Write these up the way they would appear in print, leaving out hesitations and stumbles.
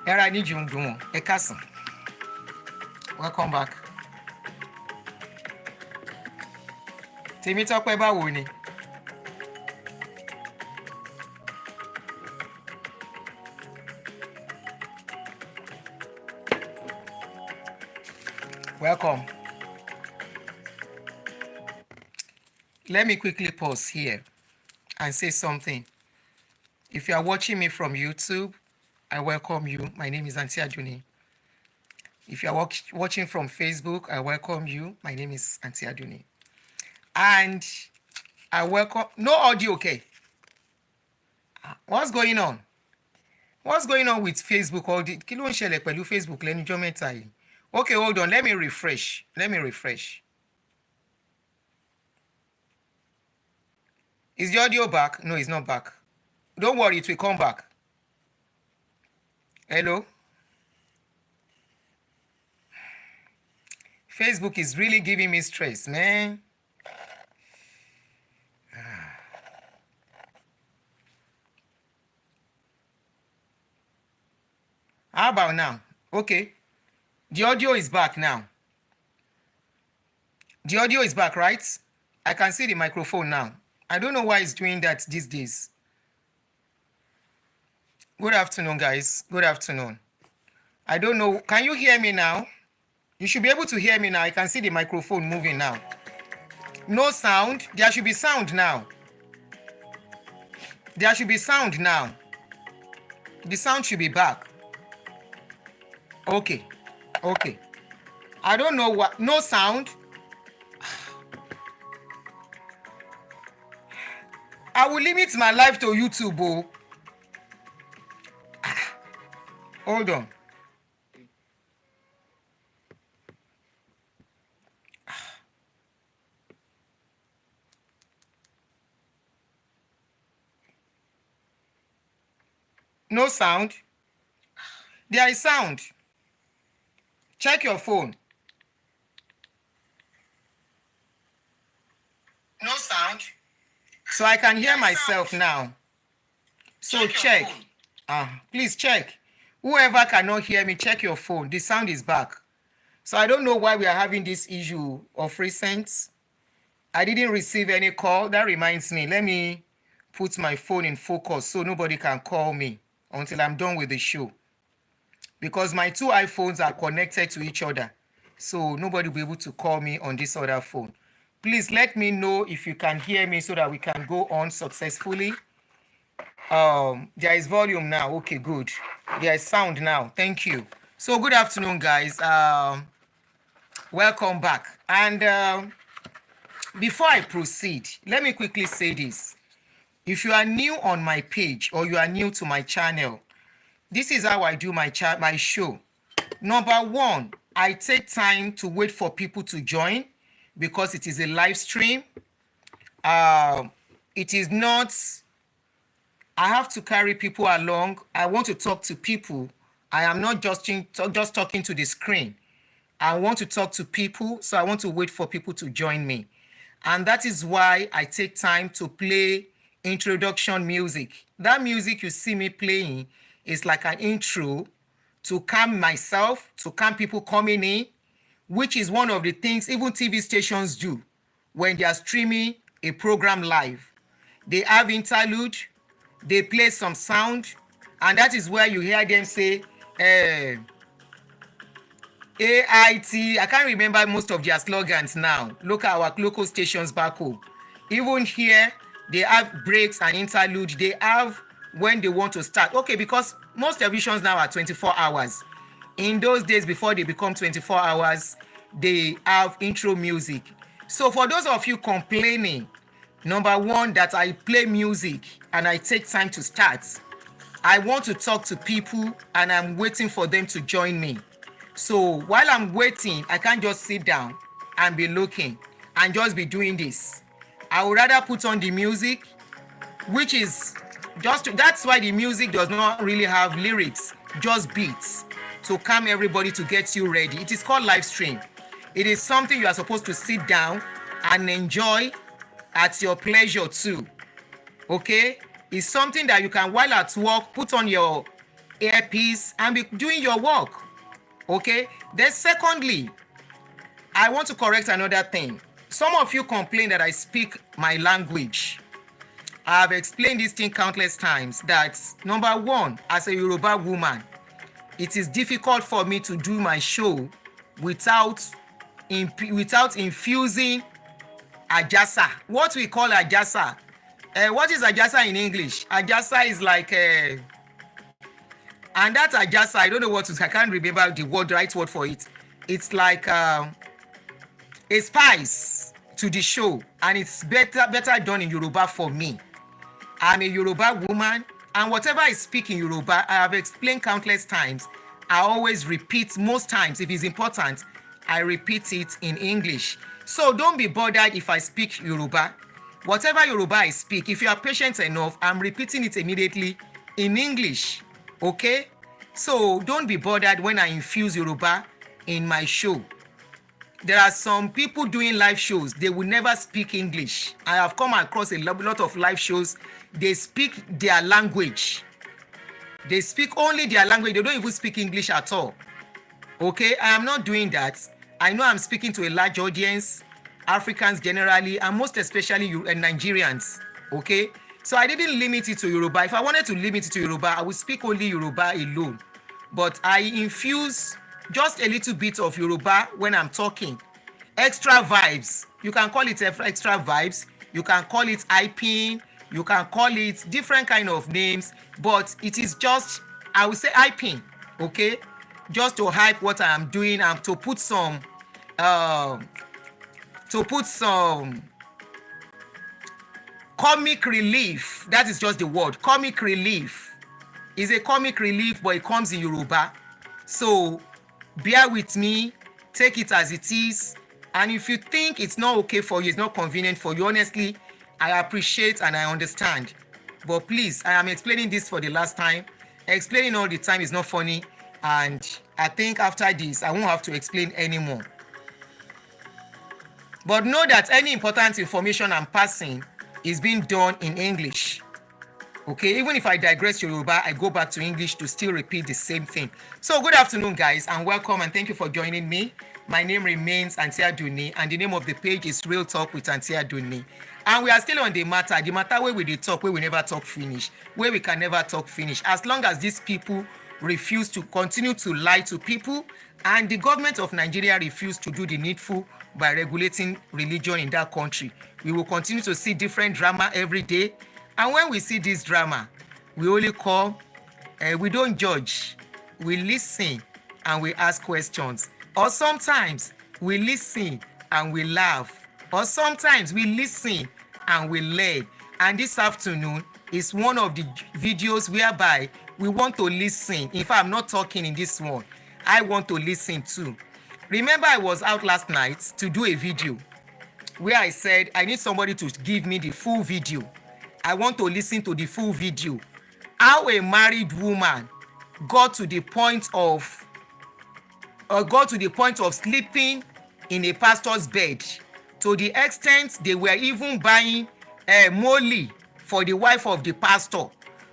Era ni jumdumo. Ekasan. Welcome back. Temitope báwo ni? Welcome. Let me quickly pause here and say something. If you are watching me from YouTube, I welcome you. My name is Auntie Aduni. If you are watching from Facebook, I welcome you. My name is Auntie Aduni. And I welcome, no audio, okay? What's going on? What's going on with Facebook? All the kí ló ń ṣẹlẹ̀ pẹ̀lú Facebook lẹ́nujọ́ mẹ́ta yìí? Okay, hold on. Let me refresh. Is the audio back? No, it's not back. Don't worry, it will come back. Hello? Facebook is really giving me stress, man. How about now? Okay. The audio is back now. The audio is back, right? I can see the microphone now. I don't know why it's doing that these days. Good afternoon, guys. Good afternoon. I don't know. Can you hear me now? You should be able to hear me now. I can see the microphone moving now. No sound. There should be sound now. There should be sound now. The sound should be back. Okay. Okay. I don't know what. No sound. I will limit my life to YouTube. Oh. Hold on. No sound. There is sound. Check your phone. No sound. So I can hear myself now. So check. Please check. Whoever cannot hear me, check your phone. The sound is back. So I don't know why we are having this issue of recent. I didn't receive any call. That reminds me. Let me put my phone in focus so nobody can call me until I'm done with the show. Because my two iPhones are connected to each other. So nobody will be able to call me on this other phone. Please let me know if you can hear me so that we can go on successfully. There is volume now. Okay, good. There is sound now. Thank you. So good afternoon, guys. Welcome back. And before I proceed, let me quickly say this. If you are new on my page or you are new to my channel, this is how I do my show. Number one, I take time to wait for people to join because it is a live stream. It is not, I have to carry people along. I want to talk to people. I am not just talking to the screen. I want to talk to people, so I want to wait for people to join me. And that is why I take time to play introduction music. That music you see me playing is like an intro to calm myself, to calm people coming in, which is one of the things even TV stations do when they are streaming a program live. They have interlude, they play some sound, and that is where you hear them say, AIT, I can't remember most of their slogans now. Look at our local stations back home. Even here, they have breaks and interlude. They have when they want to start. Okay, because most televisions now are 24 hours. In those days, before they become 24 hours, they have intro music. So for those of you complaining, number one, that I play music and I take time to start, I want to talk to people and I'm waiting for them to join me. So while I'm waiting, I can't just sit down and be looking and just be doing this. I would rather put on the music, which is that's why the music does not really have lyrics, just beats to calm everybody to get you ready. It is called live stream. It is something you are supposed to sit down and enjoy at your pleasure too. Okay? It's something that you can, while at work, put on your earpiece and be doing your work. Okay. Then secondly, I want to correct another thing. Some of you complain that I speak my language. I have explained this thing countless times that number one, as a Yoruba woman, it is difficult for me to do my show without infusing Ajasa. What we call Ajasa. What is Ajasa in English? Ajasa is like and that Ajasa, I don't know what to say. I can't remember the right word for it. It's like a spice to the show, and it's better done in Yoruba for me. I'm a Yoruba woman, and whatever I speak in Yoruba, I have explained countless times. I always repeat, most times if it's important, I repeat it in English. So don't be bothered if I speak Yoruba. Whatever Yoruba I speak, if you are patient enough, I'm repeating it immediately in English. Okay? So don't be bothered when I infuse Yoruba in my show. There are some people doing live shows, they will never speak English. I have come across a lot of live shows, they speak their language. They speak only their language, they don't even speak English at all. Okay, I am not doing that. I know I'm speaking to a large audience, Africans generally, and most especially Nigerians. Okay, so I didn't limit it to Yoruba. If I wanted to limit it to Yoruba, I would speak only Yoruba alone. But I infuse just a little bit of Yoruba when I'm talking. Extra vibes. You can call it extra vibes. You can call it hyping. You can call it different kind of names. But it is just, I would say hyping. Okay? Just to hype what I am doing and to put some comic relief. That is just the word. Comic relief. Is a comic relief, but it comes in Yoruba. So bear with me, take it as it is, and if you think it's not okay for you, it's not convenient for you, honestly, I appreciate and I understand. But please, I am explaining this for the last time. Explaining all the time is not funny, and I think after this, I won't have to explain anymore. But know that any important information I'm passing is being done in English. Okay, even if I digress Yoruba, I go back to English to still repeat the same thing. So good afternoon, guys, and welcome, and thank you for joining me. My name remains Aunty Adunni, and the name of the page is Real Talk with Aunty Adunni. And we are still on the matter where we dey talk, where we never talk finish, where we can never talk finish. As long as these people refuse to continue to lie to people, and the government of Nigeria refuse to do the needful by regulating religion in that country, we will continue to see different drama every day. And when we see this drama, we only call, we don't judge, we listen and we ask questions. Or sometimes we listen and we laugh. Or sometimes we listen and we learn. And this afternoon is one of the videos whereby we want to listen. In fact, I'm not talking in this one. I want to listen too. Remember, I was out last night to do a video where I said I need somebody to give me the full video. I want to listen to the full video. How a married woman got to the point of sleeping in a pastor's bed, to the extent they were even buying molly for the wife of the pastor.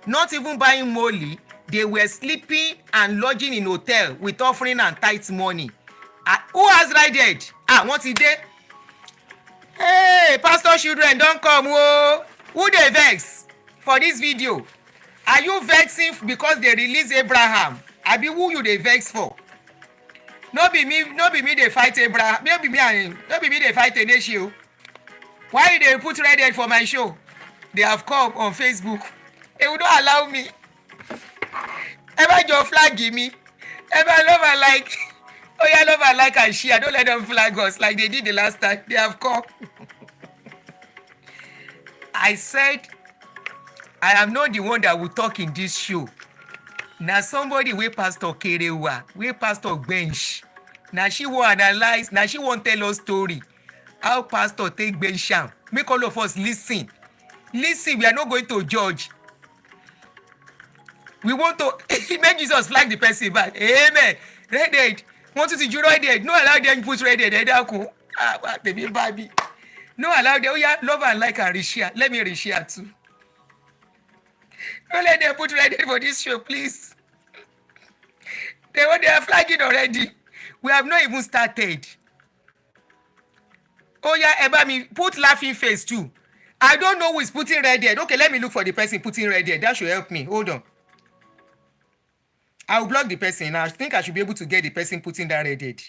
Not even buying molly, they were sleeping and lodging in hotel with offering and tithe money. Who has righted? What's it there? Hey, pastor children, don't come. Whoa. Who they vex for this video? Are you vexing because they release Abraham? Abi who you they vex for? No be me they fight Abraham. No be me they fight an issue. Why they put red head for my show? They have come on Facebook. They will not allow me. Ever your flag give me? Ever love and like? Oh yeah, love and like and share. Don't let them flag us like they did the last time. They have come. I said, I am not the one that will talk in this show. Now somebody wey Pastor Kerewa, wey Pastor Bench. Now she won't analyze, now she won't tell us story. How Pastor take bench am. Make all of us listen. Listen, we are not going to judge. We want to make Jesus flag the person back. Amen. Red-head. Want to see you red-head. No allow them put red-head. Baby, baby. No allow them. Oh yeah, love and like and reshare. Let me reshare too. Don't let them put red-head for this show, please. They are flagging already. We have not even started. Oh yeah, Eba, me put laughing face too. I don't know who is putting red head. Okay, let me look for the person putting red head. That should help me. Hold on. I will block the person. I think I should be able to get the person putting that red head.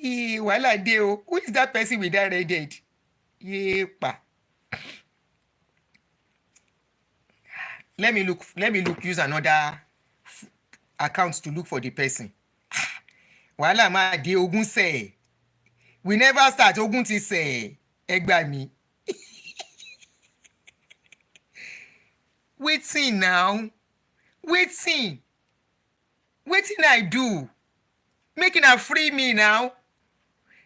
Wàhálà dé o. Who is that person with that red head? Yepa. Let me look, use another account to look for the person. Wàhálà máa dé ogun sẹ̀. We never start ogun ti sẹ̀. Ẹ gbà mí. Wetin now? Wetin I do? Make una free me now.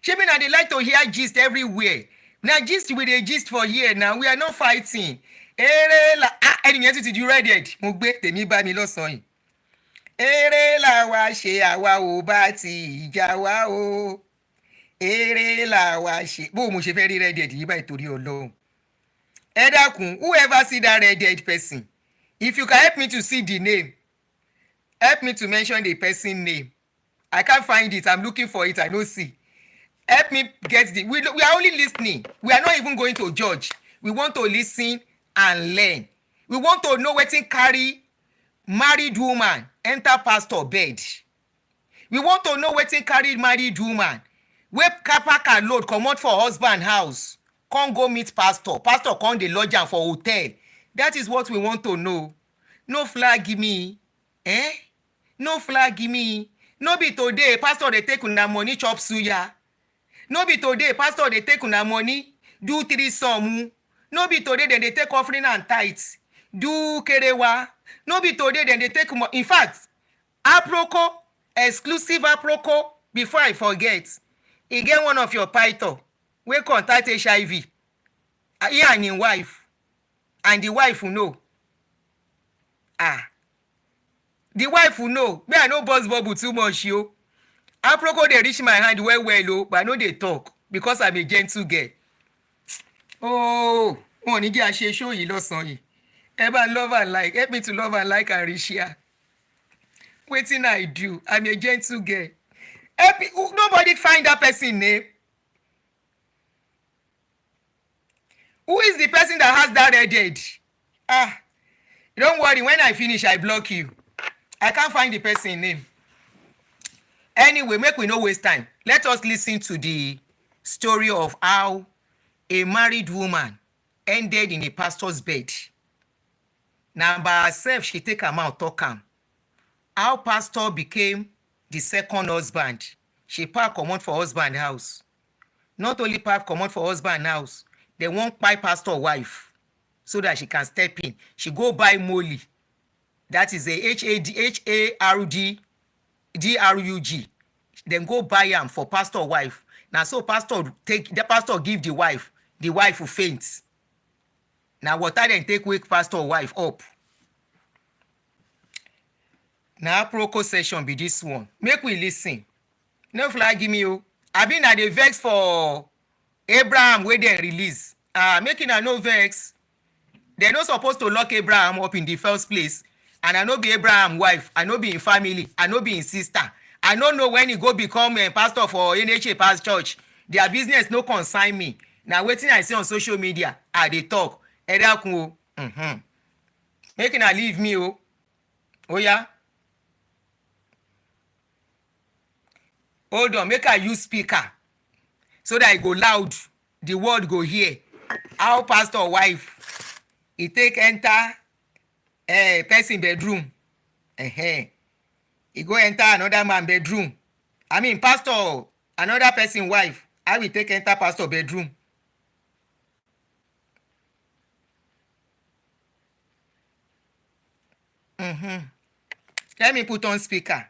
Shebi na dey like to hear gist everywhere. Na gist we dey gist for here now. We are not fighting. Eré la ẹnìyẹn tún ti di red head. Mo gbé tèmi bá mi lọ́sàn-án yìí. Eré la wa ṣe àwa ò bá ti ìjà wa o. Eré la wa ṣe. Bó mo ṣe fẹ́ rí red head yìí báyìí torí Ọlọ́run. Ẹ dákun, whoever see that red head person, if you can help me to see the name, help me to mention the person name. I can't find it. I'm looking for it. I don't see. Help me get the. We are only listening. We are not even going to judge. We want to listen and learn. We want to know wetin carry married woman enter pastor bed. We want to know wetin carry married woman wey pack her load comot for husband house come go meet pastor. Pastor come dey lodge am for hotel. That is what we want to know. No flag me. No flag me. No be today pastor dey take una money chop suya. No be today pastor dey take una money do threesome. No be today dem dey take offering and tithes do kerewa. No be today dem dey take in fact aproko exclusive aproko. Before I forget, e get one of your pastor wey contact HIV. He and him wife, and the wife who know. The wife who know. Me I no burst bubble too much yo. Aproko dey reach my hand well o, but I no dey talk because I'm a gentle girl. Oh, wọn ò ní jẹ́ àṣẹ show yìí lọ́sàn-án yìí. Ẹ bá love and like, help me to love and like and reshare. Wetin I do? I'm a gentle girl. Help me, nobody find that person name. Who is the person that has that red head? Don't worry, when I finish, I block you. I can't find the person name. Anyway, make we no waste time. Let us listen to the story of how a married woman ended in a pastor's bed. Now, by herself, she take am out, talk am. How pastor became the second husband. She pack comot for husband house. Not only pack comot for husband house, they won't buy pastor wife so that she can step in. She go buy molly. That is a HARDDRUG. Then go buy am for pastor wife. Now so pastor give the wife will faint. Now water then take wake pastor wife up. Now proko session be this one. Make we listen. No flag me o. I been at the vex for Abraham wey dem release. Making a no vex. They no supposed to lock Abraham up in the first place. And I no be Abraham wife. I no be in family. I no be in sister. I no know when he go become a pastor for NHA Past Church. Their business no consign me. Now wetin I see on social media, I dey talk. Edakun o. Making a leave me o. Oh yeah. Hold on, make I use speaker so that it go loud. The word go hear. How pastor wife he take enter person bedroom. He go enter another man bedroom. I mean pastor another person wife. How we take enter pastor bedroom? Let me put on speaker.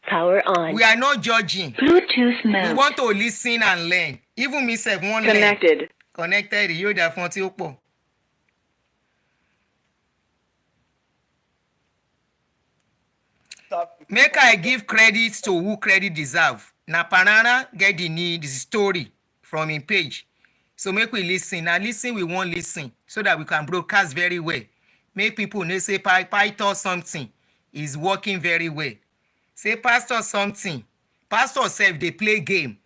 Power on. We are not judging. Bluetooth mode. We want to listen and learn. Even me self one Connected. learn. Connected. Yóò dà fún tí ó pọ̀. Make I give credit to who credit deserve. Na Panana get the story from him page. So make we listen. Now listen, we won't listen so that we can broadcast very well. Make people know say pastor something is working very well. Say pastor something. Pastor self they play game.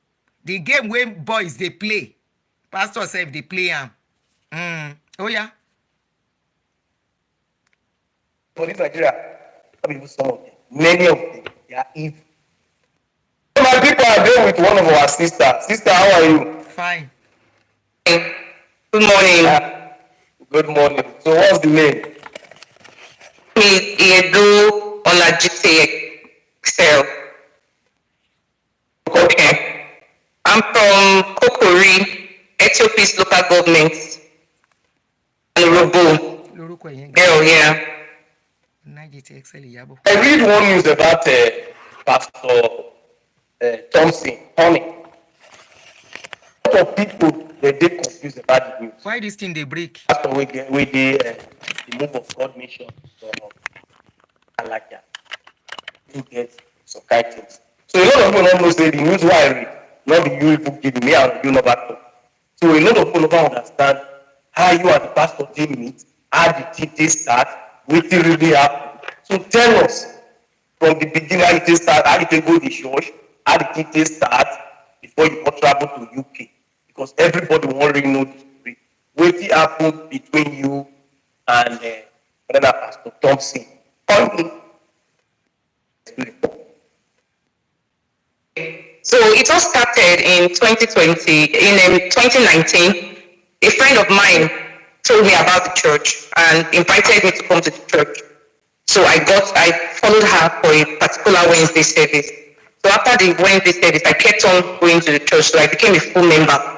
The game when boys they play. Pastor self they play am. Oh yeah. For this Nigeria, people, some of them, many of them, they are evil. My people are there with one of our sisters. Sister, how are you? Fine. Good morning. Good morning. So what's the name? Me, Edu Olajite Excel. Okay. I'm from Kokori, Ethiopia's local government. And Robo. Lórúkọ yẹn. Girl, yeah. Nigeria Excel Iyabo. I read one news about Pastor Thompson, Tony. A lot of people they confused about the news. Why this thing they break? Pastor we the move of God nation. So, I like that. You get some kind of things. So a lot of people don't know say the news why I read, not the you people giving me and you know back to. So a lot of people don't understand how you and the pastor team meet, how the team start, what really happen. So tell us from the beginning how it start, how you go to the church, how the team start before you go travel to UK. Because everybody want to know the story. What happened between you and Brother Pastor Thompson? So it all started in 2020. In 2019, a friend of mine told me about the church and invited me to come to the church. So I followed her for a particular Wednesday service. So after the Wednesday service, I kept on going to the church. So I became a full member.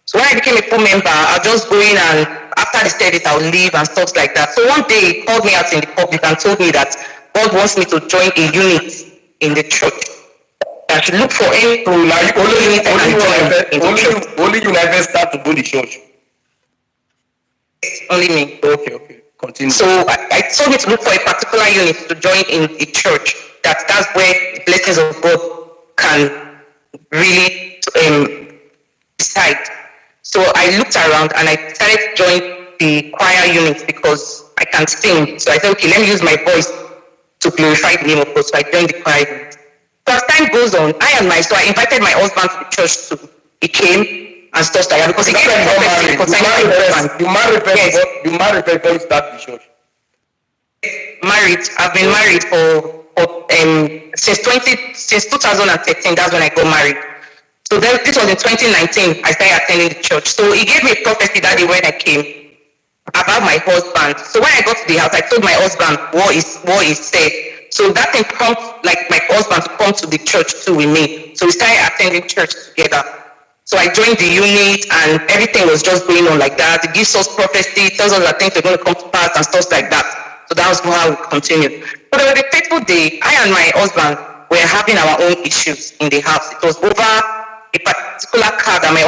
So when I became a full member, I'll just go in and after the service, I'll leave and stuff like that. So one day, he called me out in the public and told me that God wants me to join a unit in the church. I should look for any unit I can join in the church. Only you never start to go to church. Only me. Okay. Continue. So I told me to look for a particular unit to join in a church. That's where the blessings of God can really decide. So I looked around and I decided to join the choir unit because I can sing. So I said, okay, let me use my voice to glorify the name of God. So I joined the choir unit. So as time goes on, so I invited my husband to the church too. He came and stuff like that because he gave me prophecy concerning my husband. You married before you start the church. Married. I've been married since 2013. That's when I got married. So then this was in 2019. I started attending the church. So he gave me a prophecy that day when I came about my husband. So when I got to the house, I told my husband what he said. So that thing prompted like my husband to come to the church too with me. So we started attending church together. So I joined the unit and everything was just going on like that. It gives us prophecy, tells us that things are going to come to pass and stuff like that. So that was how we continued. But on a fateful day, I and my husband were having our own issues in the house. It was over a particular car that my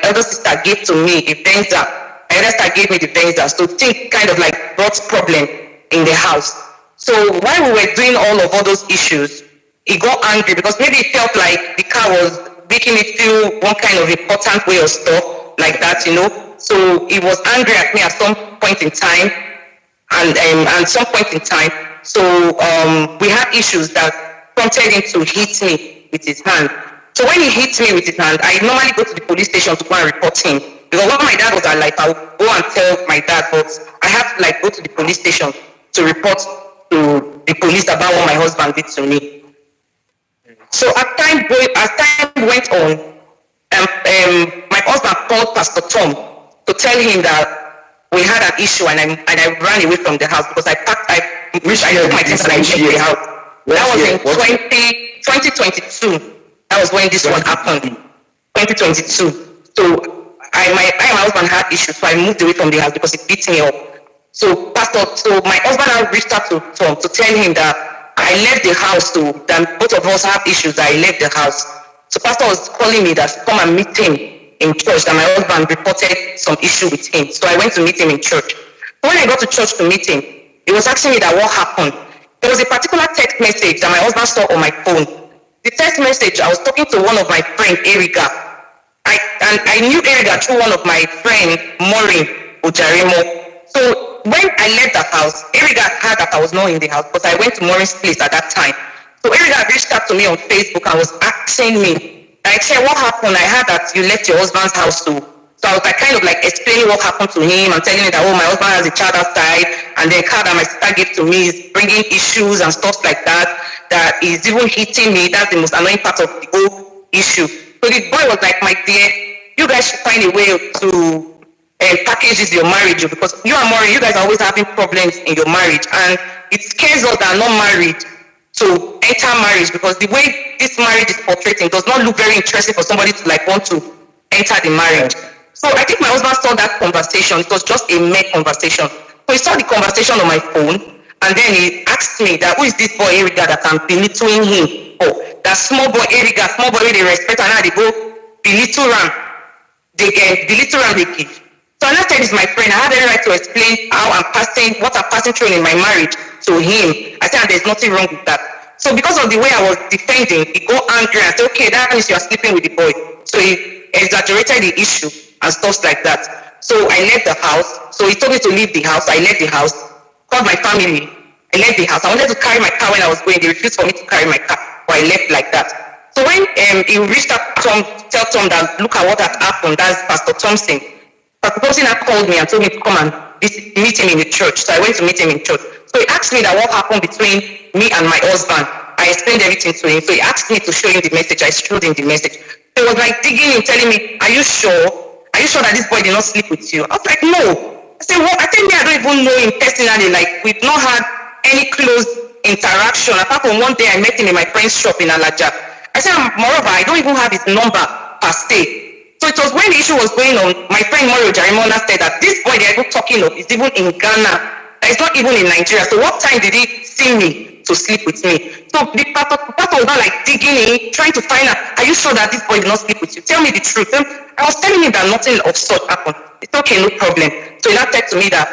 elder sister gave to me, a Venza. My elder sister gave me the Venza. So things kind of like brought problem in the house. So while we were doing all those issues, he got angry because maybe he felt like the car was making me feel one kind of important way or stuff like that, you know. So he was angry at me at some point in time, and some point in time. So we had issues that prompted him to hit me with his hand. So when he hit me with his hand, I normally go to the police station to go and report him. Because when my dad was alive, I would go and tell my dad, but I have to like go to the police station to report to the police about what my husband did to me. So as time went on, my husband called Pastor Tom to tell him that we had an issue, and I ran away from the house because I took my things and I left the house. That was in 2022. That was when this one happened. 2022. So I and my husband had issues, so I moved away from the house because it beat me up. So my husband had reached out to Tom to tell him that I left the house too, that both of us have issues, that I left the house. So Pastor was calling me that come and meet him in church, that my husband reported some issue with him. So I went to meet him in church. When I got to church to meet him, he was asking me that what happened. There was a particular text message that my husband saw on my phone. The text message, I was talking to one of my friends, Erica. I and I knew Eriga through one of my friends, Maureen Ojarimo. So when I left the house, Eriga heard that I was not in the house, but I went to Maureen's place at that time. So Eriga reached out to me on Facebook and was asking me, like, hey, what happened? I heard that you left your husband's house too. So I was like kind of like explaining what happened to him and telling him that, oh, my husband has a child outside, and the car that my sister gave to me is bringing issues and stuff like that, that is even hitting me. That's the most annoying part of the whole issue. So the boy was like, my dear, you guys should find a way to package this your marriage, because you and Maureen, you guys are always having problems in your marriage, and it scares us that are not married to enter marriage, because the way this marriage is portrayed does not look very interesting for somebody to like want to enter the marriage. So I think my husband saw that conversation. It was just a mere conversation. So he saw the conversation on my phone, and then he asked me that, who is this boy Eriga that I'm belittling him? Oh, that small boy Eriga, small boy they respect, and now they go belittle ram. They belittle ram they give. So I said, it's my friend. I have every right to explain how I'm passing, what I'm passing through in my marriage to him. I said, there's nothing wrong with that. So because of the way I was defending, he got angry and said, okay, that means you're sleeping with the boy. So he exaggerated the issue and stuff like that. So I left the house. So he told me to leave the house. I left the house, called my family. I left the house. I wanted to carry my car when I was going. They refused for me to carry my car. But I left like that. So when he reached out to tell Tom that, look at what had happened, that's Pastor Thompson. Pastor Thompson had called me and told me to come and meet him in the church. So I went to meet him in church. So he asked me that what happened between me and my husband. I explained everything to him. So he asked me to show him the message. I showed him the message. So he was like digging in, telling me, are you sure? Are you sure that this boy did not sleep with you? I was like, no. I said, well, I think I don't even know him personally. Like, we've not had any close interaction. Apart from one day I met him in my friend's shop in Alaja. I said, moreover, I don't even have his number per se. So it was when the issue was going on, my friend Mario Jarimona said that this boy they're talking of is even in Ghana. That is not even in Nigeria. So what time did he see me to sleep with me? So the pastor was not like digging in, trying to find out, are you sure that this boy did not sleep with you? Tell me the truth. And I was telling him that nothing of such happened. It's okay, no problem. So he now said to me that,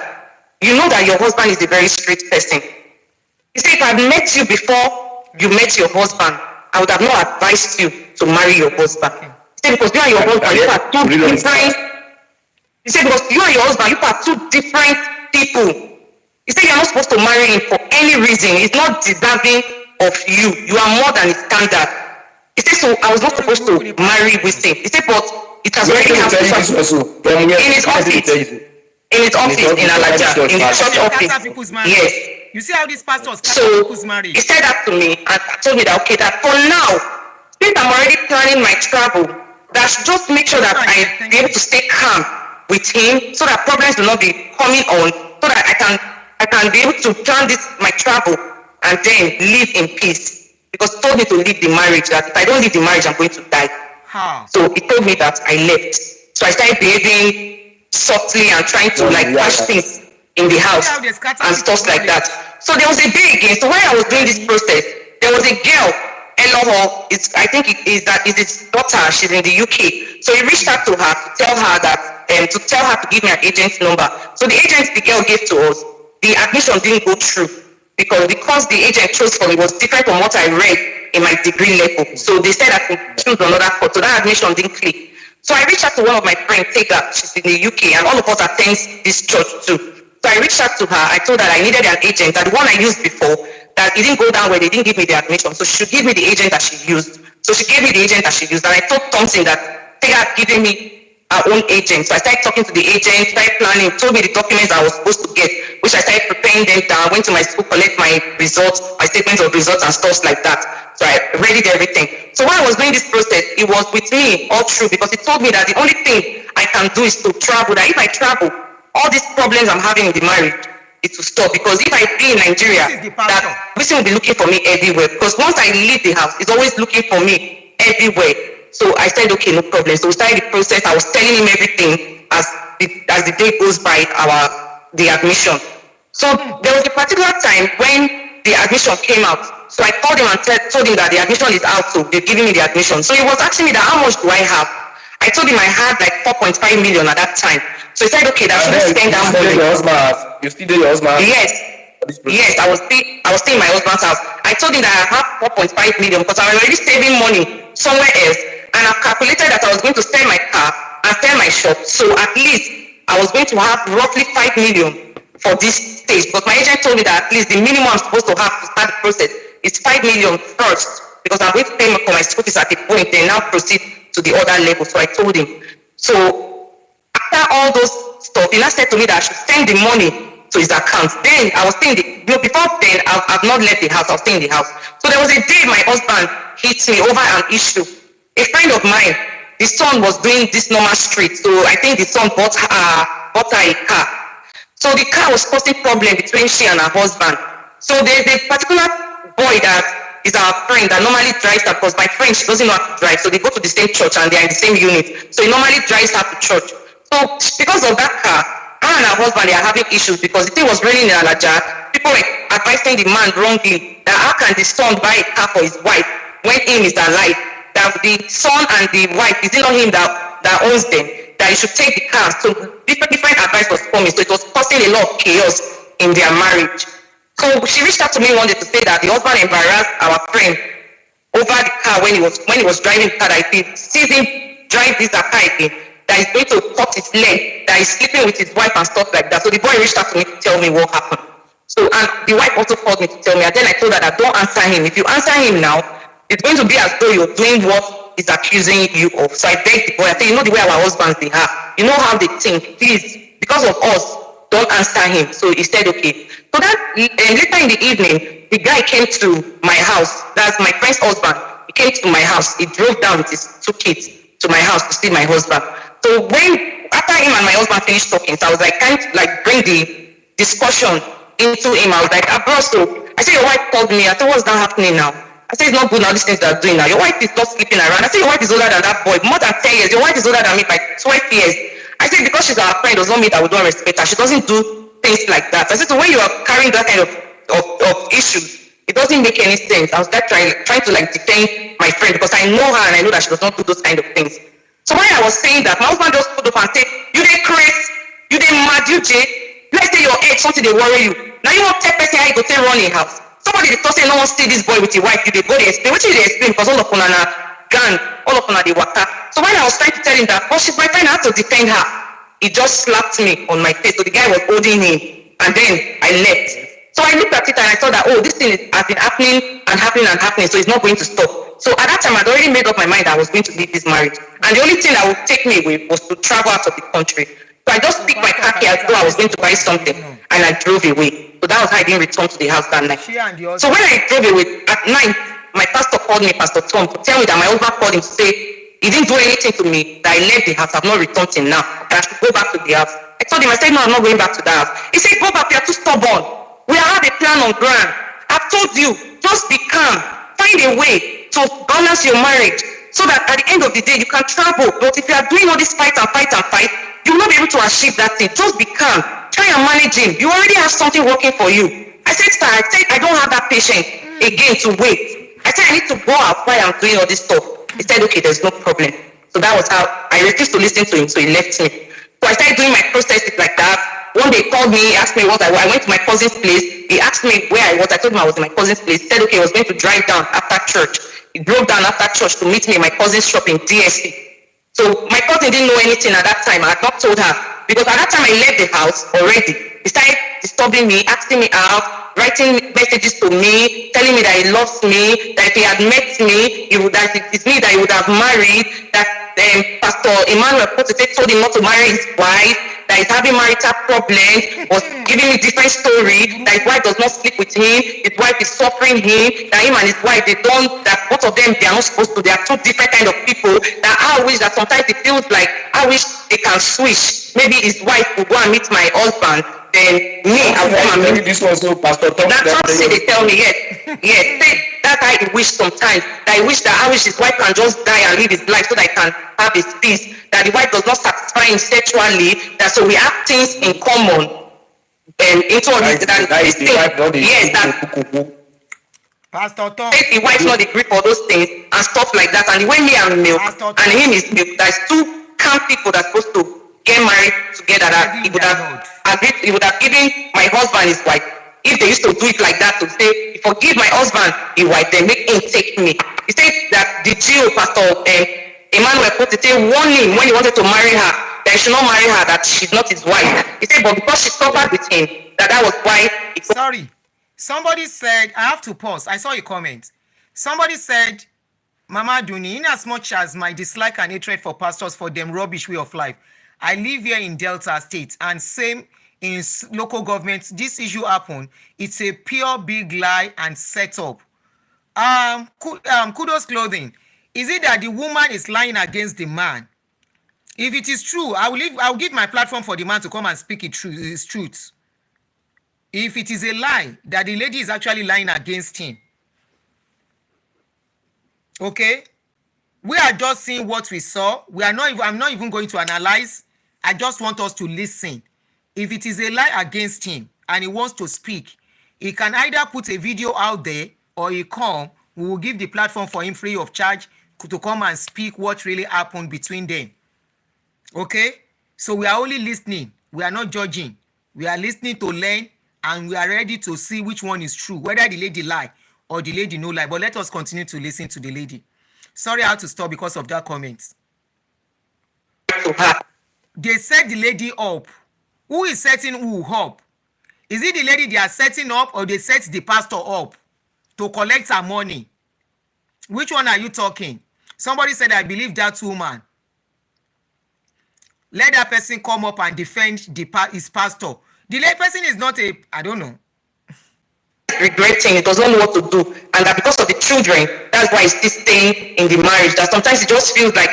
you know that your husband is a very straight person. He said, if I had met you before you met your husband, I would have not advised you to marry your husband. He said, because you and your husband, you are two different. He said, because you and your husband, you are two different people. He said, you're not supposed to marry him for any reason. He's not deserving of you. You are more than his standard. He said, so I was not supposed to marry with him. He said, but it has already happened. In his office. In his office in Alaja, in the church office. Yes. You see how these pastors So people's marriage? he said that to me and told me that, okay, that for now, since I'm already planning my travel, that I should just make sure that I be able to stay calm with him so that problems will not be coming on, so that I can be able to plan this my travel and then live in peace. Because he told me to leave the marriage, that if I don't leave the marriage, I'm going to die. How? So he told me that I left. So I started behaving softly and trying to like patch things in the house and stuff like that. So there was a day again. So when I was doing this process, there was a girl, Elohor, I think it is his daughter, she's in the UK. So he reached out to her to tell her to give me an agent's number. So the agent the girl gave to us, the admission didn't go through because the agent chose for me was different from what I read in my degree level. So they said I could choose another course. So that admission didn't click. So I reached out to one of my friends, Tega, she's in the UK, and all of us attend this church too. So I reached out to her, I told her I needed an agent, that the one I used before, that it didn't go down where they didn't give me the admission, so she should give me the agent that she used. So she gave me the agent that she used, and I told Thompson that Tega had given me her own agent. So I started talking to the agent, started planning, told me the documents I was supposed to get, which I started preparing them down, went to my school, collect my results, my statements of results and stuff like that. So I readied everything. So when I was doing this process, it was with me all through, because it told me that the only thing I can do is to travel, that if I travel, all these problems I'm having in the marriage is to stop. Because if I be in Nigeria, that person will be looking for me everywhere. Because once I leave the house, it's always looking for me everywhere. So I said, okay, no problem. So we started the process. I was telling him everything as the day goes by, the admission. So there was a particular time when the admission came out. So I called him and told him that the admission is out, so they're giving me the admission. So he was asking me that how much do I have? I told him I had like 4.5 million at that time. So he said, okay, that should spend that money. You still do your husband? Yes, I was still in my husband's house. I told him that I have 4.5 million because I was already saving money somewhere else. and I've calculated that I was going to sell my car and sell my shop. So at least I was going to have roughly 5 million for this stage. But my agent told me that at least the minimum I'm supposed to have to start the process is 5 million first, because I'm going to pay for my school fees at the point, then now proceed to the other level. So I told him. So after all those stuff, he now said to me that I should send the money to his account. Then I was staying before then I've not left the house, I was staying in the house. So there was a day my husband hit me over an issue. A friend of mine, the son was doing this normal street, so I think the son bought her a car. So the car was causing problem between she and her husband. So there's a particular boy that is our friend that normally drives her, because my friend, she doesn't know how to drive, so they go to the same church and they're in the same unit. So he normally drives her to church. So because of that car, her and her husband, they are having issues because the thing was raining in Alaja. People were advising the man wrongly that how can the son buy a car for his wife when him is alive? That the son and the wife, is it not him that owns them? That he should take the car. So different advice was coming. So it was causing a lot of chaos in their marriage. So she reached out to me one day to say that the husband embarrassed our friend over the car when he was driving the car, that he sees him drive this car again, that he's going to cut his leg, that he's sleeping with his wife and stuff like that. So the boy reached out to me to tell me what happened. So, and the wife also called me to tell me, and then I told her that don't answer him. If you answer him now, it's going to be as though you're doing what he's accusing you of. So I begged the boy, I said, you know the way our husbands they are, you know how they think, please, because of us, don't answer him. So he said, okay. So that later in the evening, the guy came to my house. That's my friend's husband. He came to my house. He drove down with his 2 kids to my house to see my husband. So after him and my husband finished talking, so I was like, kind of like bring the discussion into him. I was like, bro, so I said, your wife called me. I said, what's that happening now? I said, it's not good now, these things they're doing now. Your wife is not sleeping around. I said, your wife is older than that boy, more than 10 years. Your wife is older than me by 12 years. I said, because she's our friend does not mean that we don't respect her. She doesn't do things like that. I said, so when you are carrying that kind of issues, it doesn't make any sense. I was like trying to like defend my friend because I know her and I know that she does not do those kind of things. So when I was saying that, my husband just stood up and said, you dey crazy, you dey mad, you Jay. Let's say your age, something they worry you. Now you want to tell person how you go take run in house. Somebody they talk say no one see this boy with your wife, you dey go dey explain. What you dey explain? Because all of una na gang, all of una dey waka. So when I was trying to tell him that, oh she's my friend, I have to defend her. He just slapped me on my face. So the guy was holding him, and then I left. So I looked at it and I saw that, oh, this thing has been happening and happening and happening, so it's not going to stop. So at that time, I'd already made up my mind that I was going to leave this marriage. And the only thing that would take me away was to travel out of the country. So I just picked my car here as though I was going to buy something, and I drove away. So that was how I didn't return to the house that night. So when I drove away, at night, my pastor called me, Pastor Tom, to tell me that my husband called him to say, he didn't do anything to me, that I left the house, I've not returned till now, that I should go back to the house. I told him, I said, no, I'm not going back to the house. He said, go back, you're too stubborn. We have a plan on ground. I've told you, just be calm. Find a way to balance your marriage so that at the end of the day, you can travel. But if you are doing all this fight, you will not be able to achieve that thing. Just be calm. Try and manage him. You already have something working for you. I said, sir, I don't have that patience again to wait. I said, I need to go out while I'm doing all this stuff. He said, okay, there's no problem. So that was how I refused to listen to him, so he left me. So I started doing my processes like that. One day he called me, he asked me what I went to my cousin's place. He asked me where I was. I told him I was in my cousin's place. He said, okay, I was going to drive down after church. He drove down after church to meet me in my cousin's shop in DSC. So my cousin didn't know anything at that time. I had not told her. Because at that time I left the house already. He started disturbing me, asking me out, writing messages to me, telling me that he loves me, that if he had met me, that it's me that he would have married, that Pastor Emmanuel told him not to marry his wife, that he's having marital problems, was giving me different story, that his wife does not sleep with him, his wife is suffering him, that him and his wife, that both of them, they are not supposed to, they are two different kind of people, that I wish that sometimes it feels like, I wish they can switch. Maybe his wife will go and meet my husband, then me, I will come and meet this one, so Pastor Tom. That's what they tell me, yes. That's how he wish sometimes. That I wish his wife can just die and live his life so that he can have his peace. That the wife does not satisfy him sexually. That so we have things in common. And into all this, that is the wife, not the Pastor Tom. The wife not agree for those things and stuff like that. And the way me and milk and him is milk, there's two camp people that's supposed to get married together. That he would have agreed, he would have given my husband his wife. If they used to do it like that, to say, forgive my husband, his wife, then make him take me. He said that the Jew, Pastor Emmanuel put it, a warning when he wanted to marry her, that he should not marry her, that she's not his wife. He said, but because she suffered with him, that was why. Sorry. Somebody said, I have to pause. I saw a comment. Somebody said, Mama Duni, in as much as my dislike and hatred for pastors for them rubbish way of life, I live here in Delta State, and same in local governments, this issue happen. It's a pure big lie and setup. Kudos Clothing. Is it that the woman is lying against the man? If it is true, I'll give my platform for the man to come and speak his truth. If it is a lie, that the lady is actually lying against him. Okay? We are just seeing what we saw. I'm not even going to analyze. I just want us to listen. If it is a lie against him and he wants to speak, he can either put a video out there or he come. We will give the platform for him free of charge to come and speak what really happened between them. Okay? So we are only listening. We are not judging. We are listening to learn, and we are ready to see which one is true, whether the lady lie or the lady no lie. But let us continue to listen to the lady. Sorry, I had to stop because of that comment. They set the lady up. Who is setting who up? Is it the lady they are setting up, or they set the pastor up to collect her money? Which one are you talking? Somebody said, I believe that woman. Let that person come up and defend his pastor. The lay person is not I don't know. Regretting, it does not know what to do, and that because of the children, that's why he's still staying in the marriage. That sometimes it just feels like,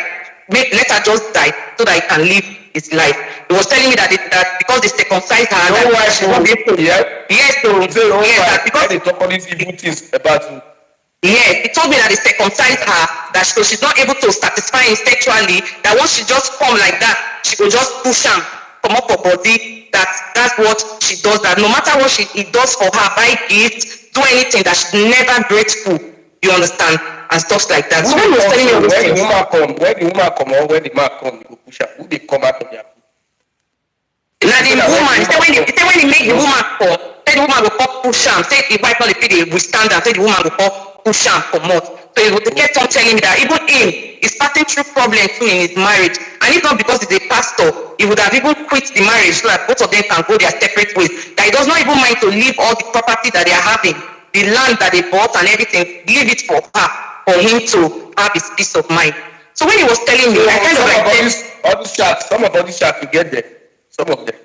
let her just die so that he can live his life. He was telling me that because they circumcised her, that she won't be able to. Yes, that because they talk all these evil things about you. Yes, he told me that they circumcised her, that so she's not able to satisfy him sexually, that once she just come like that, she will just push him, come up her body, that's what she does, that no matter what he does for her, buy gifts, do anything, that she's never grateful, you understand, and stuff like that. So when he was telling me all those things, when the woman come or when the man come, you go push her, who they come out of their food? Now the woman, he said when he make the woman come, say the woman will come push him, say the wife not the pay, we stand and say the woman will come push him for more. So they kept on telling me that even him is passing through problems too in his marriage, and if not because he's a pastor, he would have even quit the marriage so that both of them can go their separate ways. That he does not even mind to leave all the property that they are having, the land that they bought and everything, leave it for her, for him to have his peace of mind. So when he was telling me, I kind of like some of all these chats you get there, some of them.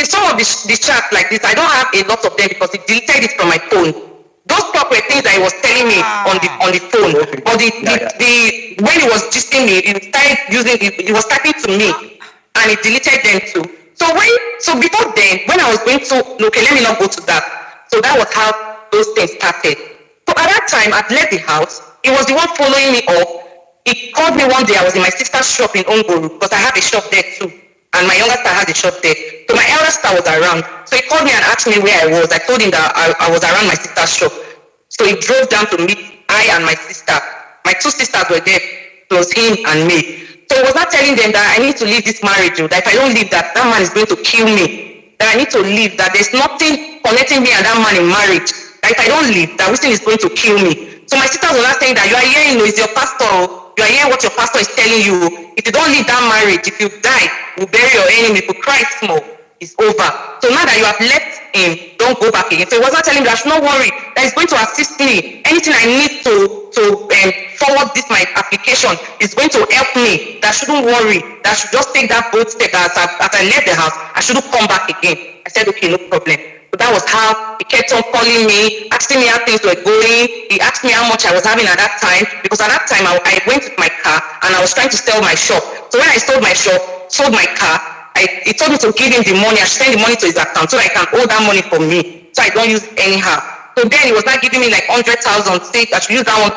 Some of the chats like this, I don't have a lot of them because he deleted it from my phone. Those proper things that he was telling me on the phone, but when he was gisting me, he was typing to me, and he deleted them too. So before then, when I was going to, okay, let me not go to that. So that was how those things started. So at that time, I'd left the house. He was the one following me up. He called me one day. I was in my sister's shop in Ongoro because I have a shop there too, and my younger sister has a shop there. So my elder sister was around. So he called me and asked me where I was. I told him that I was around my sister's shop. So he drove down to meet I and my sister. My two sisters were there, plus him and me. So he was not telling them that I need to leave this marriage, that if I don't leave, that man is going to kill me. That I need to leave, that there's nothing connecting me and that man in marriage. That if I don't leave, that Wilson is going to kill me. So my sisters were not saying that you are hearing, it's your pastor, you are hearing what your pastor is telling you. If you don't leave that marriage, if you die, we'll bury your enemy. If you cry small, it's over. So now that you have left him, don't go back again. So he was not telling me that I should not worry, that he's going to assist me. Anything I need to forward this my application is going to help me. That I shouldn't worry. That I should just take that bold step. As I left the house, I shouldn't come back again. I said, okay, no problem. So that was how he kept on calling me, asking me how things were going. He asked me how much I was having at that time, because at that time I went with my car and I was trying to sell my shop. So when I sold my shop, sold my car, he told me to give him the money. I should send the money to his account so I can hold that money for me, so I don't use it anyhow. So then he was not giving me like 100,000, say I should use that one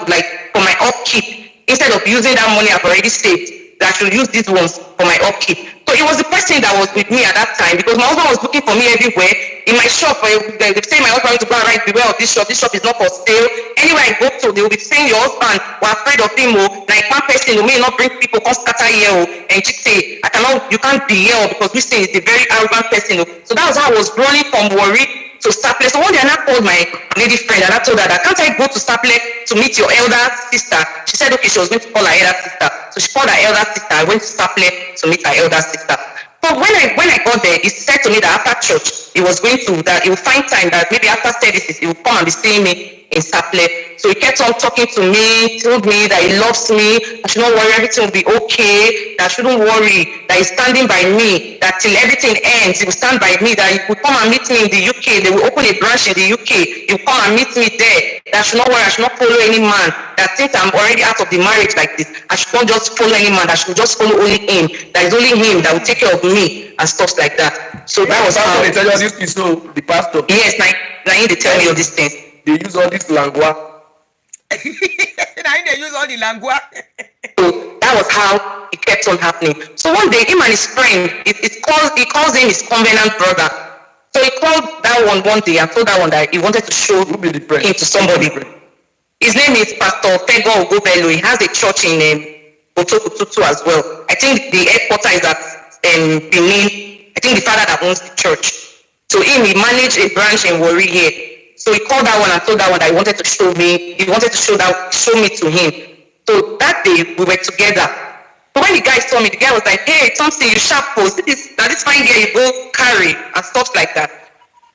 for my upkeep, instead of using that money I've already saved, that I should use these ones for my upkeep. So it was the person that was with me at that time, because my husband was looking for me everywhere. In my shop, they say my husband went to go and write, beware of this shop is not for sale. Anywhere I go to, they will be saying your husband, we're afraid of him, like one person who may not bring people, come scatter here, and she say, you can't be here because this thing is a very arrogant person. So that was how I was running from worry to Staple. So one day I now called my lady friend and I told her that, can't I go to Staple to meet your elder sister? She said, okay, she was going to call her elder sister. So she called her elder sister. I went to Staple to meet her elder sister. So when I got there, he said to me that after church, he was going to, that he would find time that maybe after services, he would come and be seeing me in Staple. So he kept on talking to me, told me that he loves me, I should not worry, everything will be okay, that I shouldn't worry, that he's standing by me, that till everything ends, he will stand by me, that he would come and meet me in the UK, they will open a branch in the UK, he will come and meet me there, that I should not worry, I should not follow any man, that since I'm already out of the marriage like this, I should not just follow any man, I should just follow only him, that is only him that will take care of me, and stuff like that. So that was how they tell you all these things, so the pastor. Yes, now they tell me all these things. They use all this lingua. Now they use all the lingua. So that was how it kept on happening. So one day, him and his friend, he calls him his covenant brother. So he called that one day and told that one that he wanted to show him to somebody. His name is Pastor Pego Ogobelo. He has a church in Botokututu as well. I think the headquarters is at Benin. I think the father that owns the church. So he managed a branch in Warri here. So he called that one and told that one that he wanted to show me. He wanted to show me to him. So that day we were together. So when the guy saw me, the guy was like, "Hey, Thompson, you sharp post. This fine girl you go carry," and stuff like that.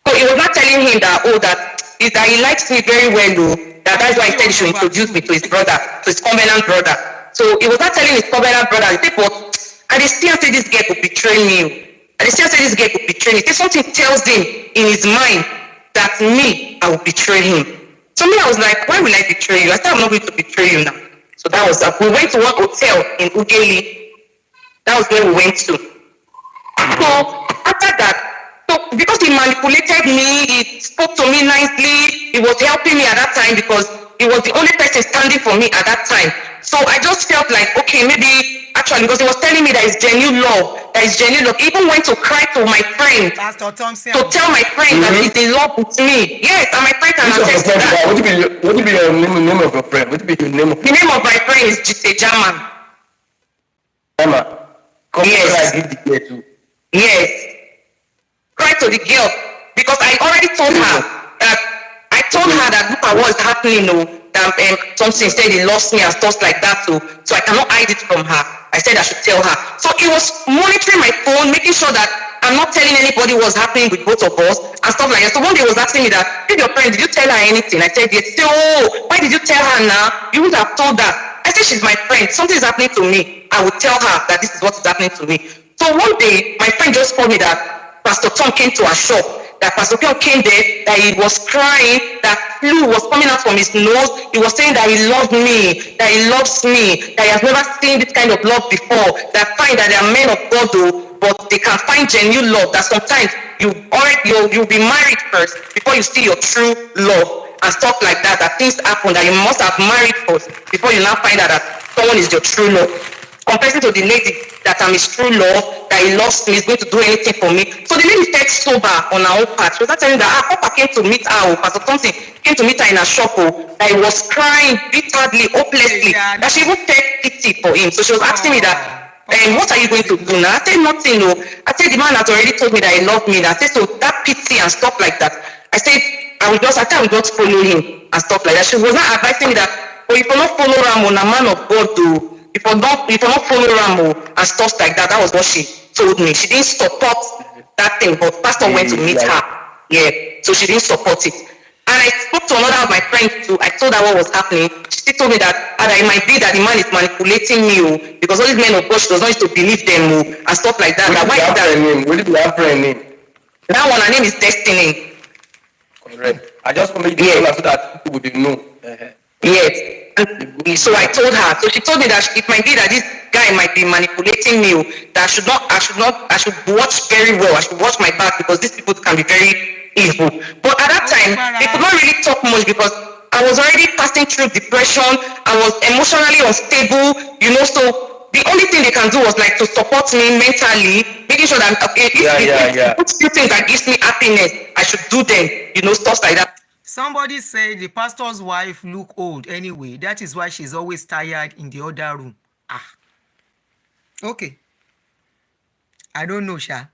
So he was not telling him that that he likes me very well, though. That's why he said he should introduce me to his brother, to his covenant brother. So he was not telling his covenant brother. He said, "But I still say this girl could betray me. I still say this girl could betray me." If something tells him in his mind that me, I will betray him. So me, I was like, "Why will I betray you?" I said, "I'm not going to betray you now." So that was that. We went to one hotel in Ughelli. That was where we went to. So after that, because he manipulated me, he spoke to me nicely, he was helping me at that time because he was the only person standing for me at that time. So I just felt like, okay, maybe actually, because he was telling me that it's genuine love, He even went to cry to my friend, Pastor Thompson, to tell my friend that he's in love with me. Yes, and my friend can attest to that. What would be your name of your friend? What would be your name of? The name of my friend is Jite German. Emma, come Yes. here, I give the girl too. Yes. Cry to the girl because I already told her that look at what is happening, that Thompson said he lost me and stuff like that, so I cannot hide it from her. I said I should tell her. So he was monitoring my phone, making sure that I'm not telling anybody what's happening with both of us and stuff like that. So one day he was asking me that, "Hey, your friend, did you tell her anything?" I said, "Yes." He said, "Oh, why did you tell her now? You would have told her." I said, "She's my friend. Something is happening to me. I would tell her that this is what is happening to me." So one day, my friend just told me that Pastor Tom came to our shop, that Pastor Tom came there, that he was crying, that flu was coming out from his nose. He was saying that he loved me, that he loves me, that he has never seen this kind of love before, that fine, that they are men of God, but they can find genuine love, that sometimes you'll be married first before you see your true love and stuff like that, that things happen, that you must have married first before you now find out that someone is your true love. Comparing to the lady that I'm his true love, that he loves me, he's going to do anything for me. So the lady felt sober on her own part. She was not telling that Papa came to meet her, Pastor Thompson came to meet her in a shop, that he was crying bitterly, hopelessly, that she even felt pity for him. So she was asking me that, what are you going to do now? I said, "Nothing, no." I said, "The man has already told me that he loved me." I said, "So that pity and stuff like that." I said, I will just follow him and stuff like that. She was not advising me that, "Oh, if you not follow Ramon, a man of God, though. If you not follow Ramo and stuff like that," that was what she told me. She didn't support that thing, but Pastor went to meet her. Yeah, so she didn't support it. And I spoke to another of my friends too. I told her what was happening. She still told me that it might be that the man is manipulating me, because all these men of God, she does not used to believe them, and stuff like that. What is your friend name? That one, her name is Destiny. Correct. I just want to tell her so that people would know. Yes. And so I told her. So she told me that it might be that this guy might be manipulating me. That I should watch very well. I should watch my back, because these people can be very evil. But at that time, they could not really talk much, because I was already passing through depression. I was emotionally unstable, So the only thing they can do was like to support me mentally, making sure that if put few things that gives me happiness, I should do them, stuff like that. somebody said the pastor's wife look old anyway. That is why she's always tired in the other room. Okay. I don't know, Sha.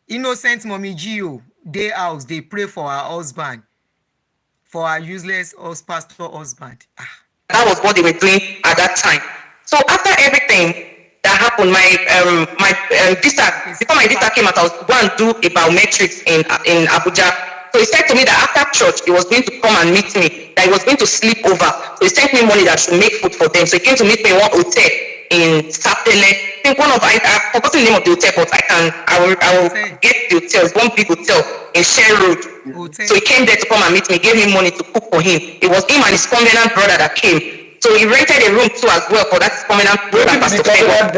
Innocent Mommy Gio. day house, they pray for her husband, for her useless pastor husband. That was what they were doing at that time. So after everything that happened, my visa, before my visa came out, I was going to do a biometrics in Abuja. So he said to me that after church, he was going to come and meet me, that he was going to sleep over. So he sent me money that I should make food for them. So he came to meet me in one hotel in Sapele. I think I've forgotten the name of the hotel, but I will get the hotel. It's one big hotel in Share Road. So he came there to come and meet me, gave me money to cook for him. It was him and his covenant brother that came. So he rented a room too as well for that covenant brother, Pastor Fego.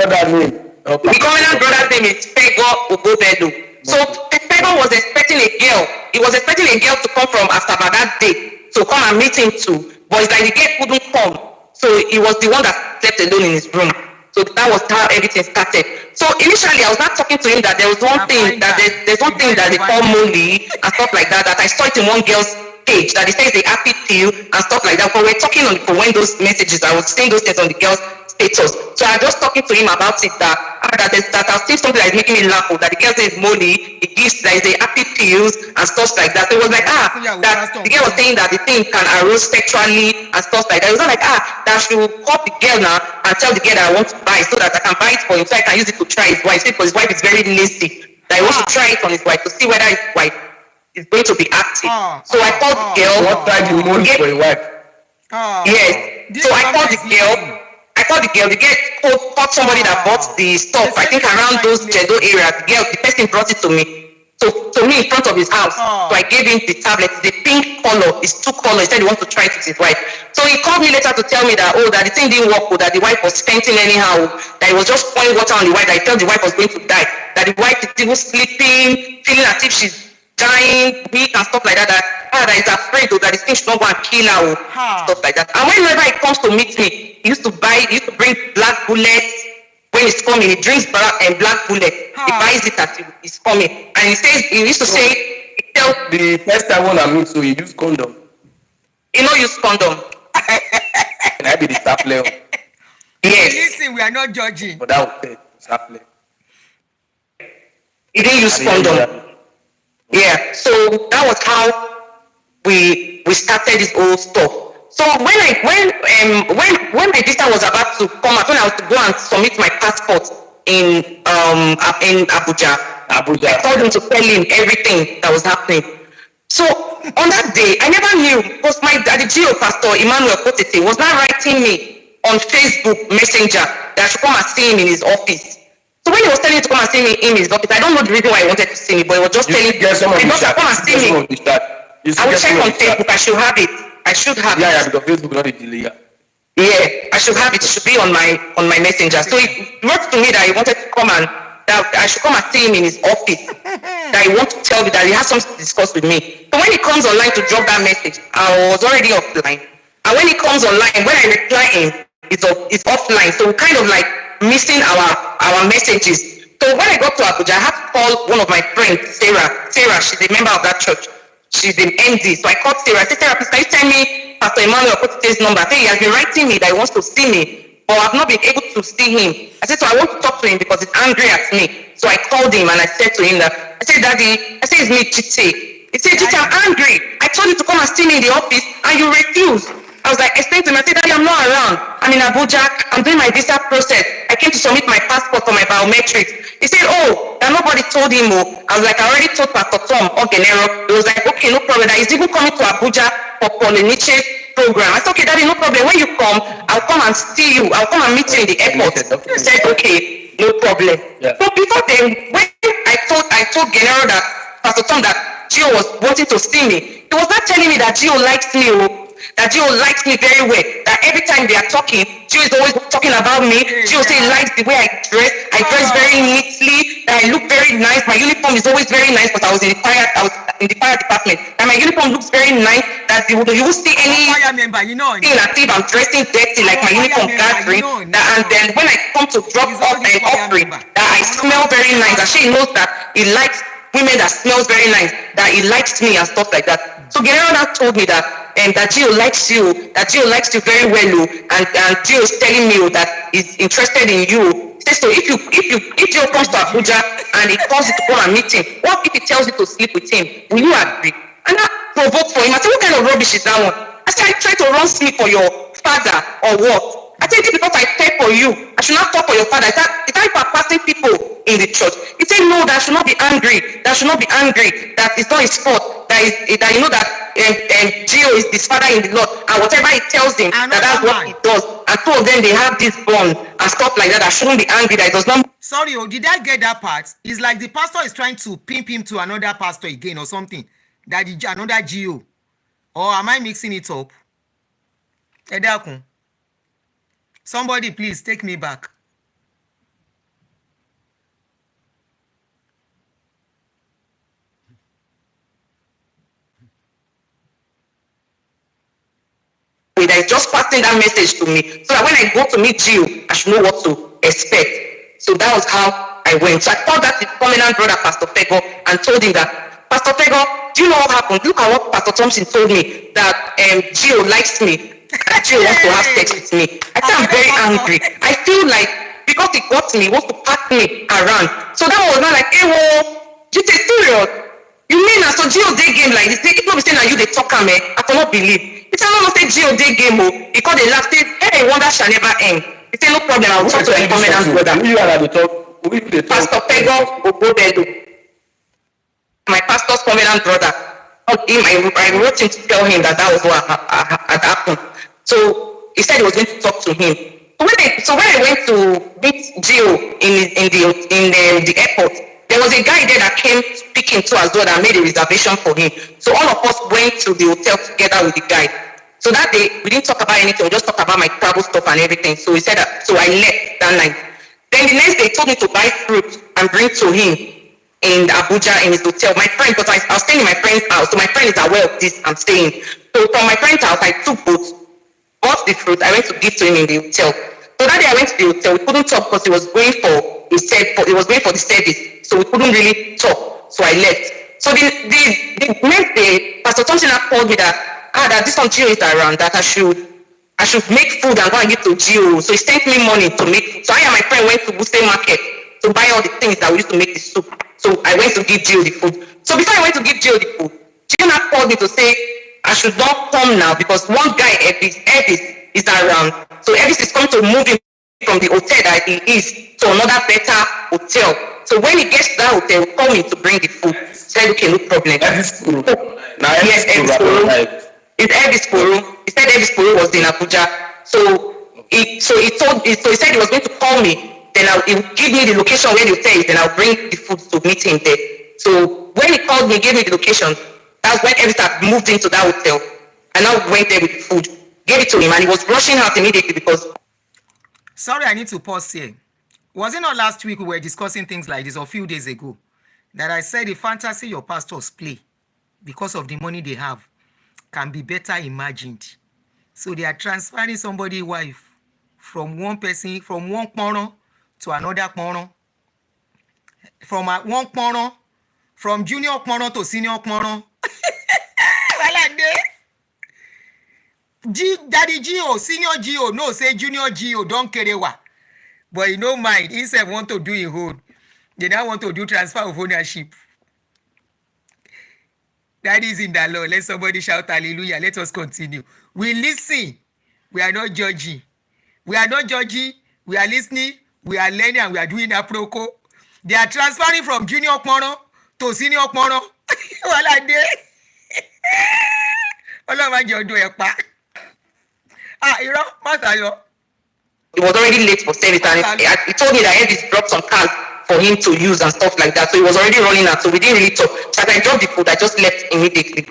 The covenant brother's name is Fego Obobelu. So Fego was expecting a girl. He was expecting a girl to come from Asaba that day to come and meet him too. But it's like the girl couldn't come. So he was the one that slept alone in his room. So that was how everything started. So initially, I was not talking to him that there was one thing that there's one thing that they call Molly and stuff like that. That I saw it in one girl's page that it says they happy pill and stuff like that. But we're talking on the when those messages, I was seeing those things on the girl's status. So I was just talking to him about it that I was seeing something that is making me laugh. That the girl says Molly, it gives like the happy pills and stuff like that. So it was like that the girl was saying that the thing can arouse sexually and stuff like that. It was not like that she will call the girl now and tell the girl that I want to buy so that I can buy it for him so I can use it to try his wife. Because his wife is very lazy. That he wants to try it on his wife to see whether his wife is going to be active. So I called the girl. What time you want for your wife? Yes. So I called the girl. The girl called somebody that bought the stuff. I think around those Jedo area. The person brought it to me. So to me in front of his house. So I gave him the tablet. The pink color is 2 colors. He said he wants to try it with his wife. So he called me later to tell me that that the thing didn't work, that the wife was fainting anyhow, that he was just pouring water on the wife, that he felt the wife was going to die, that the wife is still sleeping, feeling as if she's dying, weak and stuff like that, that he's afraid that this thing should not go and kill her, stuff like that. And whenever he comes to meet me, he used to bring black bullets. When he's coming, he drinks black bullet. He buys it as he's coming. And he used to say, the first time when I meet, so he used condom. He no use condom. And I be the star player. Yes. Listen, we are not judging. But that was the star player. He didn't use condom. Yeah, so that was how we started this whole stuff. So when my visa was about to come out, when I was to go and submit my passport in Abuja, I told him to tell him everything that was happening. So on that day, I never knew because my daddy Gio Pastor Emmanuel Potete was not writing me on Facebook Messenger that I should come and see him in his office. So when he was telling me to come and see me in his office, I don't know the reason why he wanted to see me, but he was just telling me, come and see me. I will check on Facebook. I should have it. Yeah, because Facebook not a delay. Yeah, I should have it. It should be on my messenger. So he wrote to me that he wanted to come and that I should come and see him in his office. That he wants to tell me that he has something to discuss with me. So when he comes online to drop that message, I was already offline. And when he comes online, when I reply him, it's offline. So kind of like missing our messages. So when I got to Abuja, I had to call one of my friends, Sarah. She's a member of that church. She's in ND. So I called Sarah. I said, Sarah, please can you tell me Pastor Emmanuel Potite's number? I said, he has been writing me that he wants to see me, but I've not been able to see him. I said, so I want to talk to him because he's angry at me. So I called him and I said to him that, I said, Daddy, it's me, Chite. He said, Chite, I'm angry. I told you to come and see me in the office and you refused. I was like, explain to him. I said, Daddy, I'm not around. I'm in Abuja. I'm doing my visa process. I came to submit my passport for my biometrics. He said, that nobody told him. I was like, I already told Pastor Tom Ogenero. He was like, okay, no problem. That he's even coming to Abuja for Poliniche's program. I said, okay, Daddy, no problem. When you come, I'll come and see you. I'll come and meet you in the airport. He said, okay, no problem. Yeah. So before then, when I told Genero that Pastor Tom that Gio was wanting to see me, he was not telling me that Gio likes me. That Gio likes me very well. That every time they are talking, Gio is always talking about me. Gio say he likes the way I dress. I dress very neatly. That I look very nice. My uniform is always very nice because I was in the fire department. And my uniform looks very nice. That you won't see any thing as if I'm dressing dirty like my uniform gathering. And then when I come to drop off an offering, that I smell very nice. That she knows that he likes women that smells very nice. That he likes me and stuff like that. So Genero now told me that Gio likes you very well, and Gio is telling me that he's interested in you, He said, so if Gio comes to Abuja and he calls you to come and meet him, what if he tells you to sleep with him? Will you agree? And that provoked for him. I said, what kind of rubbish is that one? I said, I try to run sleep for your father or what? I said, because I care for you, I should not talk for your father. Is that for passing people in the church? He said, no, that should not be angry. That should not be angry. That it's not his fault. That you know that Gio is his father in the Lord, and whatever he tells him, that's what he does. And two of them, they have this bond and stuff like that. I shouldn't be angry. That it does not. Sorry, did I get that part? It's like the pastor is trying to pimp him to another pastor again or something. That is another Gio. Or am I mixing it up? Edakun. Somebody please take me back. That is just passing that message to me, so that when I go to meet Gio, I should know what to expect. So that was how I went. So I called that prominent brother, Pastor Pego, and told him that, Pastor Pego, do you know what happened? Look at what Pastor Thompson told me, that Gio likes me, and Gio wants to have sex with me. I said, I'm very angry. I feel like because he got me, he wants to pass me around. So that was not like, hey, well, you take serious. You mean so Gio day game like this? If not be saying that you they talk me, I cannot believe. It's not say Gio day game because they laugh. Say, hey, wonder shall never end. He said, no problem. I will talk to a prominent brother. You are the talk. Pastor Pego Obobelu, my pastor's prominent brother. I wrote him to tell him that was what had happened. So he said he was going to talk to him. So when I went to meet Gio in the airport, there was a guy there that came speaking to us well that made a reservation for him. So all of us went to the hotel together with the guy. So that day, we didn't talk about anything. We just talked about my travel stuff and everything. So he said that, so I left that night. Then the next day, he told me to buy fruit and bring to him in Abuja in his hotel. My friend, because I was staying in my friend's house. So my friend is aware of this, I'm staying. So from my friend's house, I took both, bought the fruit, I went to give to him in the hotel. So that day I went to the hotel. We couldn't talk because he was going for the service. So we couldn't really talk. So I left. So the next day, Pastor Thompson called me that this one Gio is around, that I should make food and go and give to Gio. So he sent me money to make food. So I and my friend went to Buste Market to buy all the things that we used to make the soup. So I went to give Gio the food. So before I went to give Gio the food, Gio called me to say I should not come now because one guy, Elvis, is around. So Elvis is coming to move him from the hotel that he is to another better hotel. So when he gets to that hotel, he'll call me to bring the food. Said, okay, no problem. Yes, Elvis Poro. It's Elvis Poro. He said Elvis Poro was in Abuja. So he said he was going to call me. Then he would give me the location where the hotel is. Then I'll bring the food to meet him there. So when he called me, gave me the location. That's when Elvis had moved into that hotel. And I went there with the food, gave it to him, and he was rushing out immediately because. Sorry, I need to pause here. Was it not last week we were discussing things like this, or a few days ago, that I said the fantasy your pastors play because of the money they have can be better imagined. So they are transferring somebody's wife from one person, from one kpono to another kpono, from one kpono, from junior kpono to senior kpono. Daddy Gio, senior Gio, no say junior Gio, don't carry what. But you don't mind, instead want to do a hold. They now want to do transfer of ownership. That is in the law. Let somebody shout hallelujah. Let us continue. We listen. We are not judging. We are not judging. We are listening. We are learning and we are doing a proco. They are transferring from junior kpono to senior kpono. What are they? It was already late for service and he told me that Elvis dropped some cars for him to use and stuff like that. So he was already running out. So we didn't really talk. So as I dropped the food, I just left immediately.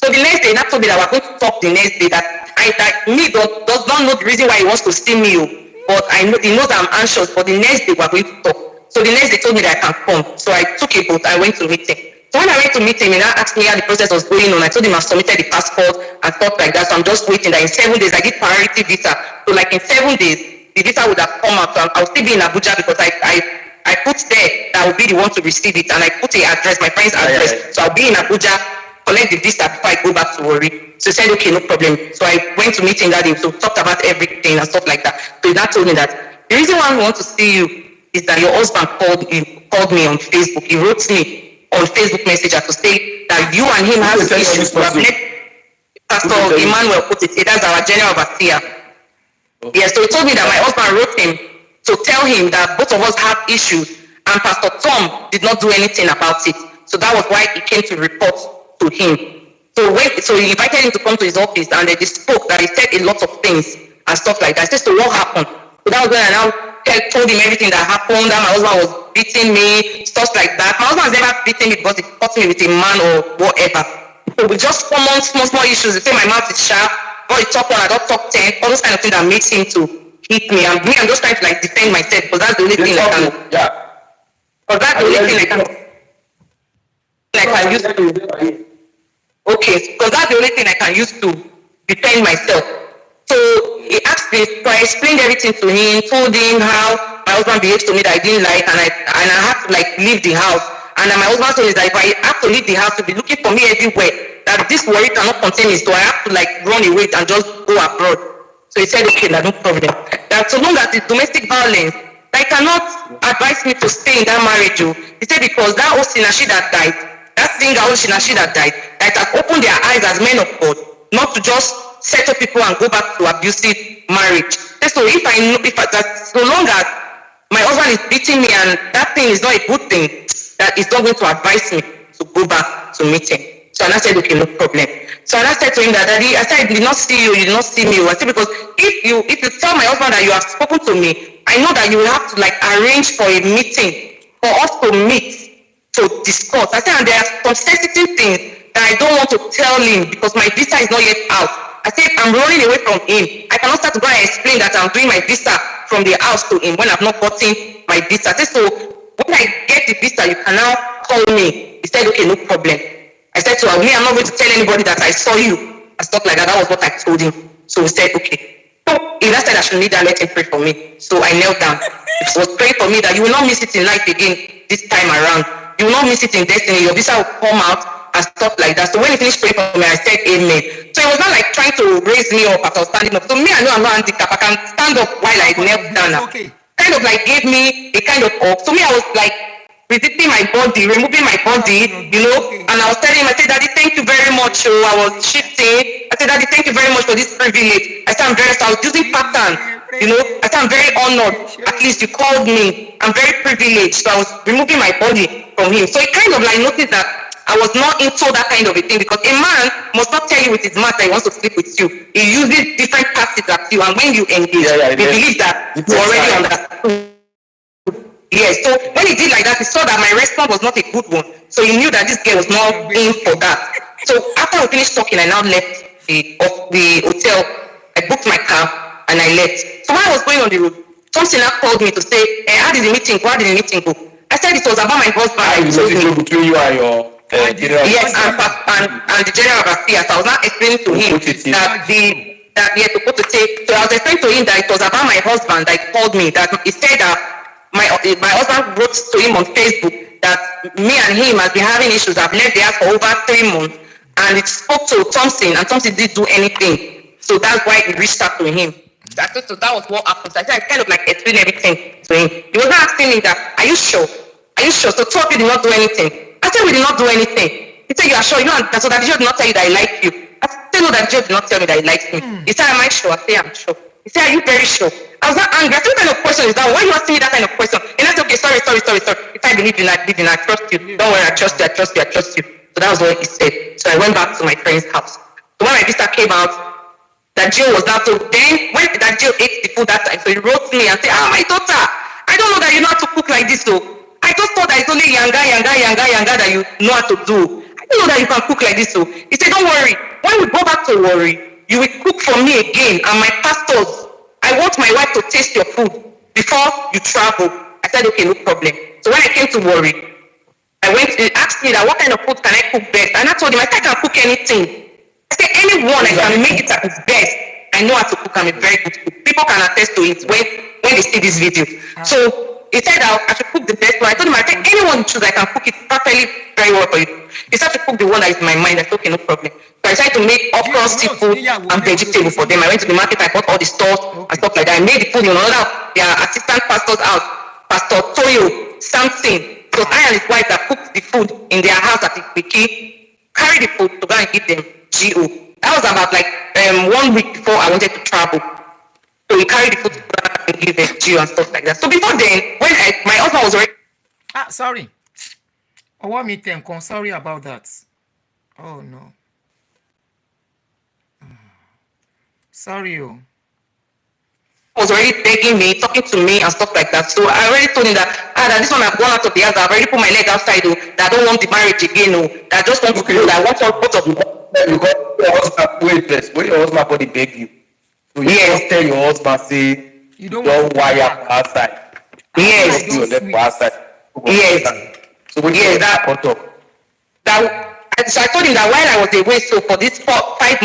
So the next day, he told me that we're going to talk the next day. That does not know the reason why he wants to see me. But he knows I'm anxious. But the next day, we're going to talk. So the next day, told me that I can come. So I took a boat. I went to meet him. So when I went to meet him, he now asked me how the process was going on. I told him I submitted the passport and stuff like that. So I'm just waiting that in 7 days, I did priority visa. So like in 7 days, the visa would have come out. So I'll still be in Abuja because I put there that I will be the one to receive it. And I put an address, my friend's address. So I'll be in Abuja, collect the visa before I go back to Warri. So he said, okay, no problem. So I went to meet him that day. So talked about everything and stuff like that. So he now told me that the reason why we want to see you is that your husband called me on Facebook. He wrote me on Facebook Messenger to say that you and him have issues. You have met Pastor Emmanuel put it. That's our general overseer. Yes, so he told me that my husband wrote him to tell him that both of us have issues, and Pastor Tom did not do anything about it. So that was why he came to report to him. So he invited him to come to his office, and they spoke. That he said a lot of things and stuff like that. I said, so what happened? So that was when I now told him everything that happened. That my husband was beating me, stuff like that. My husband has never beaten me because he caught me with a man or whatever. So with just common small issues, he say my mouth is sharp. Or he talk one, I don't talk 10, all those kind of things that makes him to hit me. And I'm just trying to like defend myself because that's the only thing I can. Yeah. Because that's the only thing I can use to. Okay, because that's the only thing I can use to defend myself. So he asked me, so I explained everything to him, told him how my husband behaved to me that I didn't like, and I had to like leave the house. And my husband told me that if I have to leave the house, he'll be looking for me everywhere. That this worry cannot contain me, so I have to like run away and just go abroad. So he said, okay, no problem. That so long as it's domestic violence, I cannot advise me to stay in that marriage. He said because that Osinashi that died, that singer Osinashi that died, that has opened their eyes as men of God, not to just settle people and go back to abusive marriage. So if I know, that so long as my husband is beating me and that thing is not a good thing, that is not going to advise me to go back to meet him. So I said, okay, no problem. So I said to him that, Daddy, I said, I did not see you, you did not see me. I said, because if you tell my husband that you have spoken to me, I know that you will have to like arrange for a meeting for us to meet, to discuss. I said, and there are some sensitive things that I don't want to tell him because my visa is not yet out. I said, I'm running away from him. I cannot start to go and explain that I'm doing my visa from the house to him when I've not gotten my visa. I said, so when I get the visa, you can now call me. He said, okay, no problem. I said to her, I'm not going to tell anybody that I saw you and stuff like that. That was what I told him. So he said, okay. So he said I should kneel down, let him pray for me. So I knelt down. He was praying for me that you will not miss it in life again this time around. You will not miss it in destiny. Your visa will come out and stuff like that. So when he finished praying for me, I said amen. So he was not like trying to raise me up as I was standing up. So me, I know I'm not handicapped. I can stand up while I knelt down. Okay. Kind of like gave me a kind of up. So me, I was like resisting my body, removing my body, you know, and I was telling him, I said, Daddy, thank you very much. So I was shifting. I said, Daddy, thank you very much for this privilege. I said, I was using pattern, you know. I said, I'm very honored. At least you called me. I'm very privileged. So I was removing my body from him. So he kind of like noticed that I was not into that kind of a thing because a man must not tell you with his mouth that he wants to sleep with you. He uses different tactics at you, and when you engage, he believes that you already understood. Yes, so when he did like that, he saw that my response was not a good one. So he knew that this girl was not in for that. So after we finished talking, I now left the hotel. I booked my car and I left. So when I was going on the road, Thompson now called me to say, hey, how did the meeting go? How did the meeting go? I said it was about my husband. Between you and your general. Yes, and the general overseer. So I was not explaining to him that he had to put the tape. So I was explaining to him that it was about my husband that called me. That he said that my husband wrote to him on Facebook that me and him has been having issues. I've left the house for over 3 months, and it spoke to Thompson, and Thompson didn't do anything. So that's why he reached out to him. So that was what happened. So I said I kind of like explained everything to him. He was not asking me that, are you sure? Are you sure? So two of you did not do anything. I said we did not do anything. He said, you are sure? You know, so that Joe did not tell you that I like you. I said, no, that Joe did not tell me that he likes me. He said, am I sure? I said, I'm sure. He said, are you very sure? I was not angry. I said, what kind of question is that? Why are you asking me that kind of question? And I said, okay, sorry. If I believe in that, I trust you. Don't worry, I trust you. So that was what he said. So I went back to my friend's house. So when my visa came out, that Jill was not. So then when that Jill ate the food that time, so he wrote to me and said, my daughter, I don't know that you know how to cook like this. So I just thought that it's only yanga that you know how to do. I don't know that you can cook like this. So he said, don't worry. When we go back to Warri, you will cook for me again and my pastors. I want my wife to taste your food before you travel. I said, okay, no problem. So when I came to Warri, he asked me that what kind of food can I cook best? And I told him, I said, I can cook anything. I said, anyone I can make it at its best. I know how to cook. I'm a very good cook. People can attest to it when they see this video. So he said I should cook the best one. I told him, I said, anyone you choose, I can cook it perfectly very well for you. He said to cook the one that is in my mind. I said, okay, no problem. So I tried to make okra, seafood, and vegetable for them. I went to the market, I bought all the stuff and stuff like that. I made the food in another their assistant pastor's house. Pastor Toyo, something. So I and his wife that cooked the food in their house at Ikwiki, carry the food to go and give them GO. That was about like 1 week before I wanted to travel. So we carried the food to go and give them GO and stuff like that. So before then, when my husband was already... Sorry. Sorry about that. Oh no. Sorry. Was already begging me, talking to me and stuff like that. So I already told him that that this one I've gone out of the house, I've already put my leg outside, that I don't want the marriage again, that I just want to go, that I want all both of you. Because your husband, wait first, when your husband body beg you, so you just tell your husband, say, you don't wire outside. Yes. You left for outside. Yes. So when you that so I told him that while I was away, so for these 5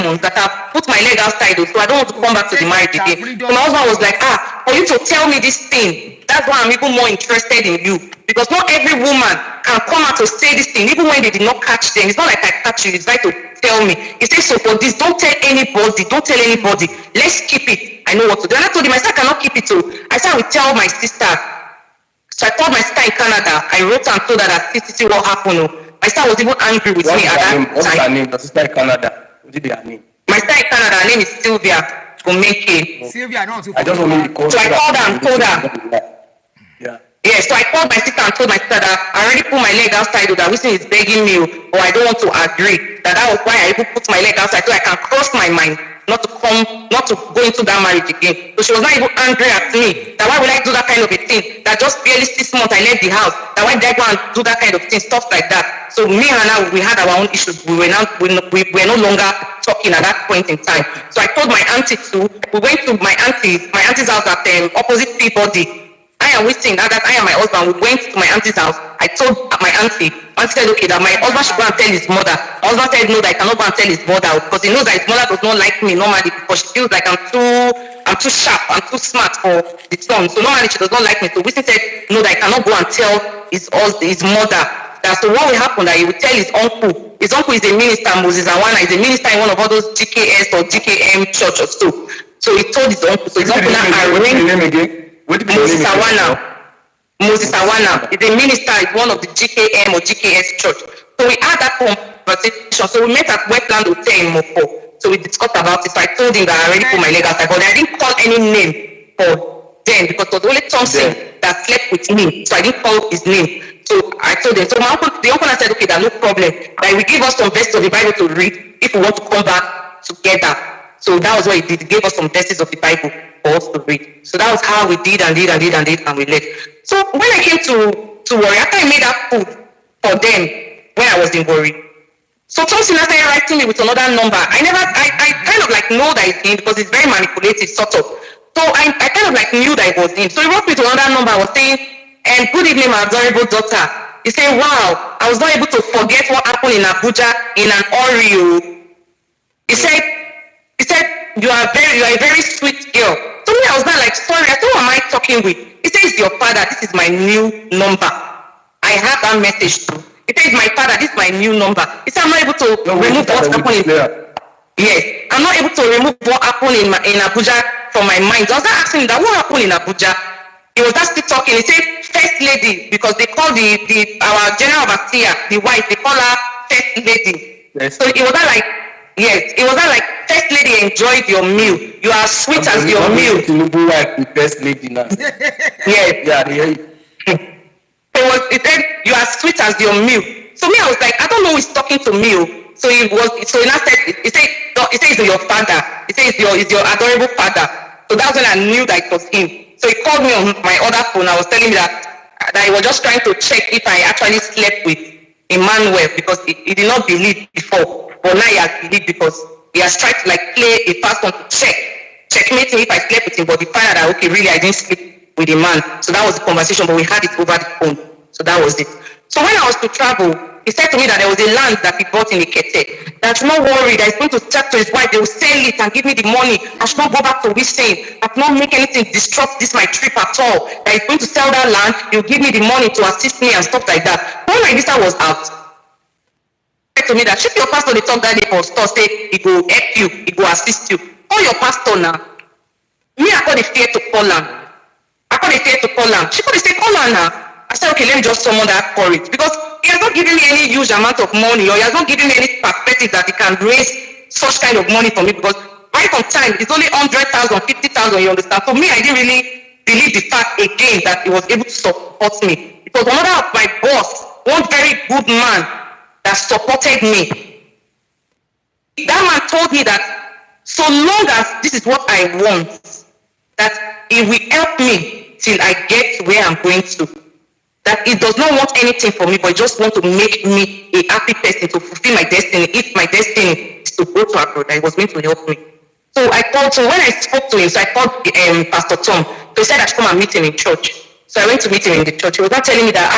months that I've put my leg outside, so I don't want to come back to the marriage again. So my husband was like, for you to tell me this thing, that's why I'm even more interested in you. Because not every woman can come out to say this thing, even when they did not catch them. It's not like I catch you, it's like to tell me. He said, so for this, don't tell anybody, let's keep it. I know what to do. And I told him, I said, I cannot keep it. So I said, I will tell my sister. So I called my sister in Canada. I wrote and told her that this is what happened. My sister was even angry with me at that time. What's her name? Your sister in Canada. What did her name? My sister in Canada, her name is Sylvia Gomeke. Sylvia, no. I just want to call. So I called her and told her. Yeah. Yes, so I called my sister and told my sister that I already put my leg outside, that Wilson is begging me, or I don't want to agree. That was why I even put my leg outside, so I can cross my mind not to go into that marriage again. So she was not even angry at me. That why would I do that kind of a thing? That just barely 6 months I left the house. That why did I go and do that kind of thing, stuff like that. So me and her, we had our own issues. We were no longer talking at that point in time. So I told my auntie too. We went to my auntie's house at opposite Peabody. I and my husband, we went to my auntie's house. I told my auntie said, okay, that my husband should go and tell his mother. My husband said, no, that I cannot go and tell his mother because he knows that his mother does not like me normally because she feels like I'm too sharp, I'm too smart for the son. So normally she does not like me. So Wilson said, no, that I cannot go and tell his mother. So what will happen that he will tell his uncle. His uncle is a minister, Moses Awana is a minister in one of all those GKS or GKM church or so. So he told his uncle. So his uncle now arranged Moses Awana. Moses Awana is a minister in one of the GKM or GKS church. So we had that conversation. So we met at Wetland Hotel in Moko. So we discussed about it. So I told him that I already put my leg outside, but I didn't call any name for them because it was only Thompson that slept with me. So I didn't call his name. So I told them. So the uncle said, okay, there's no problem. That he will give us some verses of the Bible to read if we want to come back together. So that was what he did. He gave us some verses of the Bible for us to read. So that was how we did and we led. So when I came to Warri, after I made that food for them when I was in Warri, so Thompson started writing me with another number. I kind of like know that it's him because it's very manipulative, sort of. So I kind of like knew that it was him. So he wrote me to another number. I was saying, good evening, my adorable daughter. He said, wow, I was not able to forget what happened in Abuja in an Oreo. He said, you are a very sweet girl. So me, I was not like, sorry, I thought, who am I talking with? He says, your father, this is my new number. I have that message too. He says, my father, this is my new number. He said, I'm not able to remove what happened in Yes, I'm not able to remove what happened in Abuja from my mind. I was not asking him that what happened in Abuja. He was just still talking. He said, first lady, because they call our general overseer, the wife, they call her first lady. Yes. So it was not like, yes, it was not like first lady enjoyed your meal. You are sweet as your meal. First lady now. Yes. Yeah. It said you are sweet as your meal. So me, I was like, I don't know who is talking to me. So he now said, he said it's your father. He said it's your adorable father. So that's when I knew that it was him. So he called me on my other phone. I was telling him that he was just trying to check if I actually slept with Emmanuel because he did not believe before. But now he has believed because he has tried to like play a fast one to checkmate me if I slept with him. But he found out that okay, really I didn't sleep with a man. So that was the conversation, but we had it over the phone. So that was it. So when I was to travel, he said to me that there was a land that he bought in Ikete. That I should not worry, that he's going to talk to his wife, they will sell it and give me the money. I should not go back to Wisdom. I should not make anything disrupt my trip at all. That he's going to sell that land, he'll give me the money to assist me and stuff like that. When my visa was out, he said to me that if your pastor they talk that day for store, say he go help you, he go assist you. Call your pastor now. Me, I got the fear to call him. I could they say to call her? She could say, call her now. I said, okay, let me just summon that courage. Because he has not given me any huge amount of money, or he has not given me any perspective that he can raise such kind of money for me. Because right on time, it's only 100,000, 50,000, you understand? For me, I didn't really believe the fact again that he was able to support me. It was another of my boss, one very good man that supported me. That man told me that so long as this is what I want, that it will help me till I get to where I'm going to. That it does not want anything from me, but it just want to make me a happy person, to fulfill my destiny. If my destiny is to go to abroad, that he was going to help me. So I called, so when I spoke to him, so I called Pastor Tom. So he said I should come and meet him in church. So I went to meet him in the church. He was not telling me that,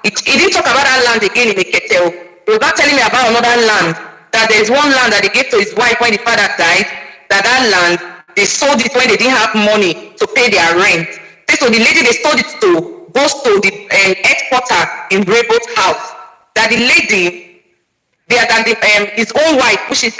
he didn't talk about that land again in Eketel. He was not telling me about another land, that there's one land that they gave to his wife when the father died, that land, they sold it when they didn't have money to pay their rent. So the lady they sold it to goes to the headquarters in Raybo's house. That the lady, his own wife, which is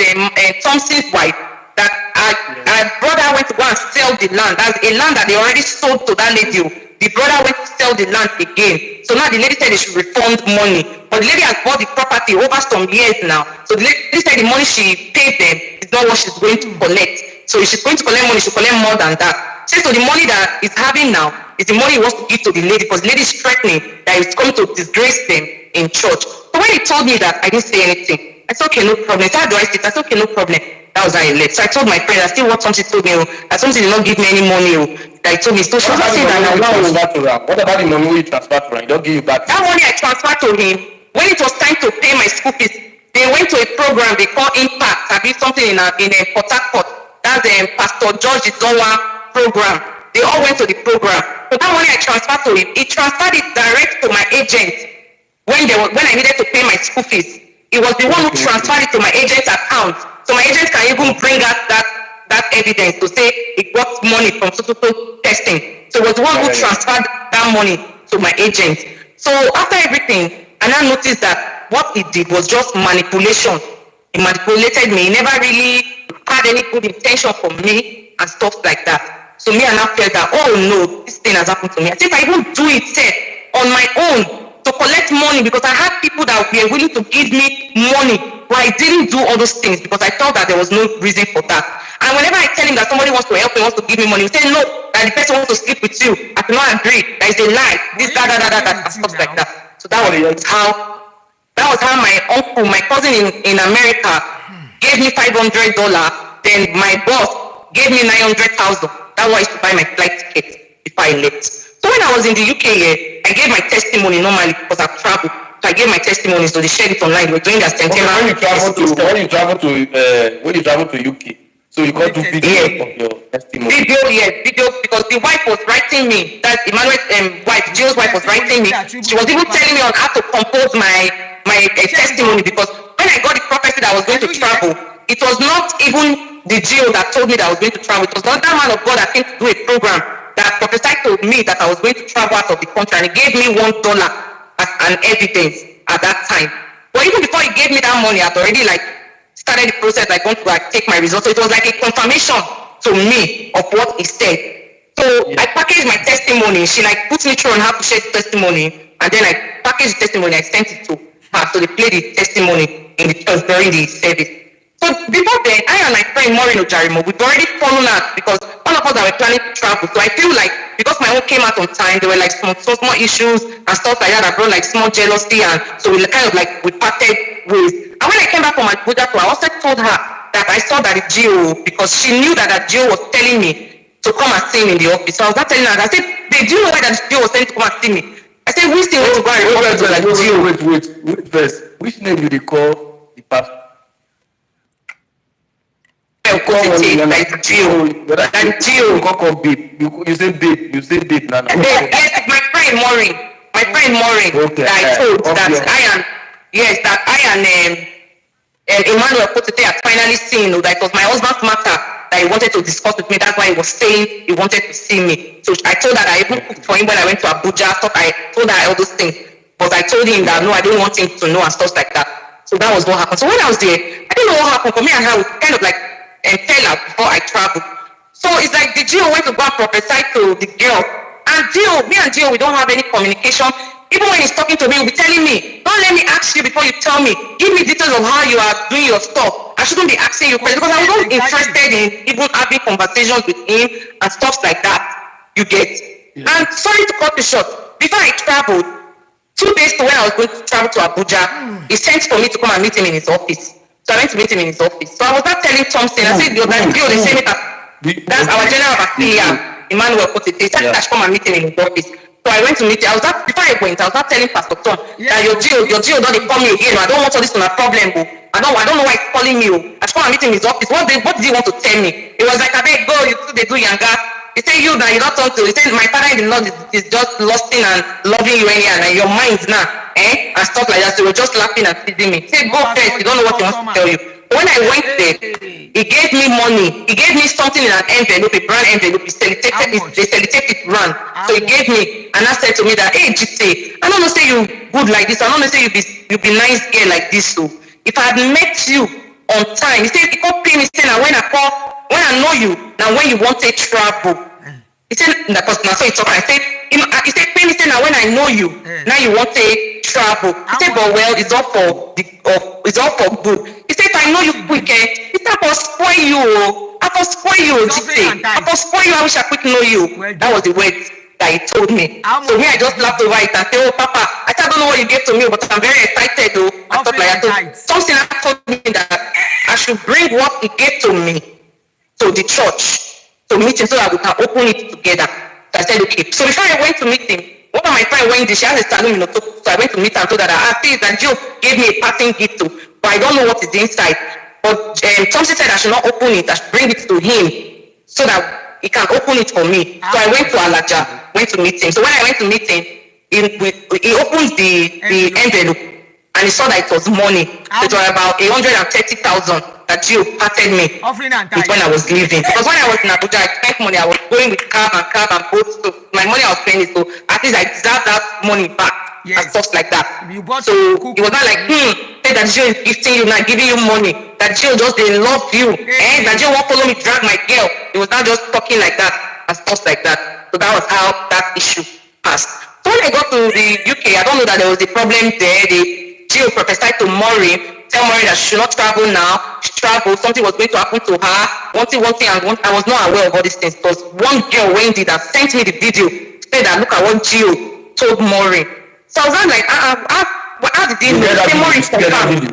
Thompson's wife, that our brother went to go and sell the land. That's a land that they already sold to that lady. The brother went to sell the land again. So now the lady said they should refund money. But the lady has bought the property over some years now. So the lady said the money she paid them is not what she's going to collect. So if she's going to collect money, she'll collect more than that. So the money that he's having now is the money he wants to give to the lady, because the lady is threatening that he's going to disgrace them in church. So when he told me that, I didn't say anything. I said, okay, no problem. So how do I say it? I said, okay, no problem. That was how I left. So I told my friend, I still what something told me, that something did not give me any money. That he told me, so she was not saying that now. What about the money you transfer to him? Don't give you back. That money I transferred to him, when it was time to pay my school fees, they went to a program they call Impact. I did something in Port Harcourt. That's Pastor George Izowa program. They all went to the program. So that money I transferred to him, he transferred it direct to my agent when I needed to pay my school fees. He was the one who transferred it to my agent's account. So my agent can even bring out that evidence to say he got money from so testing. So it was the one who transferred that money to my agent. So after everything, I now noticed that what he did was just manipulation. He manipulated me. He never really had any good intention for me and stuff like that. So me and I felt that, oh no, this thing has happened to me. I think I even do it on my own to collect money, because I had people that were willing to give me money, but I didn't do all those things because I felt that there was no reason for that. And whenever I tell him that somebody wants to help me, wants to give me money, he say no, that the person wants to sleep with you. I cannot agree. That is a lie. This, that, and stuff like that. So that was how my uncle, my cousin in America gave me $500. Then my boss gave me 900,000. That was to buy my flight ticket before I left. So when I was in the UK, I gave my testimony normally because I've traveled. So I gave my testimony, so they shared it online. They were doing that centennial. When you travel to UK, so you got to video of your testimony. Video, because the wife was writing me. That Emmanuel's wife, Jill's wife, was writing me. She was even telling me on how to compose my testimony, because when I got the prophecy that I was going to travel, it was not even the Jill that told me that I was going to travel. It was not that man of God that came to do a program that prophesied to me that I was going to travel out of the country, and he gave me $1 as an evidence at that time. But even before he gave me that money, I'd already started the process, going to take my results. So it was like a confirmation to me of what he said. So I packaged my testimony. She put me through on how to share the testimony, and then I packaged the testimony. I sent it to her, so they played the testimony in the church during the service. So before then, I and my friend Maureen Ojarimo, we'd already fallen out because all of us that were planning to travel. So I feel like because my own came out on time, there were some small issues and stuff like that brought small jealousy, and so we kind of we parted ways. And when I came back from my Abuja tour, I also told her that I saw that the GO, because she knew that GO was telling me to come and see me in the office. So I was not telling her. I said, "Do you know why that GO was telling me to come and see me?" I said, "We still want to go and report to GO." Wait first. Which name did they call the pastor? You say babe. Yes, my friend Maureen. Okay, that I told that I and Emmanuel Potete had finally seen that it was my husband's matter that he wanted to discuss with me. That's why he was saying he wanted to see me. So I told that I even cooked for him when I went to Abuja. I told her all those things, but I told him that no, I didn't want him to know and stuff like that. So that was what happened. So when I was there, I didn't know what happened. For me and her, we kind of fell out before I traveled. So it's the GO went to go and prophesy to the girl And me and Gio, we don't have any communication. Even when he's talking to me, he'll be telling me, don't let me ask you before you tell me. Give me details of how you are doing your stuff. I shouldn't be asking you questions because I wasn't interested in even having conversations with him and stuff like that. You get? Yeah. And sorry to cut you short. Before I traveled, 2 days to when I was going to travel to Abuja, he sent for me to come and meet him in his office. So I went to meet him in his office. So I was not telling Thompson, I said, they say that's our general affiliate. Emmanuel put it. They said that I should come and meet him in his office. So I went to meet him. Before I went, I was not telling Pastor Tom that your Gio don't call me again. I don't want all this to my problem. I don't know why he's calling me. I should come and meet him in his office. What did he want to tell me? It was like, I beg, go, you they do younger. He said you that you don't talk to. He said my father in the Lord is just lusting and loving you anyhow, and your mind's now, and stuff like that. So they were just laughing and teasing me. He said go first. You don't know what he wants to tell you. When I went there, he gave me money. He gave me something in an envelope, a brand envelope. They sellotape it run. So he gave me, and I said to me that, hey, GT, I don't know say you good like this. I don't know say you be nice girl like this. So if I had met you on time, he said he can't pay me. Say now when I know you, now when you want to travel. He said because now so he talk. I said he said pay me. Say now when I know you, now you want to travel. He said but well, it's all for good. He said if I know you quick, he said I will spoil you. I will spoil you. I will spoil you. I wish I quick know you. Well, that was the word that he told me. So me I just laughed over it and said, oh Papa, I don't know what you gave to me, but I'm very excited though. I thought like that. Something told me that I should bring what he gave to me to the church to meet him so that we can open it together. So I said, okay. So before I went to meet him, one of my friends went there, she has a salon in Otoku, so I went to meet her and told her that I see that Joe gave me a passing gift too, but I don't know what is inside. But Thompson said I should not open it, I should bring it to him so that he can open it for me. So I went to Alaja, went to meet him. So when I went to meet him, he opened the envelope and he saw that it was money. It was about 130,000 that Gio parted me with when I was leaving. Because when I was in Abuja, I spent money. I was going with cab and boat. So my money I was spending, so at least I deserve that money back and stuff like that. So it was not like, say that Gio is gifting you, not giving you money. That Gio just they love you. That Gio won't follow me drag my girl. It was not just talking like that and stuff like that. So that was how that issue passed. So when I got to the UK, I don't know that there was a problem there. Gio prophesied to Maureen, tell Maureen that she should not travel now. She traveled, something was going to happen to her. One thing, and I was not aware of all these things. Because one girl, Wendy, that sent me the video, said that look at what Gio told Maureen. So I was like, how did he know? Say Maureen confirmed.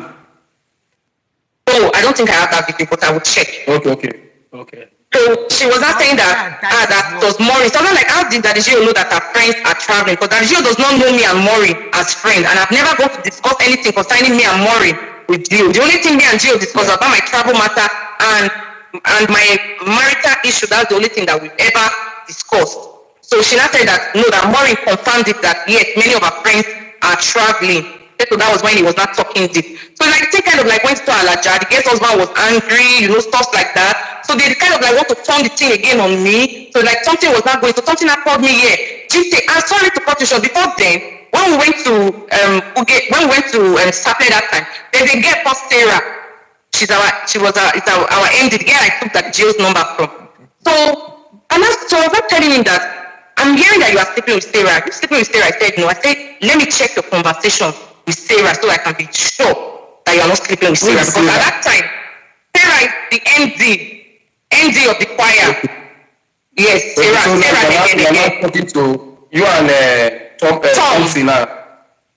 Oh, I don't think I have that video, but I will check. Okay. So she was not saying that that was Maureen. So I'm like, how did Daddy Gio know that her friends are traveling? Because Daddy Gio does not know me and Maureen as friends, and I've never gone to discuss anything concerning me and Maureen with Gio. The only thing me and Gio discuss about my travel matter and my marital issue. That's the only thing that we've ever discussed. So she now said that no, that Maureen confirmed it that yes, many of her friends are traveling. So that was when he was not talking deep. So like they kind of like went to Alaja, the guest husband was angry, stuff like that. So they kind of like want to turn the thing again on me. So like something was not going. So something that called me here. GT, I'm sorry to cut you short. Before then, when we went to Saturday that time, there's a girl called Sarah. It's our MD, the girl I took that Gio's number from. So I was not telling him that I'm hearing that you are sleeping with Sarah. You're sleeping with Sarah. I said no. I said let me check your conversation with Sarah so I can be sure that you are not sleeping with Sarah. Because at that time, Sarah is the MD of the choir. Yes, Sarah. So you're not talking to you and Tom.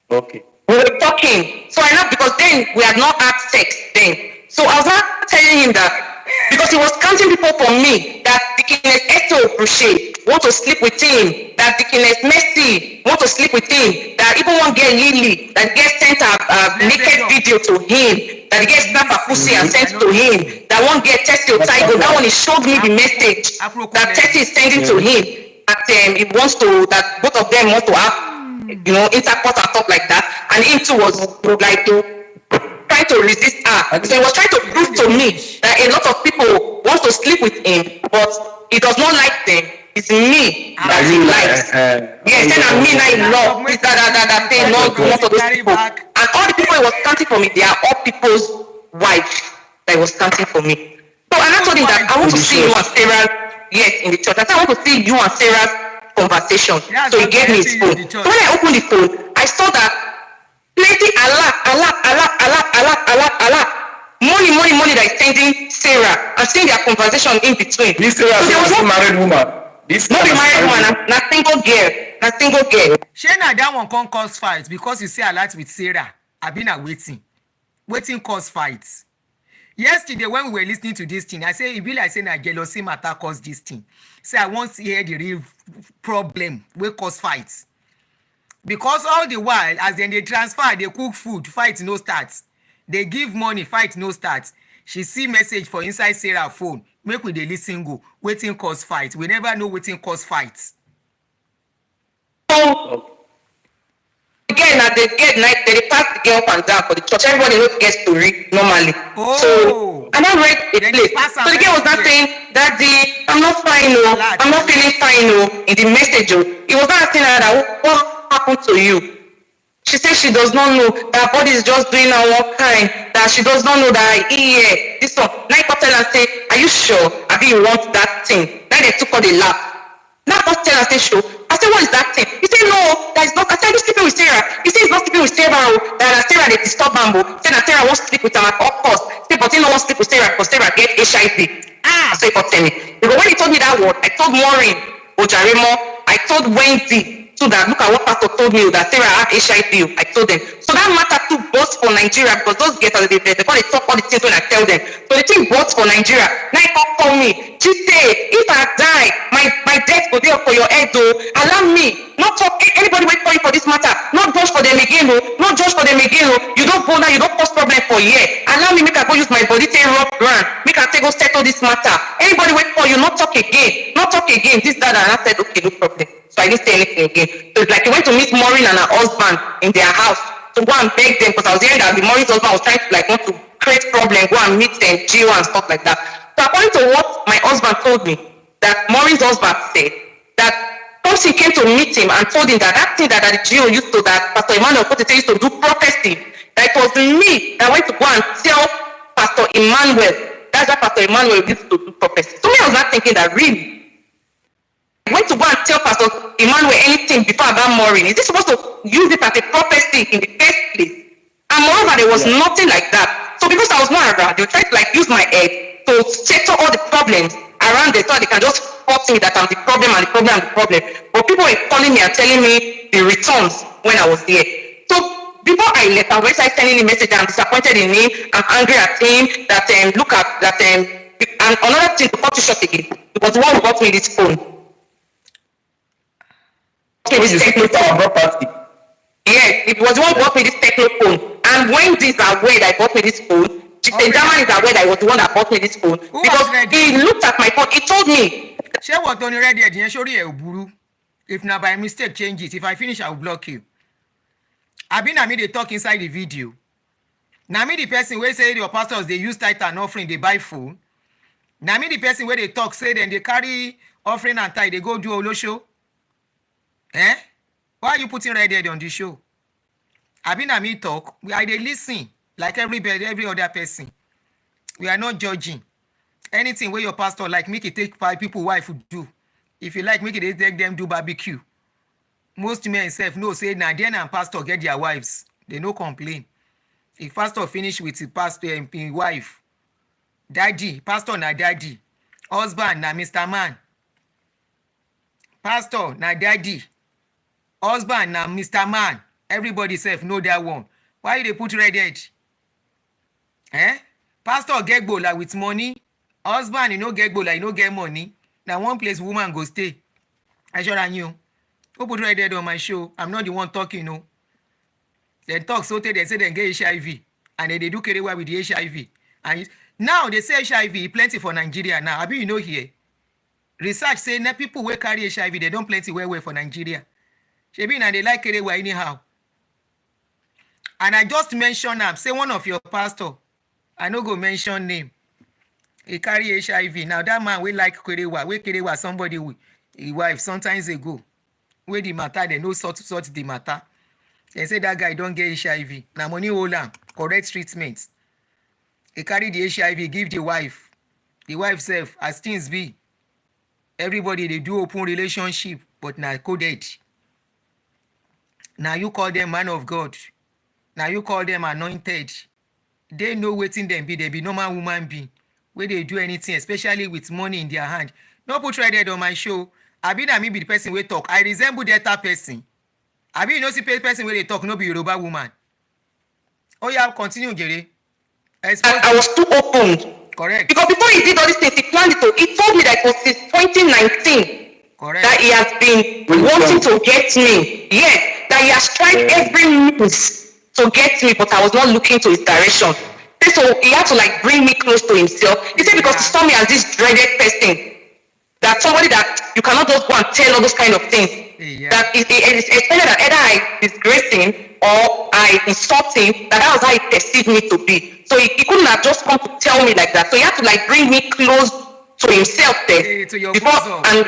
Okay. We were talking. So I know because then we had not had sex then. So I was not telling him that because he was counting people for me that Dickiness Eto Brochet want to sleep with him, that Dickiness Messi want to sleep with him, that even one girl Lily that gets sent a naked video to him, that gets snap a pussy and sent to him, that one girl Tessie Otaigo, that one he showed me the message that Tessie is sending to him, that he wants to, that both of them want to have intercourse and stuff like that, and him too was like trying to resist her. So he was trying to prove to me that a lot of people want to sleep with him, but he does not like them. It's me that he likes. Yes, then I'm me that he loves. It's that thing, not most of those people. And all the people he was counting for me, they are all people's wives that he was counting for me. So and I told him that I want to see you and Sarah, yes, in the church. I said I want to see you and Sarah's conversation. That's So he what gave me his helping you in phone. the So church. when I opened the phone, I saw that plenty alert. Money that is sending Sarah and seeing their conversation in between. This Sarah So there was is a no married woman. This not be Sarah is married woman, na single girl. Shey na that one come cause fight because you say alert with Sarah. Abi na wetin cause fight. Yesterday when we were listening to this thing, I say e be like say na jealousy matter cause this thing. Say I wan hear the real problem wey cause fight. Because all the while as dem dey transfer, dey cook food, fight no start. Dey give money, fight no start. She see message for inside Sarah phone, make we dey lis ten go. Wetin cause fight? We never know wetin cause fight. So again, at the gate night, they pass the girl up and down for the church. Everybody knows gets to read normally. Oh. So and I read a Then they place. pass So am the girl was not everywhere. saying, Daddy, I'm not fine, no. Alert. I'm not feeling fine, no. In the message, oh. It was not asking her that what happened to you. She said she does not know that her body is just doing her one kind, that she does not know that this one. Now I tell her, say, are you sure? I you want that thing. Then they took her the laugh. Now I tell her, say, sure. I said, what is that thing? He said, no, that is not. I said, you sleeping with Sarah. He said, he's not sleeping with Sarah. That Sarah, they disturb him. He said, that Sarah won't sleep with him at all costs. He said, but he don't want to sleep with Sarah because Sarah get HIV. I said, tell me. Because when he told me that word, I told Maureen, Ojaremo, I told Wendy, so that look at what pastor told me that Sarah had HIV. I told them. So that matter too both for Nigeria because those girls they call it talk all the things when I tell them. So the thing both for Nigeria. Now he call me. She say, if I die, my death go there for your head though. Allow me. Not talk anybody wait for you for this matter. Not judge for them again, oh. Not judge for them again, oh. You don't go now, you don't cause problem for a year. Allow me make I go use my body take rough ground. Make I take go settle this matter. Anybody wait for you, not talk again. Not talk again. This, that, and I said, okay, no problem. So I didn't say anything again. So it's like he went to meet Maureen and her husband in their house to go and beg them because I was hearing that the Maureen's husband was trying to like want to create problem, go and meet them, Gio and stuff like that. So according to what my husband told me, that Maureen's husband said that Thompson came to meet him and told him that that thing that the Gio used to, that Pastor Emmanuel Kotete used to do prophecy, that it was me that went to go and tell Pastor Emmanuel. That's why Pastor Emmanuel used to do prophecy. So me, I was not thinking that really. I went to go and tell Pastor Emmanuel anything before about Maureen. Is this supposed to use it as a prophecy in the first place? And moreover, there was nothing like that. So because I was not around, they tried to like use my head to settle all the problems around it so they can just force me that I'm the problem and the problem and the problem. But people were calling me and telling me the returns when I was there. So before I left, I was sending a message. I'm disappointed in him. I'm angry at him. That look at that. And another thing to cut you short again, it was the one who got me this phone. This technical property. Yes, it was the one who bought me this techno phone. And when this aware that I bought me this phone, the German is aware that I was the one that bought me this phone. Because he looked at my phone, he told me. Share what on ready again, show you buru. If not by mistake, change it. If I finish, I will block you. I been I they talk inside the video. Now me the person where say your pastors they use tithe and offering, they buy phone. Now me the person where they talk, say then they carry offering and tithe, they go do Olo show. Eh? Why are you putting red head on the show? I been a me talk. I they listen like everybody, every other person. We are not judging. Anything where your pastor like make it take 5 people wife do. If you like make it take them do barbecue. Most men self no say na then and pastor get their wives. They no complain. If pastor finish with the pastor and wife, daddy, pastor na daddy, husband na Mr. Man. Pastor na daddy. Husband na Mr. Man. Everybody self know that one. Why they put red edge? Eh? Pastor get gbola with money. Husband you no get gbola, you no get money. Now one place woman go stay. I sure I knew. Who put red edge on my show? I'm not the one talking, no. They talk so they say they get HIV. And they do carry away with the HIV. And now they say HIV plenty for Nigeria now. I mean, you know here. Research say that people who carry HIV, they don't plenty well for Nigeria. Shebi na they like carry away anyhow. And I just mention them. Say one of your pastor. I no go mention name. He carry HIV. Now that man we like Kerewa, somebody with his wife sometimes ago. Where the matter, they know sort the matter. They say that guy don't get HIV. Now money hold am, correct treatment. He carry the HIV, give the wife. The wife self, as things be. Everybody they do open relationship. but na coded. Now you call them man of God. Now you call them anointed. They know wetin dem be. They be normal woman being. Where they do anything, especially with money in their hand. No put right there on my show. Abi na me be the person wey talk. I resemble that person. Abi you know see person wey dey talk no be Yoruba woman. Oh yeah, continue, Gere. I was too open. Correct. Because before he did all these things, he planned it. He told me that it was since 2019 Correct. that he has been wanting to get me. Yes, that he has tried every means to get me, but I was not looking to his direction. So he had to like bring me close to himself. He said because he saw me as this dreaded person, that somebody that you cannot just go and tell all those kind of things. Yeah. That it expected that either I disgrace him or I insult him, that was how he perceived me to be. So he couldn't have just come to tell me like that. So he had to like bring me close to himself there to your before bosom. and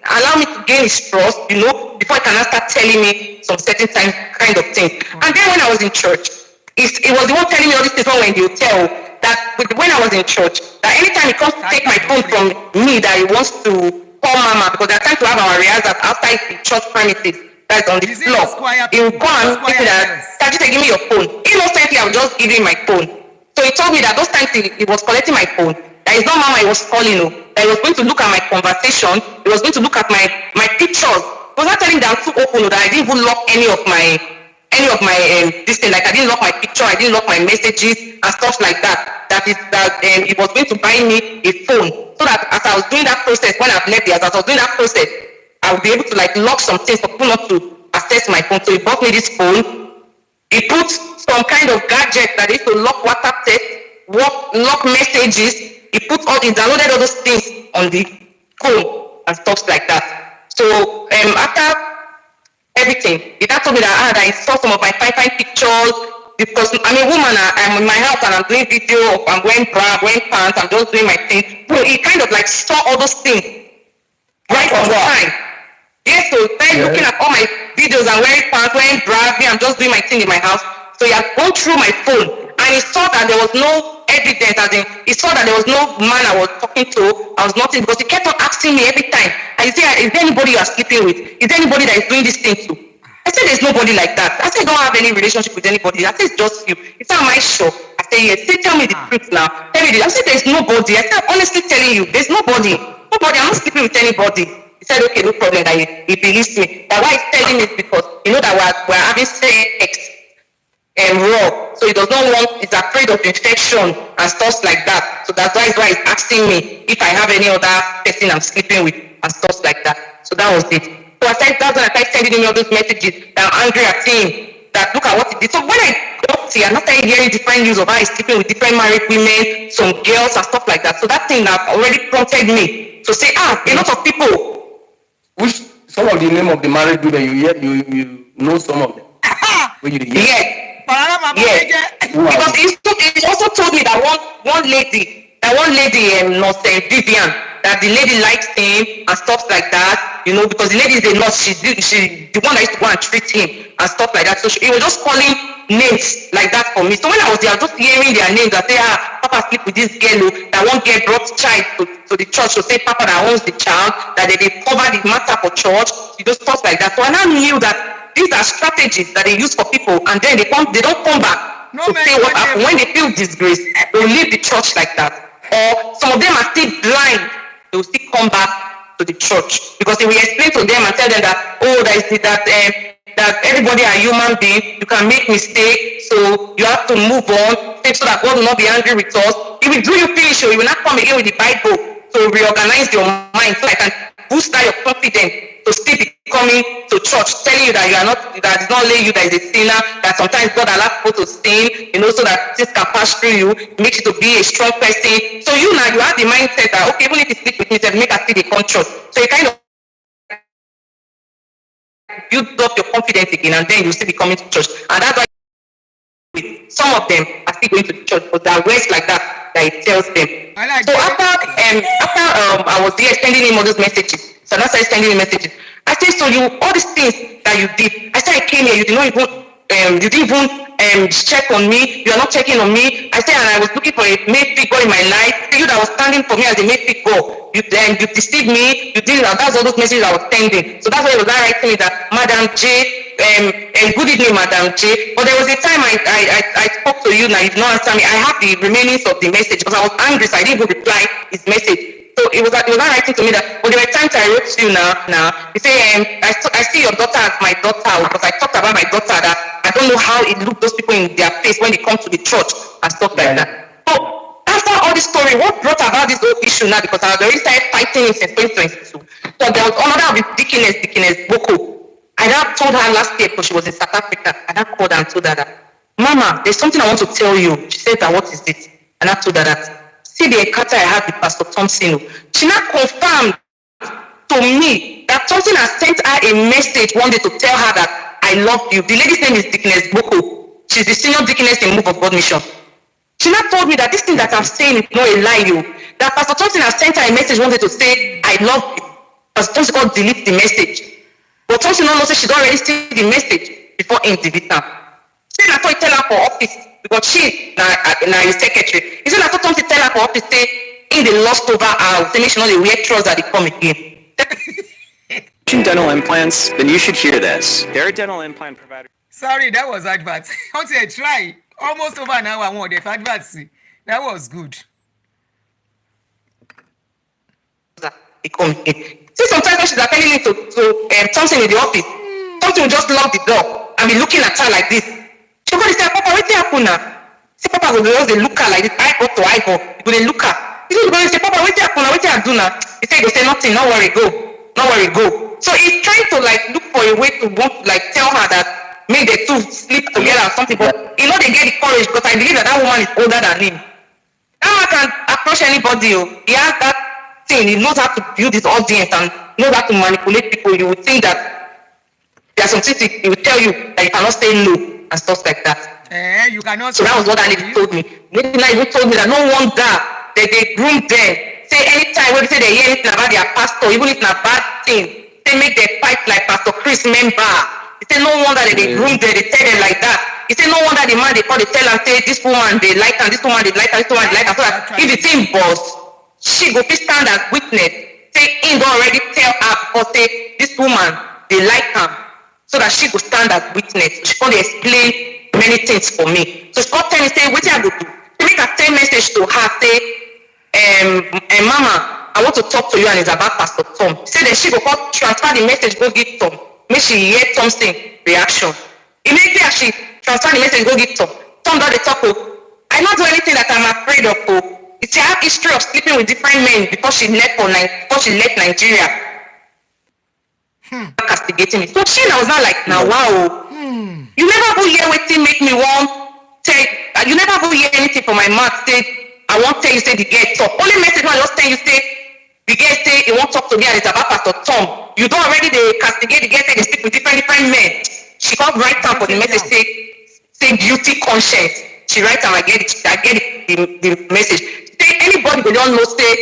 allow me to gain his trust, you know, before he can start telling me some certain kind of things. And then when I was in church, it was the one telling me all these things when we were in the hotel, that when I was in church, that anytime he comes to take my phone from me, that he wants to call mama, because they're trying to have our rehearsal outside the church premises, that's on the floor. He will go and say that, Tajite, give me your phone. Innocently, I was just giving my phone. So he told me that those times he was collecting my phone, that it's not mama he was calling, that he was going to look at my conversation, he was going to look at my pictures. He was not telling them too open that I didn't even lock any of my this thing, like I didn't lock my picture, I didn't lock my messages and stuff like that. He was going to buy me a phone, so that as I was doing that process, when I've left the house, as I was doing that process, I would be able to like lock some things for people not to access my phone. So he bought me this phone. He put some kind of gadget that is to lock WhatsApp text, lock messages. He downloaded all those things on the phone and stuff like that. So after everything, he told me that I saw some of my fine pictures, because I'm a woman, I'm in my house and I'm doing video, I'm wearing bra, I'm wearing pants, I'm just doing my thing. So he kind of like saw all those things right on time. Yes, so then looking at all my videos, I'm wearing pants, wearing bra, I'm just doing my thing in my house. So he had gone through my phone and he saw that there was no evidence, as in he saw that there was no man I was talking to, I was nothing, because he kept on asking me every time. And he said, is there anybody you are sleeping with? Is there anybody that is doing this thing to? I said, there's nobody like that. I said, I don't have any relationship with anybody. I said, it's just you. He said, am I sure? I said, yes. He said, tell me the truth now. Tell me this. I said, there's nobody. I said, I'm honestly telling you, there's nobody. Nobody. I'm not sleeping with anybody. He said, okay, no problem. That he believes me. That why he's telling me is because you know that we're having sex and raw. So he does not want, he's afraid of infection and stuff like that. So that's why he's asking me if I have any other person I'm sleeping with and stuff like that. So that was it. So that's when I started sending him all those messages that I'm angry at him, that look at what he did. So when I got here, I started hearing different news of how he's sleeping with different married women, some girls and stuff like that. So that thing that already prompted me to say, a lot of people. Which, some of the name of the married women, you know some of them? When you hear? Yes. Because he also told me that one lady, Nurse Vivian, that the lady likes him and stuff like that, you know, because the lady is a nurse, she the one that used to go and treat him and stuff like that. So he was just calling names like that for me. So when I was there, I was just hearing their names. I say, Papa sleep with this girl, that one girl brought child to the church to say Papa that owns the child, that they cover the matter for church, you just stuff like that. So I now knew that these are strategies that they use for people, and then they don't come back to say what happened. When they feel disgrace, they will leave the church like that. Or some of them are still blind, they will still come back to the church, because they will explain to them and tell them that, that everybody are human beings, you can make mistakes, so you have to move on, so that God will not be angry with us. He will do you finish, so he will not come again with the Bible to reorganize your mind, so I can boost that your confidence to still be coming to church, telling you that you are not, that it's not only you that is a sinner, that sometimes God allows people to sin, you know, so that things can pass through you, makes you to be a strong person. So you now, you have the mindset that, okay, even if you sleep with me, make us still come church. So you kind of build up your confidence again, and then you still be coming to church. And that's why some of them are still going to the church, but there are ways like that it tells them. So after I was there sending him all those messages, so I started sending him messages. I said, so you, all these things that you did, I said I came here, you didn't even check on me. You are not checking on me. I said, and I was looking for a maid figure in my life. You that was standing for me as a maid figure. You deceived me. You did that. That's all those messages I was sending. So that's why he was writing me that Madam J, good evening, Madam J. But there was a time I spoke to you. Now you did not answer me. I had the remainings of the message because I was angry, so I didn't even reply his message. So it was not writing to me that, but there were times I wrote to you now. You say, I see your daughter as my daughter, because I talked about my daughter that I don't know how it looked those people in their face when they come to the church and stuff like that. So after all this story, what brought about this whole issue now, because I had already started fighting him since 2022. So there was another of the Dickiness Boko. I now told her last year because she was in South Africa. I now called her and told her that, Mama, there's something I want to tell you. She said that, what is it? And I told her that, see the encounter I had with Pastor Thompson. She now confirmed to me that Thompson has sent her a message one day to tell her that I love you. The lady's name is Dickiness Boko. She's the senior deaconess in Move of God Mission. She now told me that this thing that I'm saying is not a lie. That Pastor Thompson has sent her a message one day to say I love you. Pastor Thompson got delete the message. But Thompson don't know say she's already seen the message before him delete her. She na tell her for office because she na his secretary. He said na Thompson tell her for office say in the lost over house, say she know the wear trousers that they come again. Dental implants, then you should hear this. They're a dental implant provider. Sorry, that was advert. How to try? Almost over an hour more. They've adverts. That was good. They come again. See, sometimes when she's attending me to Thompson in the office, Thompson will just lock the door and be looking at her like this. She go to say, Papa, what happened now? See, Papa will just look her like this, eyeball to eyeball. He will look her. He will say, Papa, what happened now? What I do now? He say, he will say nothing. Don't worry, go. Don't worry, go. So he's trying to like look for a way to want to like tell her that maybe the two sleep together or something. But you know they get the courage because I believe that woman is older than him. That man can approach anybody. He has that thing. He knows how to build his audience and knows how to manipulate people. You would think that there's some things he will tell you that you cannot stay low and stuff like that. You cannot. So that was what that lady told me. Lady even told me that no wonder that they groomed them. Say anytime when they say they hear anything about their pastor, even if it's a bad thing, they make them fight like Pastor Chris member. He said no wonder that they groomed them, they tell them like that. He said no wonder the man they call, they tell and say this woman they like and this woman they like and this woman they like and so that if the thing boss, she go fit stand as witness. Say he don't already tell her because say this woman they like her, so that she go stand as witness. She can explain many things for me. So she come tell me say what I go do. She make a send message to her say, Mama, I want to talk to you and it's about Pastor Tom. Say that she go transfer the message, go give Tom. Make she hear Tom's reaction. Immediately as she transfer the message, go give Tom. Tom don't talk. I not do anything that I'm afraid of. She have history of sleeping with different men before she left Nigeria. Castigating me. So she was not like, now wow. You never go hear what thing make me want say. You never go hear anything from my mouth say. I won't tell you say the girl talk. Only message I just tell you say the girl say he won't talk to me and it's about Pastor Tom. You don't already they castigate the girl say they sleep with different men. She can't write down for the message say beauty conscience. She write down I get the message. Say anybody they don't know say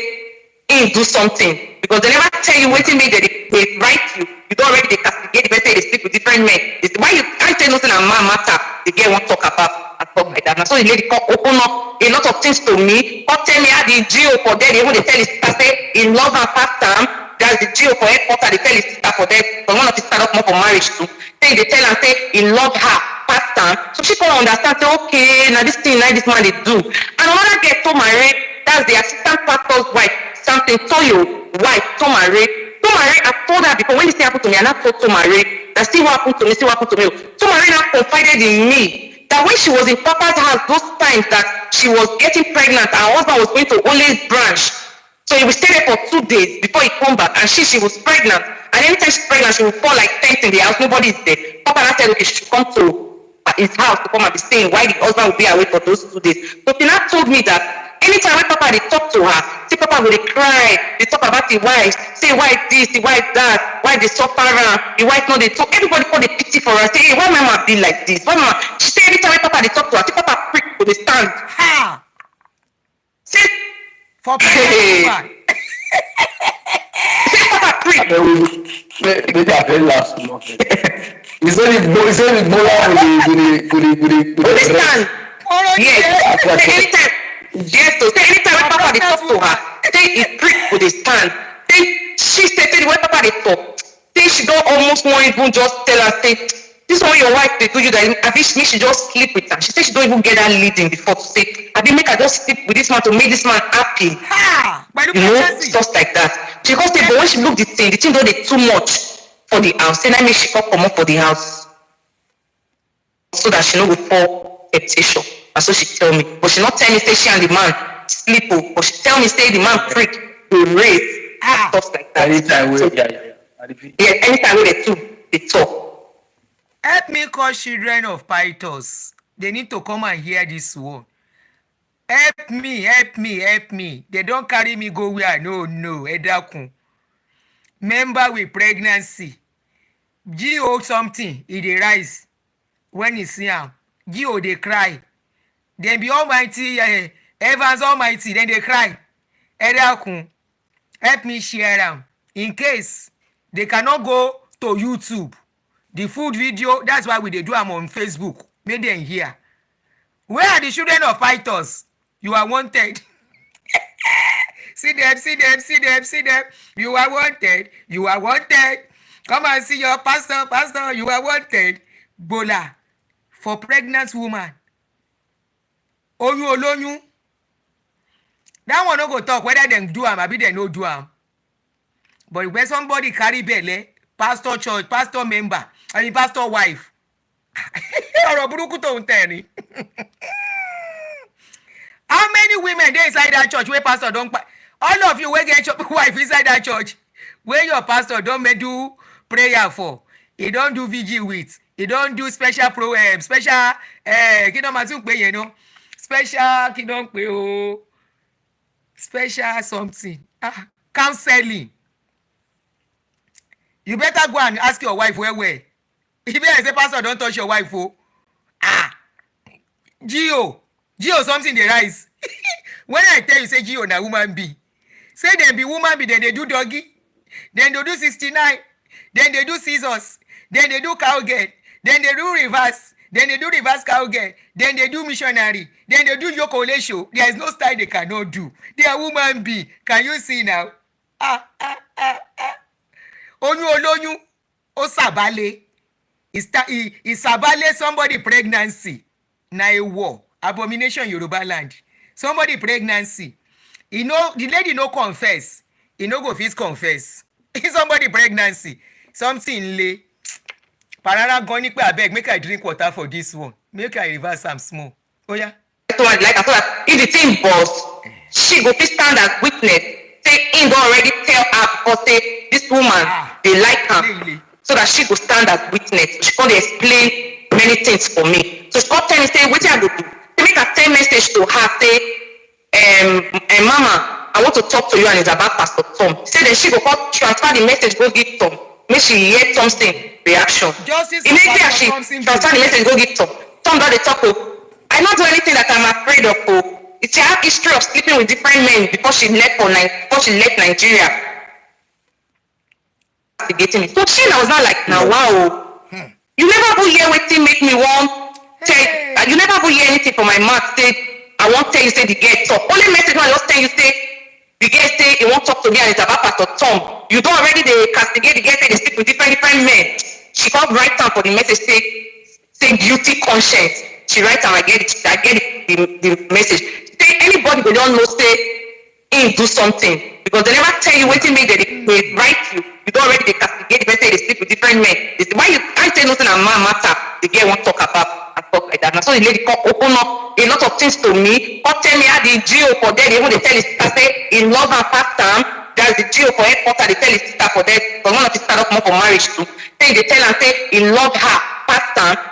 he do something because they never tell you what make they write you. You don't already they castigate the message they sleep with different men. It's why you can't say nothing and man matter the girl won't talk about and stuff like that. And so the lady come open up a lot of things to me. Come tell me how the GO for them, even they tell his sister say in love and past time, there's the GO for headquarters, they tell his sister for them, but one of his stand up more for marriage too. Then they tell and say he love her past time. So she can't understand, say, okay, now this thing like this man they do. And another girl told Marie, that's the assistant pastor's wife, something Toyo wife, Tomare. I told her before when this thing happened to me, and I told Tomare that see what happened to me, Tomare now confided in me. That when she was in Papa's house, those times that she was getting pregnant, her husband was going to Ole's branch. So he would stay there for 2 days before he come back. And she was pregnant. And anytime she's pregnant, she would fall like tent in the house. Nobody is there. Papa now said, okay, she should come to his house to come and be staying while the husband would be away for those 2 days. So she now told me that anytime when Papa they talk to her, see Papa will cry, they talk about the wife, say why this, the wife that, why they suffer around, the wife no they talk, everybody call the pity for her, say, hey, why mama be like this? Why mama? She say every time when Papa they talk to her, see Papa prick to the stand. Ha! Say For say Papa prick. Maybe I very last month. He said Bola with They stand. Ọ̀rọ̀ ni Yes. ẹ. Say anytime. Yes, so say anytime when Papa dey talk to her, say he prick with his stand. Say she say when Papa dey talk, say she don almost wan even just tell her say this one your wife dey do you that abi make she just sleep with her. She say she don't even get that leading before to say abi make her just sleep with this man to make this man happy. Ha! Pẹ̀lú You know, pregnancy. stuff like that. She come say but when she look the thing don dey too much for the house. Say na make she come comot for the house so that she no go fall temptation. And so she tell me, but she not tell me say she and the man sleep, but she tell me say the man prick, dey rape, stuff like that. anytime So, yeah. anytime wey they two dey talk. Help me call children of Pythos. They need to come and hear this one. Help me, help me, help me. They don't carry me go where I no, ẹ dákun. Member with pregnancy. G.O. something, e dey rise. When he see am, G.O. dey cry. Then be almighty, Evans almighty, then they cry. Ẹ dákun, help me share am. In case they cannot go to YouTube. The food video, that's why we dey do am on Facebook. Make them hear. Where are the children of Pythos? You are wanted. See them, see them, see them, see them. You are wanted. You are wanted. Come and see your pastor, pastor. You are wanted. Bola for pregnant woman. Oyún olóyún. That one no go talk whether dem do am abi dem no do am. But when somebody carry belle, pastor church, pastor member, I mean pastor wife. Ọ̀rọ̀ burúkú tó ń tẹ̀ ni. How many women dey inside that church wey pastor don kpa? All of you wey get wife inside that church wey your pastor don do prayer for, he don do vigil with, he don do special special kí ló máa tún pè yẹn no? Special kí ló ń pè o? Special something. Counseling. You better go and ask your wife well. If you say pastor don't touch your wife, Gio something dey rise. When I tell you say Gio na woman be, say dem be woman be, then they do doggy, then they do 69, then they do scissors, then they do cowgirl, then they do reverse, then they do reverse cowgirl, then they do missionary, then they do yokolesho. There is no style they cannot do. They are woman be. Can you see now? Oyún olóyún, ó sàbálé. Ìsàbálé somebody pregnancy. Na a war. Abomination Yoruba land. Somebody pregnancy. The lady no confess. He no go fit confess. Somebody pregnancy. Something lay. Parara gan ni pé abeg make I drink water for this one. Make I reverse am small. Oh yeah. So I like if the thing burst, she go fit stand as witness. Say him don already tell her because say this woman dey like am, so that she go stand as witness. She come dey explain many things for me. So she come tell me say wetin I go do. Say make I send message to her say, Mama, I want to talk to you and it's about Pastor Tom. Say then she go come transfer the message go give Tom. Make she hear something reaction. Immediately as she transfer the message go give Tom. Tom don dey talk o. I not do anything that I'm afraid of. It's her history of sleeping with different men before she left Nigeria. So she was not like, now wow. You never go hear wetin make me want tell. You never go hear anything from my mouth say I won't tell you say the girl talk. Only message I just tell you say the girl say he won't talk to me and it's about Pastor Tom. You don't already they castigate the girl say they sleep with different men. She can't write down for the message say guilty conscience. She writes and I get the message. Say anybody go don't know say him do something because they never tell you wetin make they write you. You don't already they castigate the person they sleep with different men. They say, why you can't say nothing and man matter the girl won't talk about and talk like that. Now so the lady come open up a lot of things to me. Come tell me how the GO for there even they tell his sister say he love her past time. That's the GO for headquarters they tell his sister for there because one of his sister up more for marriage too. Say they tell her say he love her.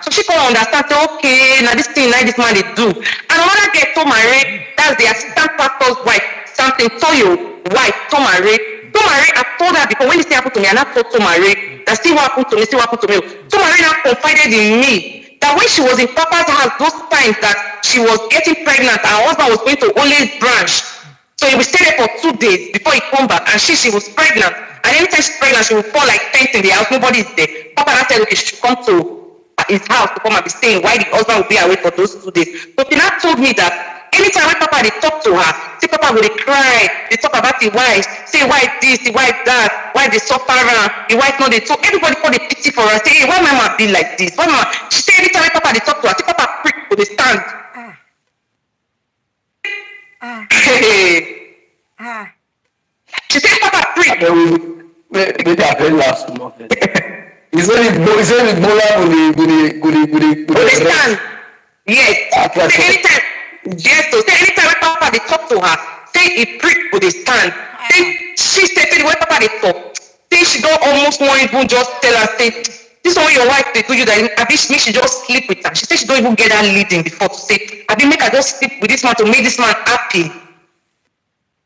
So she can't understand, say, okay, now this thing, now this man they do. And another girl, Tomare, that's the assistant pastor's wife, something, Toyo, wife, Tomare. Tomare, I told her before, when this thing happened to me, and I told Tomare, that see what happened to me, Tomare now confided in me, that when she was in Papa's house, those times that she was getting pregnant, and her husband was going to always branch, So he will stay there for 2 days before he come back. And she was pregnant. And anytime she's pregnant, she will fall like faint in the house. Nobody is there. Papa now said, okay, she should come to his house to come and be staying while the husband will be away for those 2 days. But he now told me that anytime when Papa they talk to her, see Papa will cry, they talk about the wife, say why this, the wife that, why they suffer around, the wife not they talk. Everybody call the pity for her, say, hey, why mama be like this? Why mama? She say anytime when Papa they talk to her, see Papa prick for the stand. She said Papa prick. Maybe I very last month. It's only Bola Go stand. Yes. Say anytime. Yes. So say anytime when Papa they talk to her, say he prick for the stand. Say she said when Papa they talk, say she don't almost want even just tell her say this one your wife they do you that I wish me she just sleep with her. She said she don't even get that leading before to say I make her just sleep with this man to make this man happy.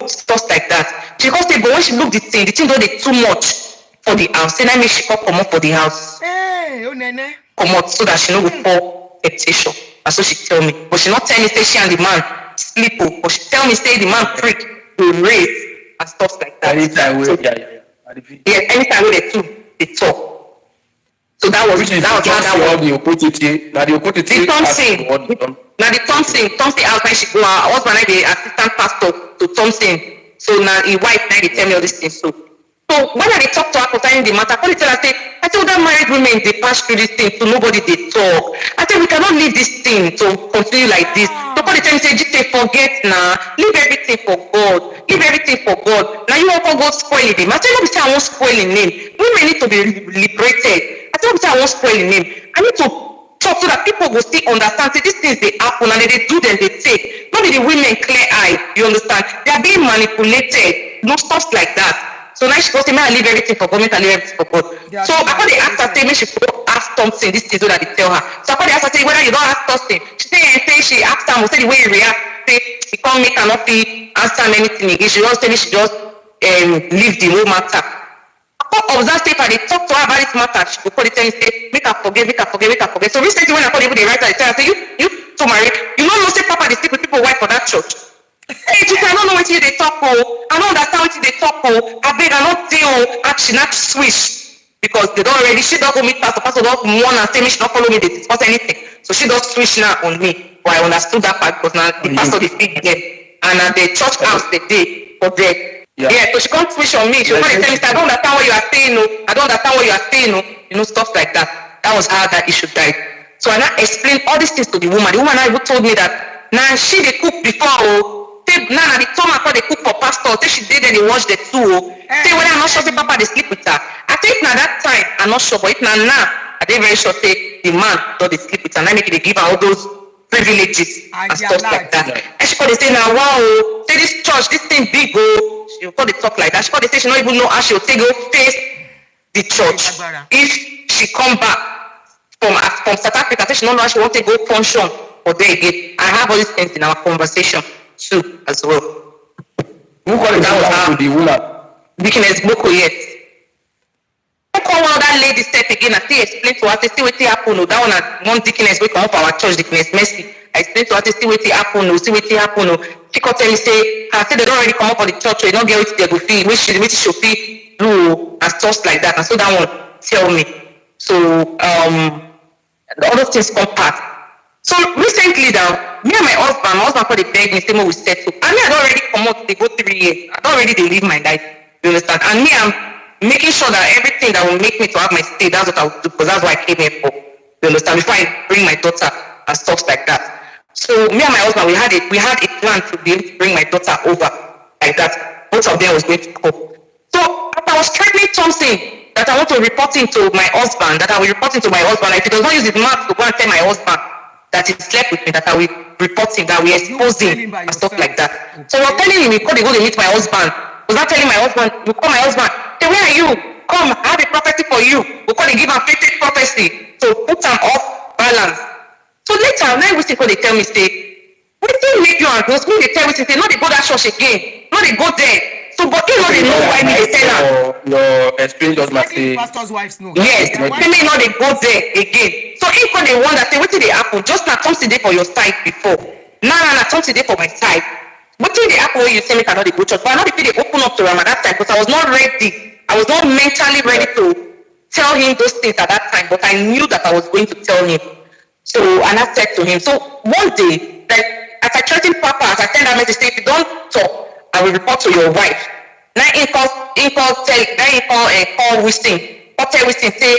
Stuff like that. She can't say, but when she look the thing don't they too much for the house. Then I mean she can't come up for the house. Hey, oh nene. Come out so that she no go fall temptation. And so she tell me. But she not tell me say she and the man sleep. But she tell me say the man prick to raise and stuff like that. anytime So, anytime they two they talk. So that was how that was. the opportunity. Now the opportunity. Now the Thompson house when she go her husband like the assistant pastor to Thompson. So now his wife now they tell me all these things. So when I talk to her concerning the matter, I tell her I told that married women they pass through this thing to nobody they talk. I said we cannot leave this thing to continue like this. Nobody tell me say just forget now, leave everything for God. Leave everything for God. Now you want to go spoil him. I tell you say I won't spoil his name. Women need to be liberated. I tell you say I won't spoil his name. I need to talk so that people will still understand say these things they happen and they do them they take. Not the women clear eye, you understand? They are being manipulated. No stuff like that. So now she goes say, may I leave everything for God, may I leave everything for God. So after they asked her, say, may she go ask Thompson this thing so that they tell her. So after they asked her, say, whether you don't ask Thompson, she say she asked her, say the way he react, say he can't make her not answer anything again. She just say she just leave the whole matter. Observe say if I talk to her about this matter, she will call it and say, make her forget. So recently when I call people, they write her, they tell her, say, you to marry, you don't know say Papa they sleep with people wife for that church. Hey, she say, I don't know what they talk, I don't understand what they talk, I beg, I don't deal, and she not switch. Because they don't already, she don't go meet pastor don't want and say me, she don't follow me, they discuss anything. So she don't switch now on me. But I understood that part because now the pastor they speak again. And at the church house they did for them. Yeah, so she can't switch on me. She will tell me, I don't understand what you are saying, I don't understand what you are saying, you know, stuff like that. That was how that issue died. So I now explained all these things to the woman. The woman now even told me that now she they cook before, now the tomato they cook for pastor, say she did and they wash the two. Say when I'm not sure say Papa they sleep with her. I think now that time I'm not sure, but if now I they very sure say the man don't they sleep with her. Now make they give her all those privileges and stuff like that. And she called they say now wow, say this church, this thing big she will call they talk like that. She called they say she don't even know how she will take go face the church. If she come back from South Africa, say she don't know how she want to go function for there again. I have all these things in our conversation too as well. Who call it to the woman? Weakness Boko yet. I call one of that lady step again and still explain to her to see what happen. That one Dickiness we come up our church, Dickiness Mercy. I explain to her to see what happen, see what happen. She can tell me say, I say they don't already come up for the church, so you don't get what they go feel, which she should feel do and stuff like that. And so that one tell me. So the other things come part. So recently now, me and my husband for the beg me, say we settle. And me I don't already come out, they go 3 years. I don't already they live my life. You understand? And me I'm making sure that everything that will make me to have my stay, that's what I will do, because that's what I came here for. You understand? Before I bring my daughter and stuff like that. So me and my husband, we had a plan to be able to bring my daughter over like that. Both of them was going to go. So after I was threatening something that I want to report into my husband, that I will report into my husband, like if he does not use his mouth to go and tell my husband that he slept with me, that I will report him, that we expose him and stuff like that. So we're telling him, we go to meet my husband. I was not telling my husband, we call my husband, say, where are you? Come, I have a prophecy for you. We call it give him fake prophecy to put him off balance. So later, now we they tell me, say, what do you make you and those? Me they tell me, say, no, they go that church again. No, they go there. So, but you know, they know why me they tell her. Your experience just must say. Pastor's wives know. Yes, they may know they go there again. So if they wonder, say, what did they happen? Just not something there for your side before. Now, something there for my side. What thing they happen when you say me cannot go church? But I not if they open up to him at that time because I was not ready. I was not mentally ready to tell him those things at that time, but I knew that I was going to tell him. So, and I said to him, so one day, like, as I threatened Papa, as I sent that message, say, if you don't talk, I will report to your wife. Now, call Winston. Call tell Winston, say,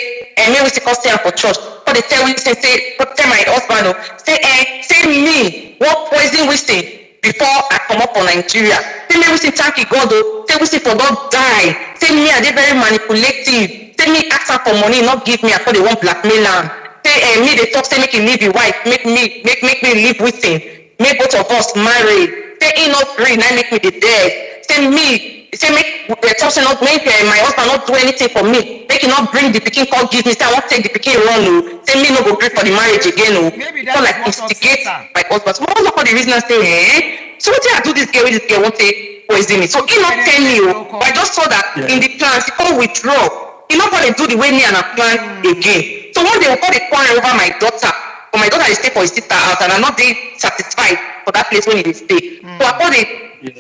me Winston call stay for church. Call they tell Winston, say, tell my husband, say me, what poison Winston before I come up for Nigeria. Say me Winston thank you God, say Winston for God die. Say me, are they very manipulative? Say me ask her for money, not give me, I thought they want blackmail am. Say me they talk, say make him leave his wife, make me live with him, make both of us marry. Say he not free, now make me the dead. Say me, say make the talk say not make my husband not do anything for me. Make him not bring the pikin call give me. Say I want take the pikin run o. Say me no go gree for the marriage again o. So like instigate my husband. So what was the reason I say so what I do this girl won't take poison me. So he not tell me o. But I just saw that in the plans he can't withdraw. He not gonna do the way me and I plan again. So one day we call the quarrel over my daughter. But my daughter is stay for his sister house and I'm not being satisfied for that place when he dey stay. So I call the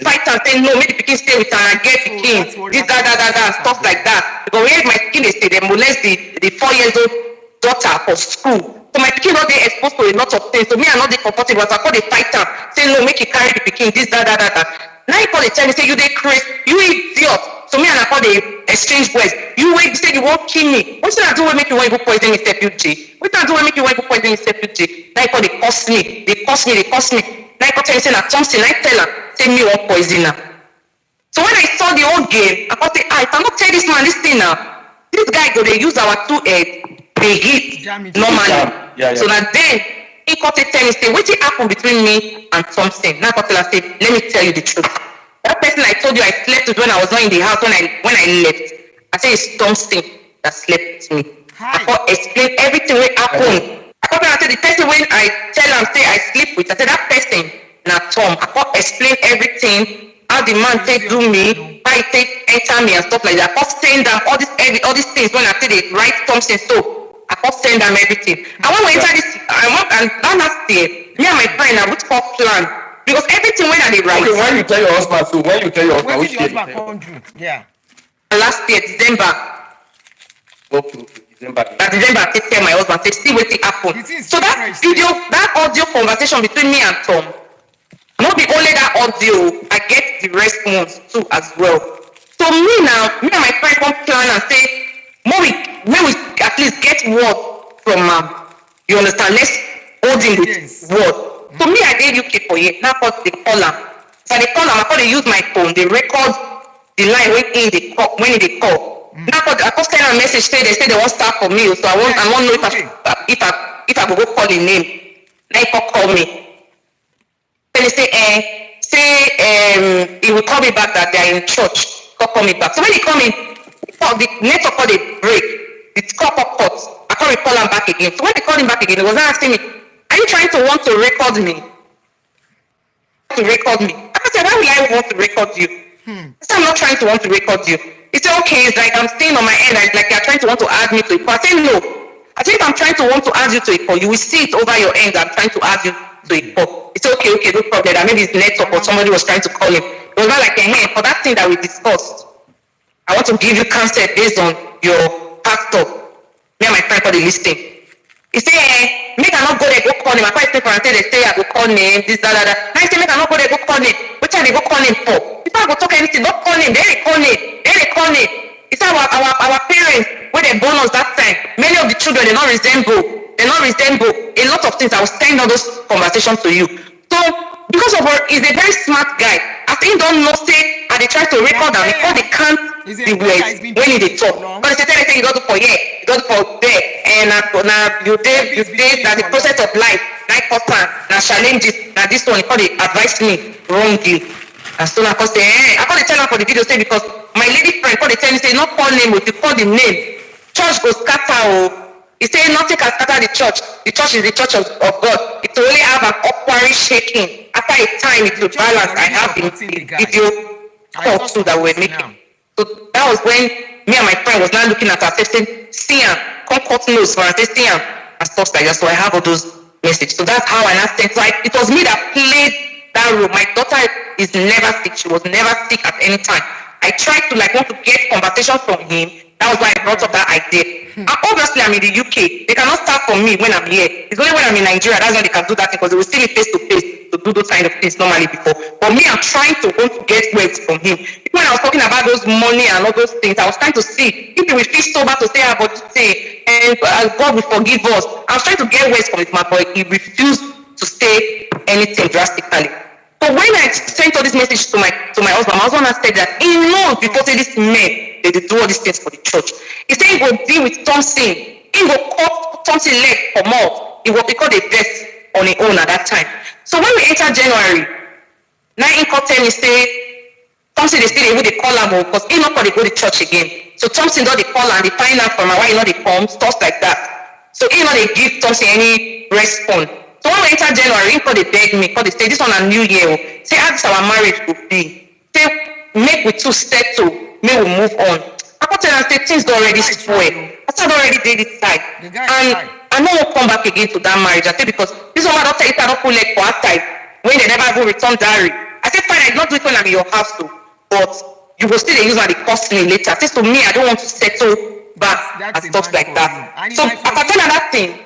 fight and say no, make the pikin stay with her and get pikin. This that stuff like that. Because where my pikin dey stay, they molest the 4 years old daughter for school. So my pikin not dey exposed to a lot of things. So me I not dey comfortable. So I call the fight am, say no, make you carry the pikin. This that. Now he call the tell me say you dey crazy, you idiot. So me and I call the exchange words. You wait, say you won't kill me. What should I do when make you want to go poison me, J? What should I do when make you want to go poison me, J? Now he call they cost me. Now he call tell me say na Thompson. I tell her say me want poison her. So when I saw the whole game, I thought say I cannot tell this man this thing now. This guy go they use our 2 head, they hit normally. Yeah. So now then he call tell me say what happened between me and Thompson. Now I tell her say let me tell you the truth. That person I told you I slept with when I was not in the house when I left. I said it's Thompson that slept with me. I can't explain everything what happened. I said the person when I tell him say I sleep with, I said that person now Tom. I can't explain everything, how the man take do me, how he take enter me and stuff like that. I can't send them all these things when I say they write Thompson so I can't send them everything. And when we enter this, and last year, me and my friend I would call plan. Because everything when I dey write. Okay, when you tell your husband, so when you tell your husband, which your husband come do? Yeah. Last year, December. Okay, December. That December, I take tell my husband, say, see what happened. So that video, that audio conversation between me and Tom, not be only that audio, I get the rest ones too as well. So me and my friend come plan and say, we at least get word from you understand? Let's hold him with word. So me, I did UK for you. Now, they call him. So they call him. I call they use my phone. They record the line when they call. Now, I just send a message. They say they won't start for me. So I want know if I go call the name. Now he call me. Then they say he will call me back that they are in church. Call me back. So when he call me, the network call they break. It's call cut. I can't call him back again. So when they call him back again, he was asking me, are you trying to want to record me? I said, why will I want to record you? I said, I'm not trying to want to record you. He said, okay, it's like I'm staying on my end, like you're trying to want to add me to it. But I said, no. I think I'm trying to want to add you to it, you will see it over your end. I'm trying to add you to it. He said, okay, no problem. Maybe it's network or somebody was trying to call him. It was not like, hey, for that thing that we discussed, I want to give you counsel based on your pastor. Me and my friend called the listing. He say, make I not go there, go call him. I quite paper and say they say I go call him, this, that. Now he say, make I not go there, go call him. Which are they go call him for? If I go talk anything, don't call him. They call him. It's our parents, when they born us that time, many of the children, they not resemble a lot of things. I will send all those conversations to you. So, because of her, he's a very smart guy. I think don't know say, and they try to record them because they can't the words when they talk. But they say you don't do for here, you don't do for there, and now you did that the process of life, like person, now challenges, now this one, they advise me wrongly. And so I say, I call the tell her for the video say because my lady friend call the tell me say not call name, if you call the name, church goes scatter. He say nothing can scatter the church. The church is the church of God. It will only have an upward shaking. After a time, it will balance. I have the video talk too that we're making. So that was when me and my friend was now looking at ourselves saying, see him, come cut nose for us, see him, and stuff like that. So I have all those messages. So that's how I now sent. So it was me that played that room. My daughter is never sick. She was never sick at any time. I tried to want to get conversation from him. That was why I brought up that idea. And obviously, I'm in the UK. They cannot start from me when I'm here. It's only when I'm in Nigeria that's when they can do that thing, because they will see me face to face to do those kind of things normally before. But me, I'm trying to want to get words from him. When I was talking about those money and all those things, I was trying to see if he will feel sober to say about say, and God will forgive us. I was trying to get words from his mouth, but he refused to say anything drastically. So when I sent all this message to my husband, my husband has said that he knows before say this man they do all these things for the church. He said he will deal with Thompson. He will cut Thompson leg for more. He will become a death on his own at that time. So when we enter January, now he called me say Thompson they still able to call him because he not going to go to church again. So Thompson don't they call and they find out from why he not they come, stuff like that. So he not they give Thompson any response. So when we enter January, he called they beg me, called they say this on a new year. Say how this our marriage will be. Say make we two settle, may we move on. I can't tell them say things don't already spoil. I said already did this side. And I know won't come back again to that marriage. I say because this woman don't tell you I don't pull leg for outside when they never go return diary. I said fine, I not do it when I'm in your house too. But you will still use and it cost me later. I said to me, I don't want to settle back and stuff like that. So I can tell her that thing.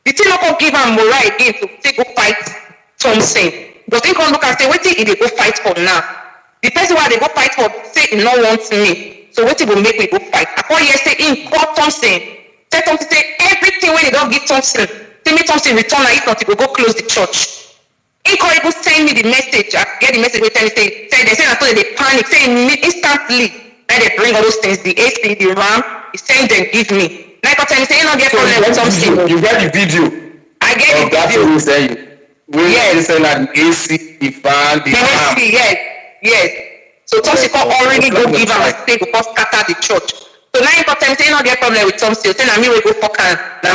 The thing not gonna give her moral again to take go fight Thompson. Because they can look and say, what thing they go fight for now? The person why they go fight for say he no wants me. So what will make me go fight? I call here say in call Thompson. Tell Thompson say everything when they don't give Thompson. Tell me Thompson return and if not he will go close the church. He call able send me the message. I get the message where tell me say they say I thought they panic, say instantly. Then they bring all those things, the AC, the RAM, he send them, give me. Like I tell me, say you don't get problem with Thompson. You get the video. I get the video. That's what you say. Yes. Say that the AC, the fan, the RAM. Yes. So Thompson can already go give him a stay because scatter the church. So now you can tell me, say you don't get problem with Thompson. Say na me will go fuck and na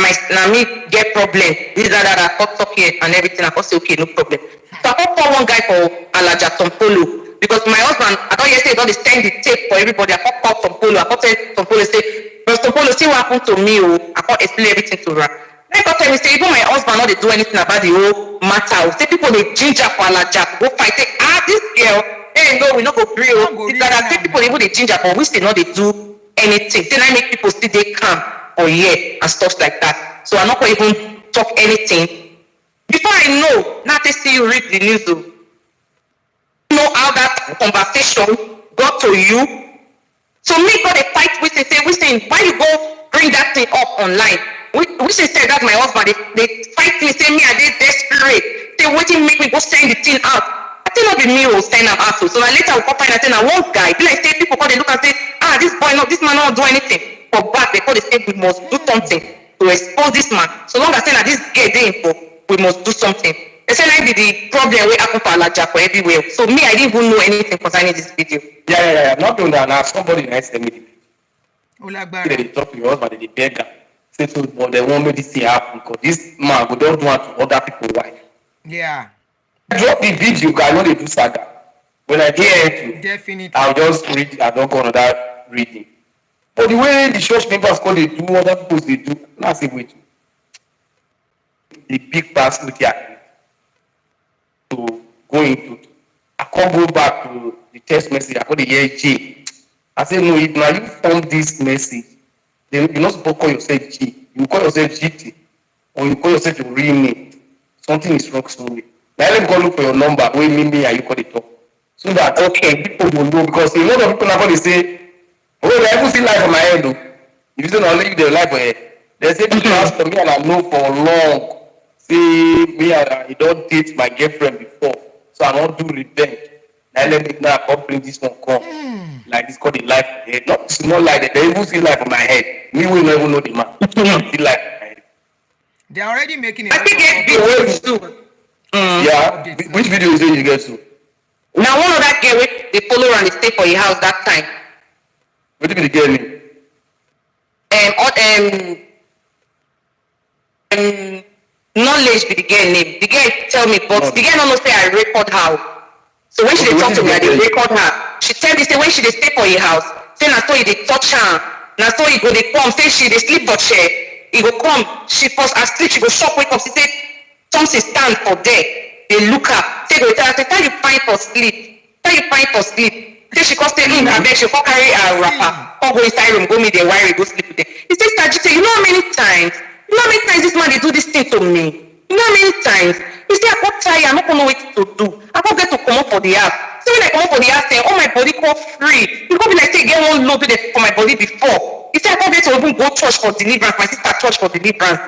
me get problem. This that talk here and everything. I can say okay, no problem. So I call one guy for Alaja Tompolo. Because my husband, I thought yesterday God is send the tape for everybody. I called Tompolo. I called Tompolo say, but Tompolo, see what happened to me. I can't explain everything to her. Then God tell me say, even my husband not they do anything about the whole matter. Say people they ginger for Alaja go fight. Say this girl, hey no, we not go free. Say people even they ginger, but we still not they do anything. Then I make people still they calm or and stuff like that. So I'm not going to even talk anything. Before I know, now they see you read the news. Know how that conversation got to you. So me got a fight with say why you go bring that thing up online? We say that my husband they fight me, say me I did desperate. Say waiting make me go send the thing out. I think not be me who send them out. So now later we come find out say now one guy, be like say people call they look and say, this boy no, this man not do anything. For back they call they say we must do something to expose this man. So long as say that this girl they info, we must do something. They say like the problem we happen for Alaja for everywhere. So me, I didn't even know anything concerning this video. Yeah. Not doing that now. Somebody next to me. They talk to your husband, they beg her. Say so, but they won't make this thing happen because this man we don't want to other people wife. Yeah. I drop the video because I know they do saga. When I hear it, definitely I'll just read. I don't go on that reading. But the way the church members call they do, other people they do. Now say wait. The big pastor here. To go into, I can't go back to the text message. I got the hear J. I said no. If now you form this message, then you're not supposed to call yourself G. You call yourself GT, or you call yourself your real name. Something is wrong somewhere. Now let me go look for your number. Where me and you call it up, so that people will know because a lot of people are going to say, oh, they even see life on my head though. If you say no, leave their life on head. They say people ask for me and I know for long. See, me I don't date my girlfriend before, so I don't do revenge. Now let me now come bring this one come. Like this called the life head. Not like that. They even see life on my head. Me will never know the man. See life on my head. They're already making it. I think get videos too. Yeah. Which video is it you get to? Now one of that girl they follow and they stay for your house that time. What do you mean the girl name? Knowledge be the girl name. The girl tell me, but the girl don't know say I record her. So when she dey talk to me, I dey record her. She tell me say when she dey stay for your house, say na so you dey touch her, na so you go dey come. Say she dey sleep for chair, he go come. She first asleep, she go shock wake up. She say something stand for there. They look her. Say go tell her, say, "Tell you fine for sleep. Tell you fine for sleep." Say she come stay in her bed, she come carry her wrapper, come go inside room, go meet the wife, go sleep with them. He says, "Tajite, you know how many times this man dey do this thing to me? You know how many times?" He say, "I got tired, I no know what to do. I go get to come up for the house." So when I come up for the house, say, all my body come free. You go be like, say, get one load for my body before. He said, I go get to even go church for deliverance. My sister church for deliverance.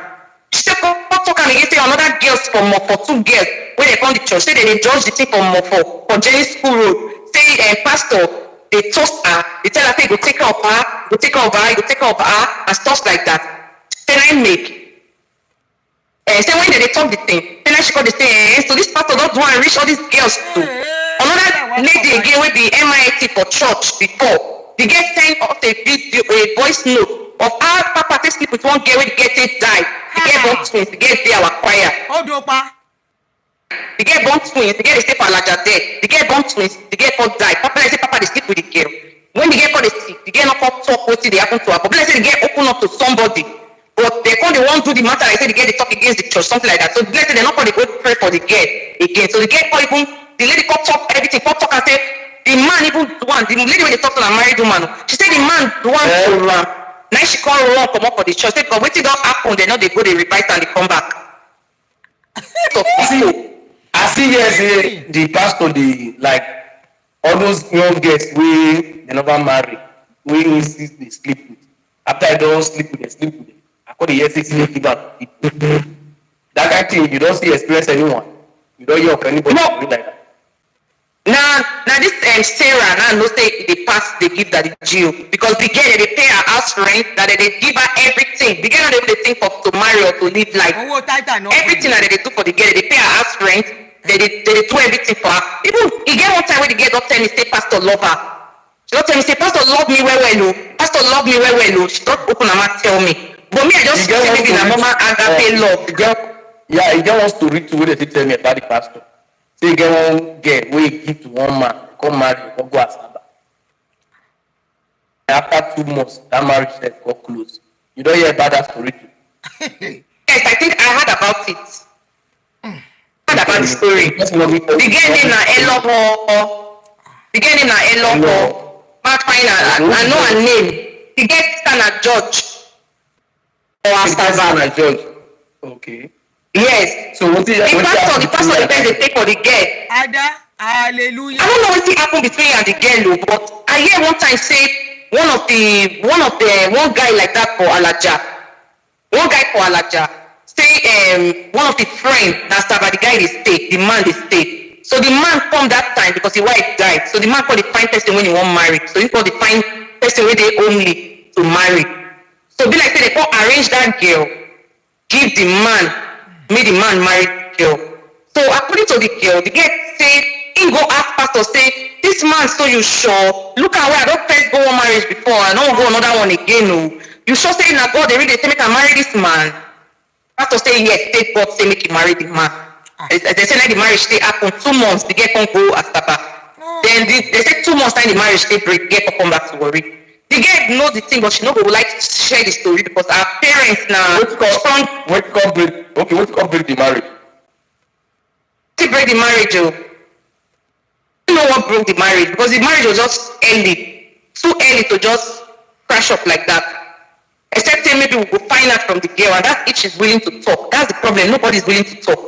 She said, come talk am again, say another girls for two girls when they come to church. Say they judge the thing for Jenny School Road. Say pastor, they toast her, they tell her, say, go take care of her, go take care of her, go take care of her, and stuff like that. Then I make. Say when they talk the thing, then I she call the say, so this pastor don't want to reach all these girls too. Another lady again will be MIT for church before. They get sent off a video, a voice note of how Papa takes sleep with one girl when get it died. They get born twins, they get there our choir. They get born twins, they get a stay for Alaja there. They get born twins, they get called die. Papa like say Papa they sleep with the girl. When they get called they sleep, they get not called talk what they happen to her. But let's say they get open up to somebody. But they call the one do the matter, like say they get the talk against the church, something like that. So let's say they're not going to go pray for the girl again. So the girl call even the lady call talk everything, call talk and say the man even the lady when they talk to a married woman, she said the man the one to run. Now she call wrong come up for the church. Say because waiting don't happen, they know they go, they revise and they come back. So I see yes, the pastor the like all those young girls we they never marry, we insist they sleep with. After I don't sleep with them, sleep with them. I call the year 6 years give up. That kind of thing, you don't see experience anyone. You don't hear of anybody like that. Now this Sarah now no say they pass they give that the Jew because the girl they pay her house rent that they give her everything. The girl they think of to marry or to live life. Everything that they do for the girl they pay her house rent. They do everything for her. Even he get one time when the girl don't tell me say pastor love her. She don't tell me say pastor love me well. Pastor love me well. She don't open her mouth tell me. But me I just see maybe na normal agape love. Yeah, he just wants to read to where they tell me about the pastor. Say get one girl wey give to one man, come marry, come go asaba. After 2 months, that marriage set got close. You don't hear about that story too. Yes, I think I heard about it. Heard about the story. The girl name na Eloho. The girl name na Eloho. Mark fine, I know her name. The girl stand at George. Or Asaba. George. Okay. Yes. So what the pastor the best they take for the girl. Ada, hallelujah. I don't know what happened between her and the girl, but I hear one time say one guy like that for Alaja. One guy for Alaja. Say one of the friends that's about the guy they stay, the man they stay. So the man come that time because his wife died. So the man called the fine person when he want marry. So he called the fine person when they only to marry. So be like say they call arrange that girl, give the man. Made the man marry the girl. So according to the girl say, he go ask pastor, say, this man, so you sure? Look at where I don't first go on marriage before, I don't go another one again. No. You sure say na God, they really say make I marry this man? Pastor say, yes, take God say make you marry the man. They say like the marriage stay happen 2 months, the girl can go Asaba. Then they say 2 months time the marriage stay break, the girl come back to worry. The girl knows the thing, but she no go like to share the story because her parents now. What come break the marriage? To break the marriage, oh. You know what broke the marriage? Because the marriage was just early, too early to just crash up like that. Except maybe we will find out from the girl, and that's if she's willing to talk. That's the problem. Nobody's willing to talk.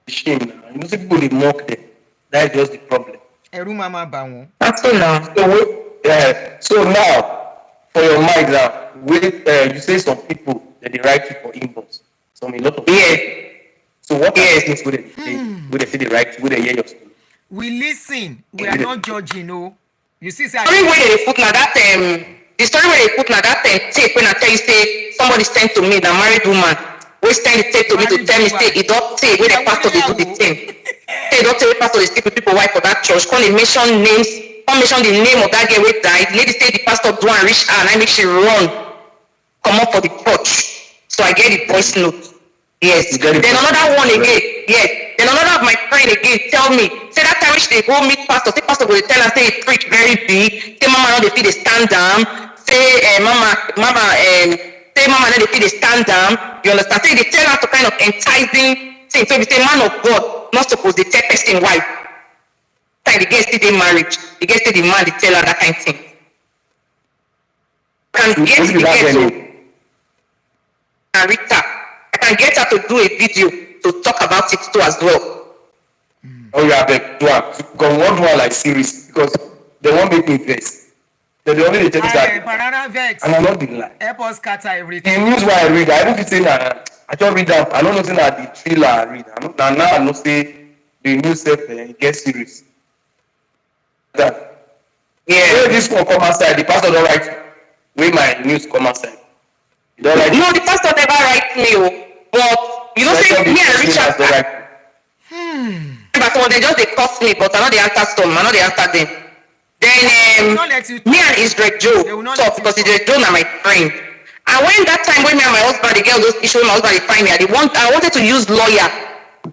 Shame now. You know, some people they mock them. That is just the problem. That's so now. So now, for your mind now, you say some people that they write you for inbox. Some a lot of yeah. So what are things would they say they write you, would they hear your story? We listen. We are not judging, no. You see, The story where they put now that the story where they put now that tape when I tell you say somebody sent to me, the married woman, we send the tape to me to tell me say it don't say where the pastor they do the thing. Say don't say pastor they sleep with people wife for that church. Call they mention names. Come mention the name of that girl who died. The lady say the pastor do and reach her and I make she run, come up for the church. So I get the voice note. Yes. Then another one again. Yes. Then another of my friend again tell me, say that time which they go meet pastor, say pastor will tell her say he preach very big. Say mama now they feel they stand down. Say mama now they feel they stand down. You understand? Say they tell her to kind of enticing things. So we say man of God, not supposed to tell person wife. Time the girl still dey marriage, the girl still the man, they tell her that kind of thing. I can get the girl to Rita. I can get her to do a video to talk about it too as well. Oh yeah, but do am. Because one more like series because they won't make me vex. They only dey tell me that. Banana vex. And I'm not the lie. Help us scatter The everything. news why I read, I don't say that. I just read that. I don't know say that the thriller I read. Now I know say the news self get serious. That. Yeah. When this one come outside, the pastor don't write. When my news come outside, he don't write. No, the pastor never write me, but you know, say me and Richard. But they just they cost me, but I know they answer some. I know they answer them. Then me and Israel Joe talk because Israel Joe na my friend. And when that time when me and my husband, the girl those issues, my husband find me, I wanted to use lawyer,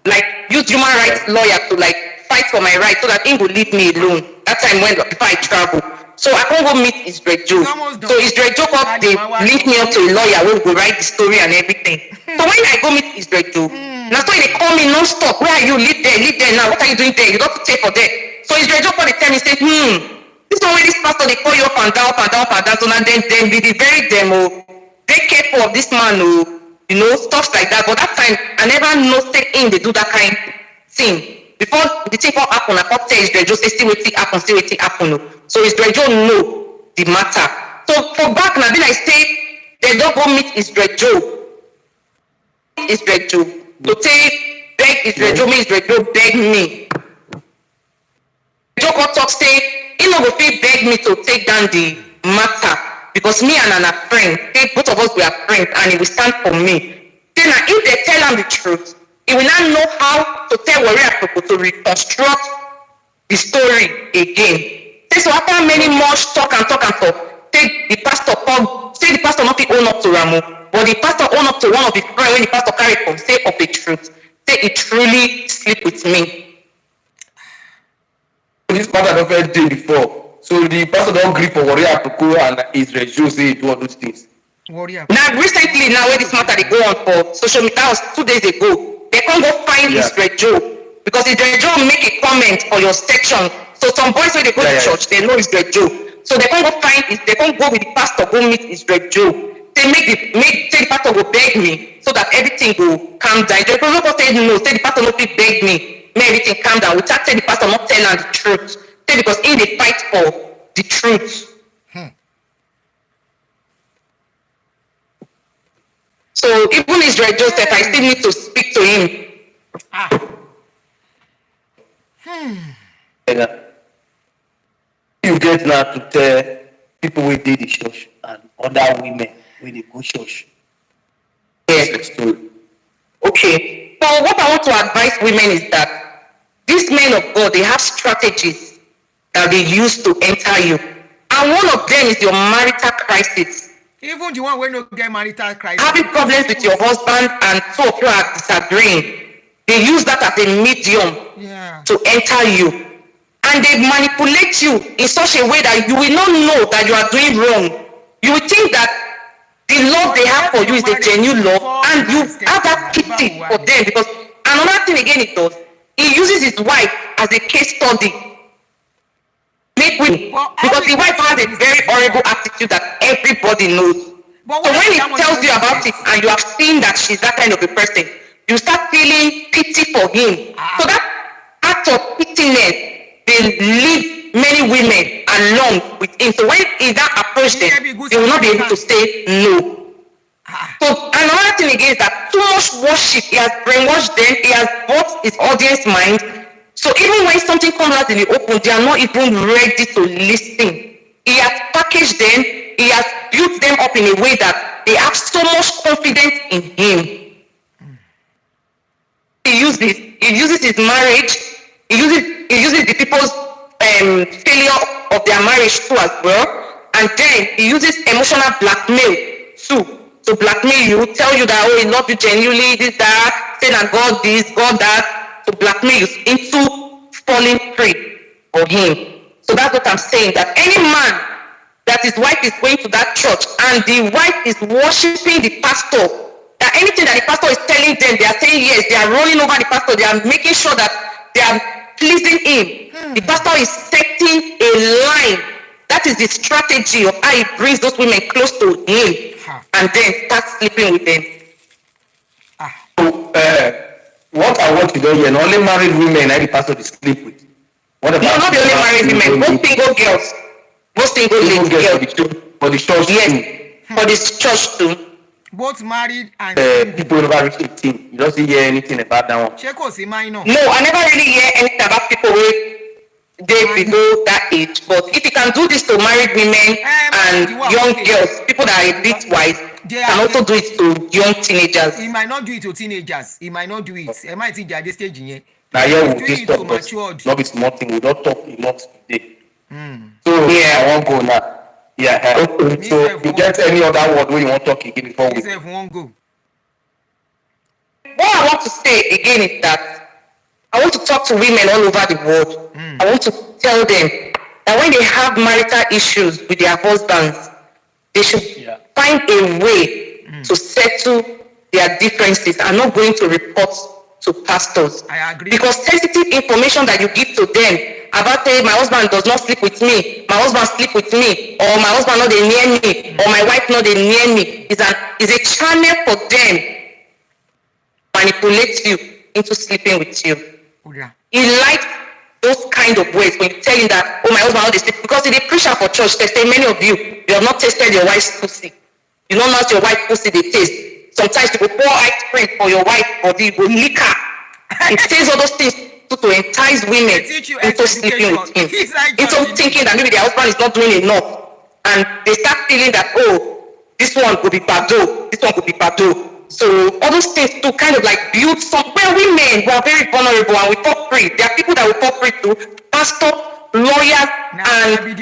like use human rights lawyer to like fight for my rights so that he would leave me alone. That time when before I travel. So I can't go meet Israel Joe. So Israel Joe got they link me up to a lawyer who will write the story and everything. So when I go meet Israel Joe, now so they call me non-stop. Where are you? Live there now. What are you doing there? You don't pay for that. So Israel Joe called the tell me say, this one when this pastor they call you up and down. So now then be the very demo. Take careful of this man, you know, stuff like that. But that time I never know stay in they do that kind thing. Before the thing will happen, I can't tell Israel Joe say still waiting happen. So Israel Joe know the matter. So for back now, then I say they don't go meet Israel Joe. Israel Joe to take beg Israel Joe, me Israel Joe beg me. Joe got talk say he no go fit beg me to take down the matter because me and a friend, both of us we are friends, and he will stand for me. Then if they tell him the truth, he will not know how to tell Warrior people to reconstruct the story again. So after many more talk, take the pastor come, say the pastor not be own up to Ramo, but the pastor own up to one of the friends when the pastor carry from, say of the truth, say he truly sleep with me. This pastor don't first day before, so the pastor don't agree for Warrior Apoko and Israel Joe say do all those things. Warrior. Now recently, now when this matter they go on for social media, that was 2 days ago. They can't go find Israel Joe because Israel Joe make a comment for your section. So some boys when they go to church, they know Israel Joe. So they can't go find it. They can't go with the pastor go meet Israel Joe. They say the pastor go beg me so that everything go calm down. They don't say no. Say the pastor not beg me. Make everything calm down. Without say the pastor not tell them the truth. Say because in they fight for the truth. So even Israel Joseph, I still need to speak to him. You get now to tell people who did the church and other women when they go church. Yes. That's the story. Okay. So what I want to advise women is that these men of God, they have strategies that they use to enter you. And one of them is your marital crisis. Even the one when you get marital crisis. Having problems with your husband and two of you are disagreeing. They use that as a medium to enter you. And they manipulate you in such a way that you will not know that you are doing wrong. You will think that the love they have for you is a genuine love, and you have that pity for them. Because another thing again it does, he uses his wife as a case study. Because the wife has a very horrible attitude that everybody knows. So when he tells you about it and you have seen that she's that kind of a person, you start feeling pity for him. So that act of pityness, they leave many women along with him. So when he that approach them, they will not be able to say no. So another thing again is that too much worship, he has brainwashed them, he has bought his audience mind. So even when something comes out in the open, they are not even ready to listen. He has packaged them, he has built them up in a way that they have so much confidence in him. He uses his marriage, he uses the people's failure of their marriage too as well, and then he uses emotional blackmail too. To blackmail you, tell you that, oh, he loves you genuinely, this, that, say that God this, God that, to blackmail you into falling prey of him. So that's what I'm saying, that any man that his wife is going to that church and the wife is worshiping the pastor, that that anything that the pastor is telling them, they are saying yes, they are rolling over the pastor, they are making sure that they are pleasing him. The pastor is setting a line. That is the strategy of how he brings those women close to him and then start sleeping with them. So, what I want to do here, only married women I the pastor to sleep with. What about No, not the only married women, both single girls. Both single ladies, girls. For the church Yes, too. for this church too. Both married and People never reach 18. You don't see hear anything about that one. ṣé kò sí minor. No, I never really hear anything about people who they below that age. But if you can do this to married women and young girls, people that are a bit wise, can also do it to young teenagers. He might not do it to teenagers. He might not do it. Ẹ má ti jà dé stage yẹn. Now here we Do just it talk, to but matured. not be small thing. We don't talk a lot today. So yeah, I won't go now. Yeah. Okay. So you get any other word where you want to talk again before we? He said won't go. What I want to say again is that I want to talk to women all over the world. I want to tell them that when they have marital issues with their husbands, they should find a way to settle their differences and not going to report to pastors. I agree. Because sensitive information that you give to them about saying my husband does not sleep with me, my husband sleep with me, or my husband not dey near me, or my wife not dey near me, is a channel for them to manipulate you into sleeping with you. Oda. He likes those kind of words when you tell him that, oh, my husband not dey sleep, because if they preach am for church, they say many of you have not tasted your wife's pussy. You don't know how your wife's pussy they taste. Sometimes you go pour ice cream for your wife body, you go lick her. It says all those things to entice women into sleeping with him, into thinking that maybe their husband is not doing enough, and they start feeling that, oh, this one will be bado, this one will be bado. So all those things to kind of like build some, well, women who are very vulnerable and we fall free. There are people that will fall free to pastor, lawyers, and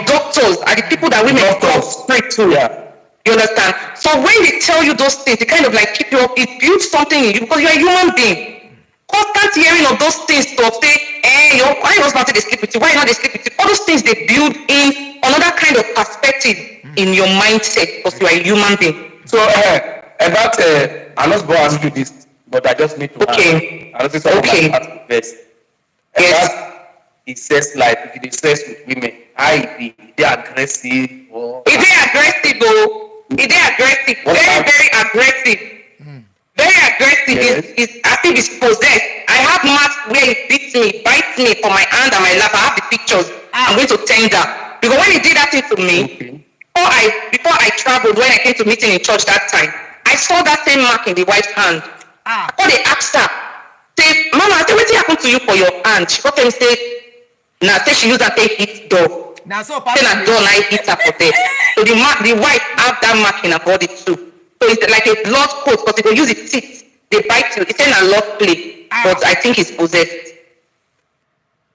doctors are the people that women fall free to. Yeah. You understand? So when they tell you those things, they kind of like keep you up, it builds something in you because you're a human being. Constant hearing of those things to say, why your husband they sleep with you? Why not they sleep with you? All those things they build in another kind of perspective in your mindset because you are a human being. So about I'm not going to ask you this, but I just need to Okay. ask. I don't think someone might ask first. Yes. It says like if you stress with women, they aggressive or Is they aggressive though? Is they aggressive? Very aggressive. Very aggressive. Yes. Is I think it's possessed. I have marks where he beats me, bites me for my hand and my lap. I have the pictures. I'm going to tender. Because when he did that thing to me, before I traveled, when I came to meeting in church that time, I saw that same mark in the wife's hand. So they asked her, say, Mama, I said, what happened to you for your hand? She got them say, now say she used that say hit door. Now so Say that door like hit her for there. So the wife have that mark in her body too. So it's like a blood coat, but they go use the teeth. They bite you. It's in a lot play, but I think it's possessed.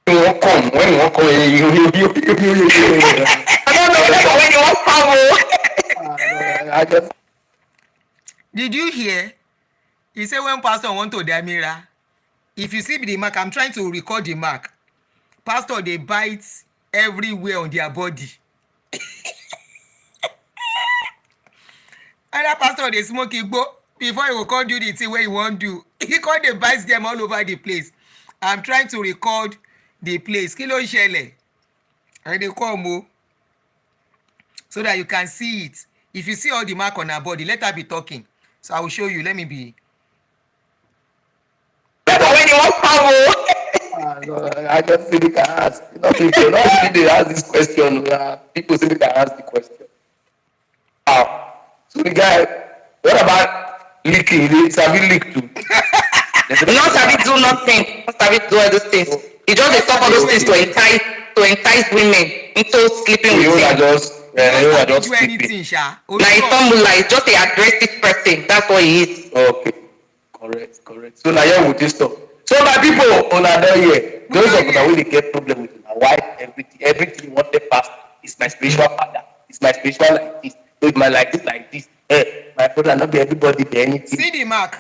when you won't come, I don't know whether when you want power. I just Did you hear? He said when pastor want to damira, if you see the mark, I'm trying to record the mark. Pastor, they bite everywhere on their body. Other pastor, they smoke igbo before he will come do the thing where he won't do. He called they bites them all over the place. I'm trying to record the place. Kilo shele. And they come so that you can see it. If you see all the mark on her body, let her be talking. So I will show you. Let me be. When you want power. I just think I ask. People not really they ask this question. People say they can ask the question. Wow. So the guy, what about leaking? It's a bit leak too. Not have it do nothing. Not have it do all those things. He just dey talk all those things to entice women into sleeping with him. You are just do sleeping. anything, Sha. Like formula is just an aggressive person. That's what he is. Okay. Correct. So now here with this stuff. So my people on another here, those of us who get problem with my wife, everything you want to pass is my spiritual father. It's my spiritual like this. So it's my like this. My father not be everybody be anything. See the mark.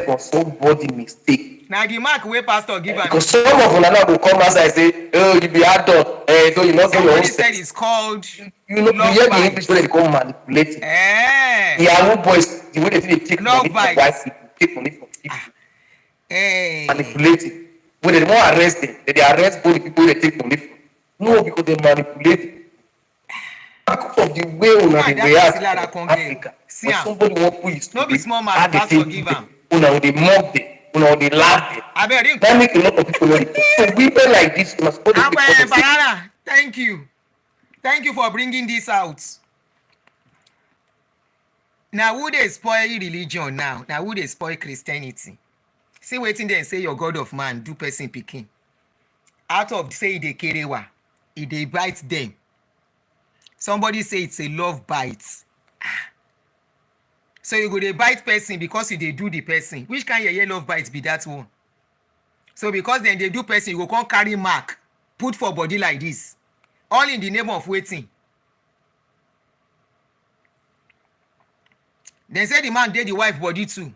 For somebody mistake. Now the mark where pastor give am. Because some of them now will come outside and say, oh, you be adult. So you not do your own Somebody said steps. it's called. You know, you hear the English where they come manipulating. Eh. Yahoo boys the way they take Love money from bites. white people, take money from people, Hey. manipulate it. When they want to arrest them, they arrest both the people they take money from. No, because they manipulate it. Because of the way una Man, dey that react is Lara for Conge. Africa. See When am. somebody wan put his No be story, small man, how they pastor take give do am. them, una dey mock them, una dey laugh them. Abeg, ring. That make a lot of people no dey talk. So women like this, una suppose dey Abeg, for the sake. Banana, thank you. Thank you for bringing this out. Now, who dey spoil religion now? Now, who dey spoil Christianity? See wetin dem say your God of man do person pikin. Out of say e dey kerewa, e dey bite dem. Somebody say it's a love bite. So you go dey bite person because you dey do the person. Which kind yeye love bite be that one? So because dem dey do person, you go come carry mark put for body like this. All in the name of wetin? Dem say the man dey the wife body too.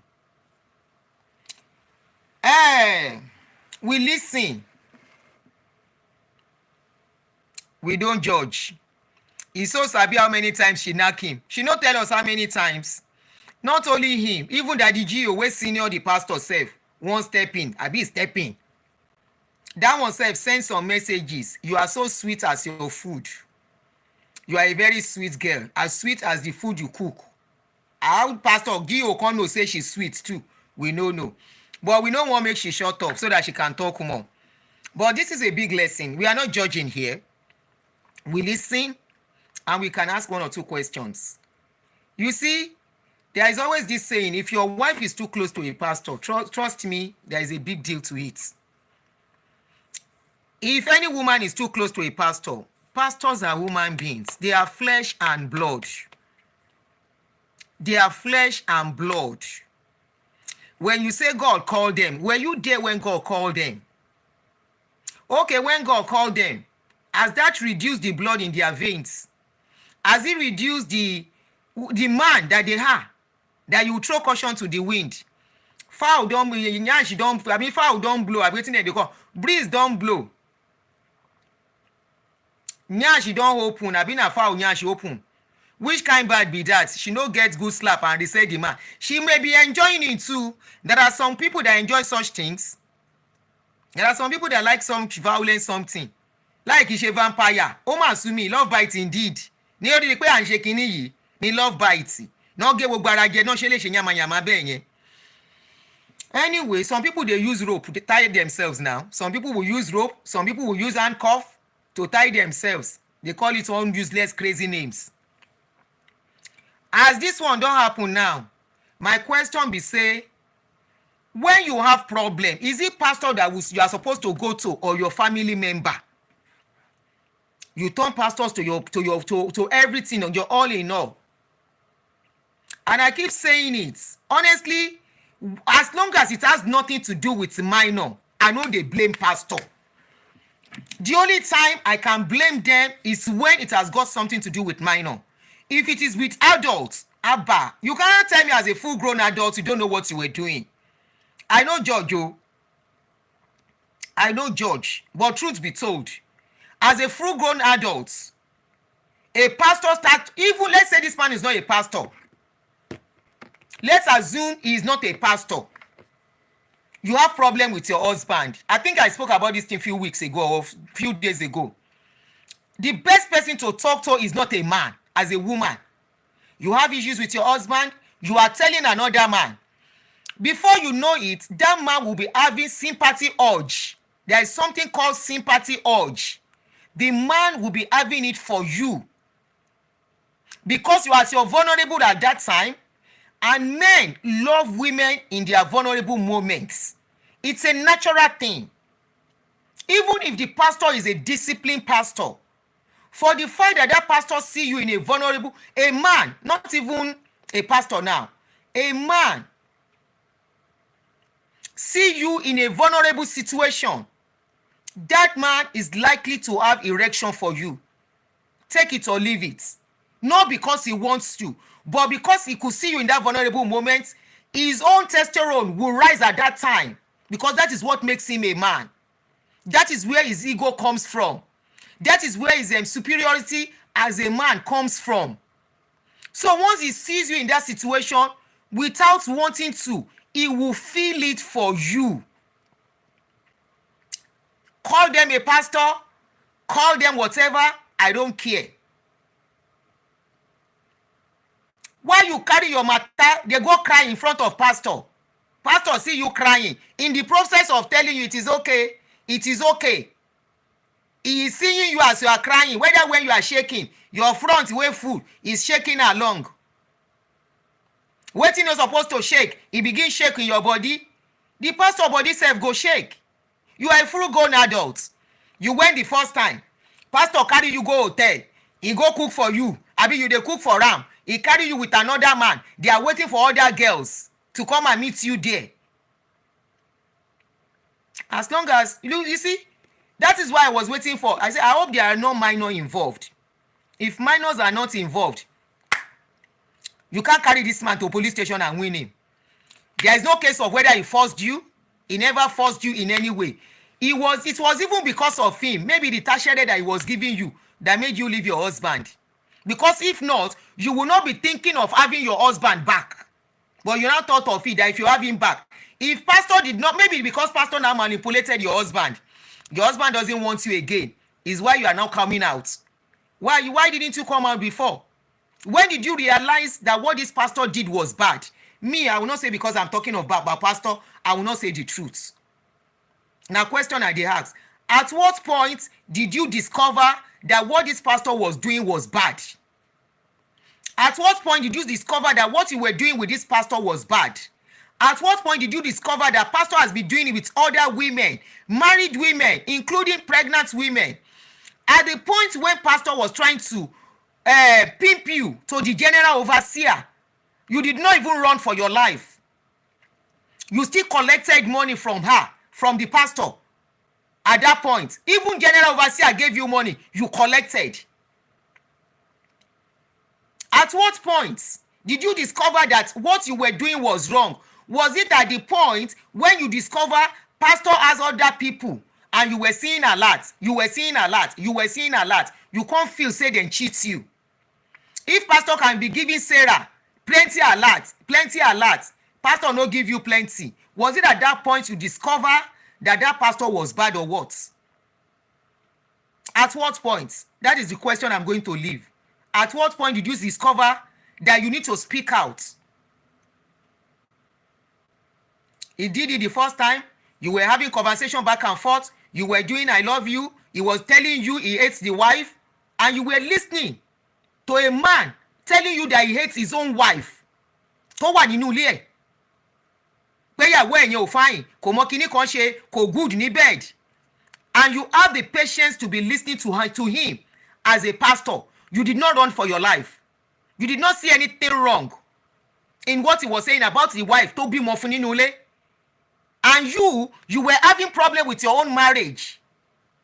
We listen. We don't judge. He so sabi how many times she knack him. She no tell us how many times. Not only him, even Daddy Gio wey senior the pastor sef wan step in, abi step in. That one sef send some messages. You are so sweet as your food. You are a very sweet girl, as sweet as the food you cook. How Pastor Gio come know say she's sweet too? We no know. But we no wan make she shut up so that she can talk more. But this is a big lesson. We are not judging here. We listen and we can ask one or two questions. You see, there is always this saying, if your wife is too close to a pastor, trust me, there is a big deal to it. If any woman is too close to a pastor, pastors are human beings. They are flesh and blood. They are flesh and blood. When you say God called them, were you there when God called them? Okay, when God called them, has that reduced the blood in their veins? Has it reduced the man that they have? That you throw caution to the wind? Fowl don't fowl don't blow. I'm waiting there, they call breeze don't blow. Nyashi don't open. I've been a fowl nyashi open. Which kind bad be that? She no get good slap and they say the man. She may be enjoying it too. There are some people that enjoy such things. There are some people that like some violent something. Like is a vampire. O ma sumi love bite indeed. Ni ori ri pe an se kini yi ni love bite. No ge gbogbo ara je no se le se yama yama be yen. Anyway, some people they use rope to tie themselves now. Some people will use rope, some people will use handcuff to tie themselves. They call it all useless crazy names. As this one don't happen now, my question be say, when you have problem, is it pastor that you are supposed to go to or your family member? You turn pastors to everything on your all in all. And I keep saying it. Honestly, as long as it has nothing to do with minor, I know they blame pastor. The only time I can blame them is when it has got something to do with minor. If it is with adults, Abba, you cannot tell me as a full-grown adult you don't know what you were doing. I know judge, yo. I know judge, but truth be told, as a full-grown adult, a pastor starts, even let's say this man is not a pastor. Let's assume he is not a pastor. You have problem with your husband. I think I spoke about this thing a few weeks ago or a few days ago. The best person to talk to is not a man, as a woman. You have issues with your husband, you are telling another man. Before you know it, that man will be having sympathy urge. There is something called sympathy urge. The man will be having it for you. Because you are so vulnerable at that time, and men love women in their vulnerable moments. It's a natural thing. Even if the pastor is a disciplined pastor, for the fact that that pastor see you in a vulnerable, a man, not even a pastor now, a man see you in a vulnerable situation, that man is likely to have erection for you. Take it or leave it. Not because he wants to, but because he could see you in that vulnerable moment, his own testosterone will rise at that time, because that is what makes him a man. That is where his ego comes from. That is where his superiority as a man comes from. So once he sees you in that situation, without wanting to. He will feel it for you. Call them a pastor, call them whatever, I don't care. While you carry your matter, they go cry in front of pastor. Pastor see you crying. In the process of telling you it is okay, it is okay. He is seeing you as you are crying, whether when you are shaking, your front way full is shaking along. Wetin you supposed to shake, e begin shake in your body. The pastor body self go shake. You are a full-grown adult. You went the first time. Pastor carry you go hotel. He go cook for you. Abi you dey cook for am. He carry you with another man. They are waiting for other girls to come and meet you there. As long as you see, that is why I was waiting for. I said, I hope there are no minor involved. If minors are not involved, you can't carry this man to police station and win him. There is no case of whether he forced you. He never forced you in any way. It was even because of him, maybe the tertiary that he was giving you, that made you leave your husband. Because if not, you will not be thinking of having your husband back. But you now thought of it, that if you have him back, if pastor did not, maybe because pastor now manipulated your husband doesn't want you again, is why you are now coming out. Why didn't you come out before? When did you realize that what this pastor did was bad? Me, I will not say because I'm talking about pastor, I will not say the truth. Now, question I dey ask, at what point did you discover that what this pastor was doing was bad? At what point did you discover that what you were doing with this pastor was bad? At what point did you discover that pastor has been doing it with other women, married women, including pregnant women? At the point when pastor was trying to pimp you to the general overseer, you did not even run for your life. You still collected money from her, from the pastor. At that point, even general overseer gave you money, you collected. At what point did you discover that what you were doing was wrong? Was it at the point when you discover pastor has other people and you were seeing a lot, you can't feel say dem cheat you? If pastor can be giving Sarah plenty alert, pastor no give you plenty, was it at that point you discover that pastor was bad or what? At what point? That is the question I'm going to leave. At what point did you discover that you need to speak out? He did it the first time. You were having conversation back and forth. You were doing I love you. He was telling you he hates the wife. And you were listening to a man telling you that he hates his own wife. Tó wà nínú ilé ẹ̀. Pé ìyàwó ẹ̀yẹn ò fine, kò mọ kíní kan ṣe, kò good ní bed. And you have the patience to be listening to him as a pastor. You did not run for your life. You did not see anything wrong in what he was saying about the wife tó bímọ fún nínú ilé. And you were having problem with your own marriage.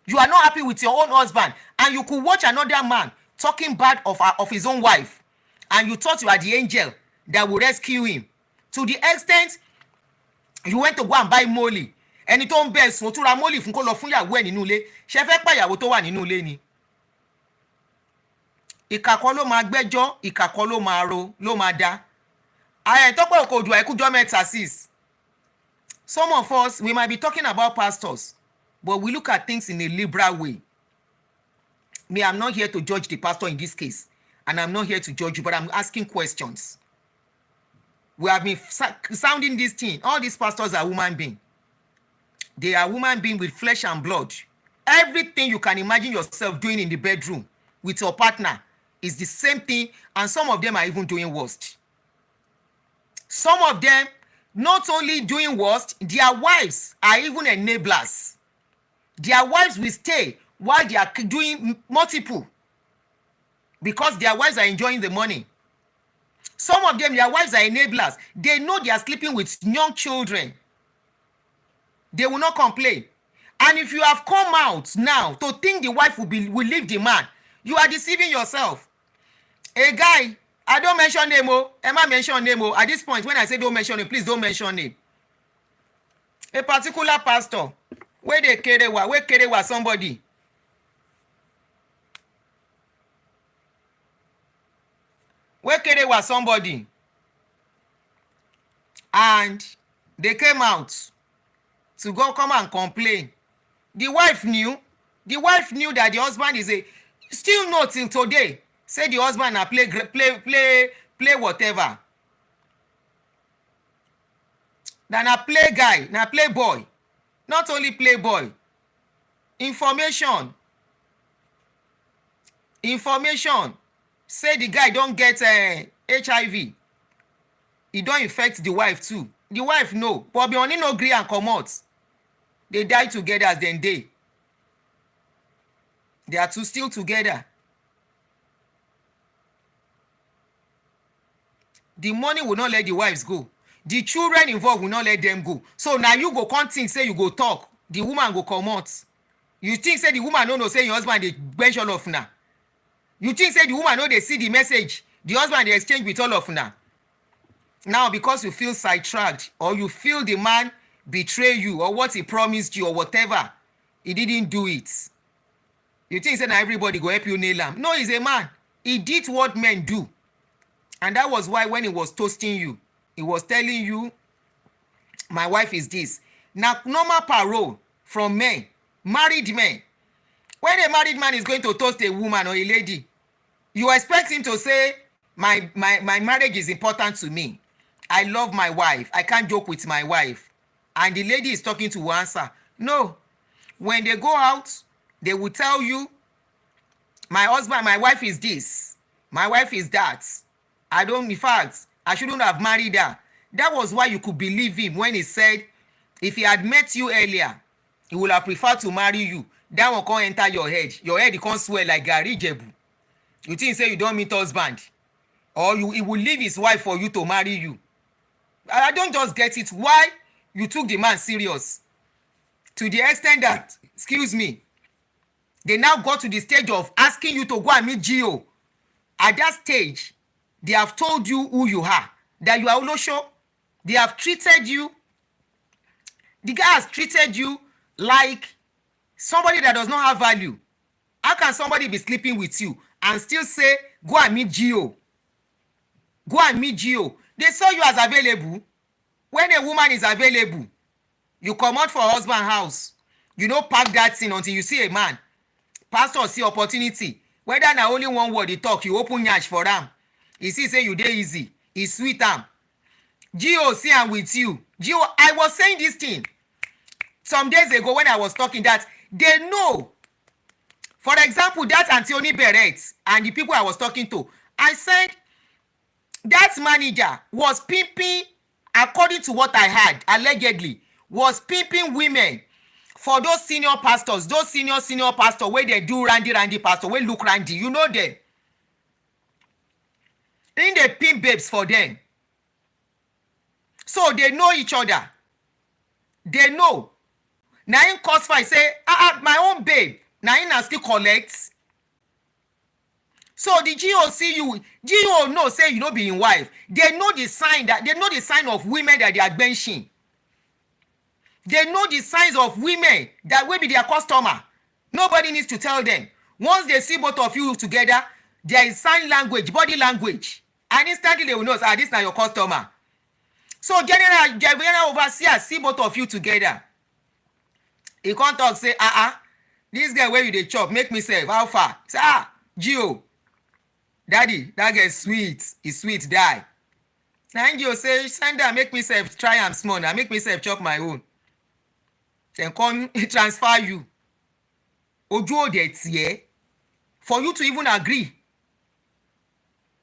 You are not happy with your own husband. And you could watch another man talking bad of his own wife. And you thought you are the angel that will rescue him. To the extent you went to go and buy molly. Ẹni tó ń bẹ̀ sùn tó ra molly fún kó lọ fún ìyàwó ẹ̀ nínú ilé. Ṣé fẹ́ pa ìyàwó tó wà nínú ilé ni? Ìkà kọ́ ló máa gbẹ́jọ́, ìkà kọ́ ló máa ro, ló máa dá. Ààrẹ tọ́pọ̀ òkò òdùà ẹ̀kújọ́ mẹ́ta sis. Some of us, we might be talking about pastors, but we look at things in a liberal way. Me, I'm not here to judge the pastor in this case, and I'm not here to judge you, but I'm asking questions. We have been sounding this thing. All these pastors are human beings. They are human beings with flesh and blood. Everything you can imagine yourself doing in the bedroom with your partner is the same thing, and some of them are even doing worse. Some of them not only doing worst, their wives are even enablers. Their wives will stay while they are doing multiple because their wives are enjoying the money. Some of them, their wives are enablers. They know they are sleeping with young children. They will not complain. And if you have come out now to think the wife will leave the man, you are deceiving yourself. A guy, I don't mention name, Emma mention name. At this point, when I say don't mention name, please don't mention name. A particular pastor, where kerewa somebody. Where kerewa somebody. and they came out to go come and complain. The wife knew that the husband is a still know till today say the husband na play whatever, na play guy, na play boy, not only play boy. Information say the guy don get HIV, e don infect the wife too. The wife know, but Bioni no gree and comot. They die together as dem dey. They are two still together. The money will not let the wives go. The children involved will not let them go. So now you go come think say you go talk, the woman go comot. You think say the woman no know say your husband dey mention of una. You think say the woman no dey see the message the husband dey exchange with all of una. Now because you feel sidetracked, or you feel the man betray you, or what he promised you, or whatever, he didn't do it. You think say na everybody go help you nail am. No, he's a man. He did what men do. And that was why when he was toasting you, he was telling you, my wife is this. Now, normal parole from men, married men. When a married man is going to toast a woman or a lady, you expect him to say, my marriage is important to me. I love my wife. I can't joke with my wife. And the lady is talking to answer. No. When they go out, they will tell you, my husband, my wife is this. My wife is that. In fact, I shouldn't have married her. That was why you could believe him when he said, if he had met you earlier, he would have preferred to marry you. That one can't enter your head. Your head can't swell like Gary Jebu. You think say you don't meet husband, or he will leave his wife for you to marry you. I don't just get it. Why you took the man serious to the extent that, excuse me, they now got to the stage of asking you to go and meet Gio. At that stage, they have told you who you are, that you are Olosho. They have treated you, the guy has treated you like somebody that does not have value. How can somebody be sleeping with you and still say, go and meet Gio? Go and meet Gio. They saw you as available. When a woman is available, you come out for husband house. You don't pack that thing until you see a man. Pastor see opportunity. Whether na only one word he talk, you open yash for them. He see say you dey easy. He sweet am. Gio see am with you. Gio, I was saying this thing some days ago when I was talking that they know. For example, that Anthony Beret and the people I was talking to, I said that manager was pimping, according to what I heard, allegedly, was pimping women for those senior pastors, those senior pastors where they do randy pastor, where look randy, you know them. In the pimp babes for them. So they know each other. They know. Now in cause fight say, my own babe, now in still collect. So the GO see you, GO know say you know being wife. They know the sign that they know the sign of women that they are benching. They know the signs of women that will be their customer. Nobody needs to tell them. Once they see both of you together, there is sign language, body language. And instantly they will know, this is not your customer. So general overseer see both of you together. He can't talk, say, this guy where you dey chop, make me sef, how far? Say, Gio, daddy, that guy sweet, he sweet, die. Now Gio say, Sandra, make me sef, try am small, now make me sef chop my own. Then come transfer you. Ojo that's here. For you to even agree.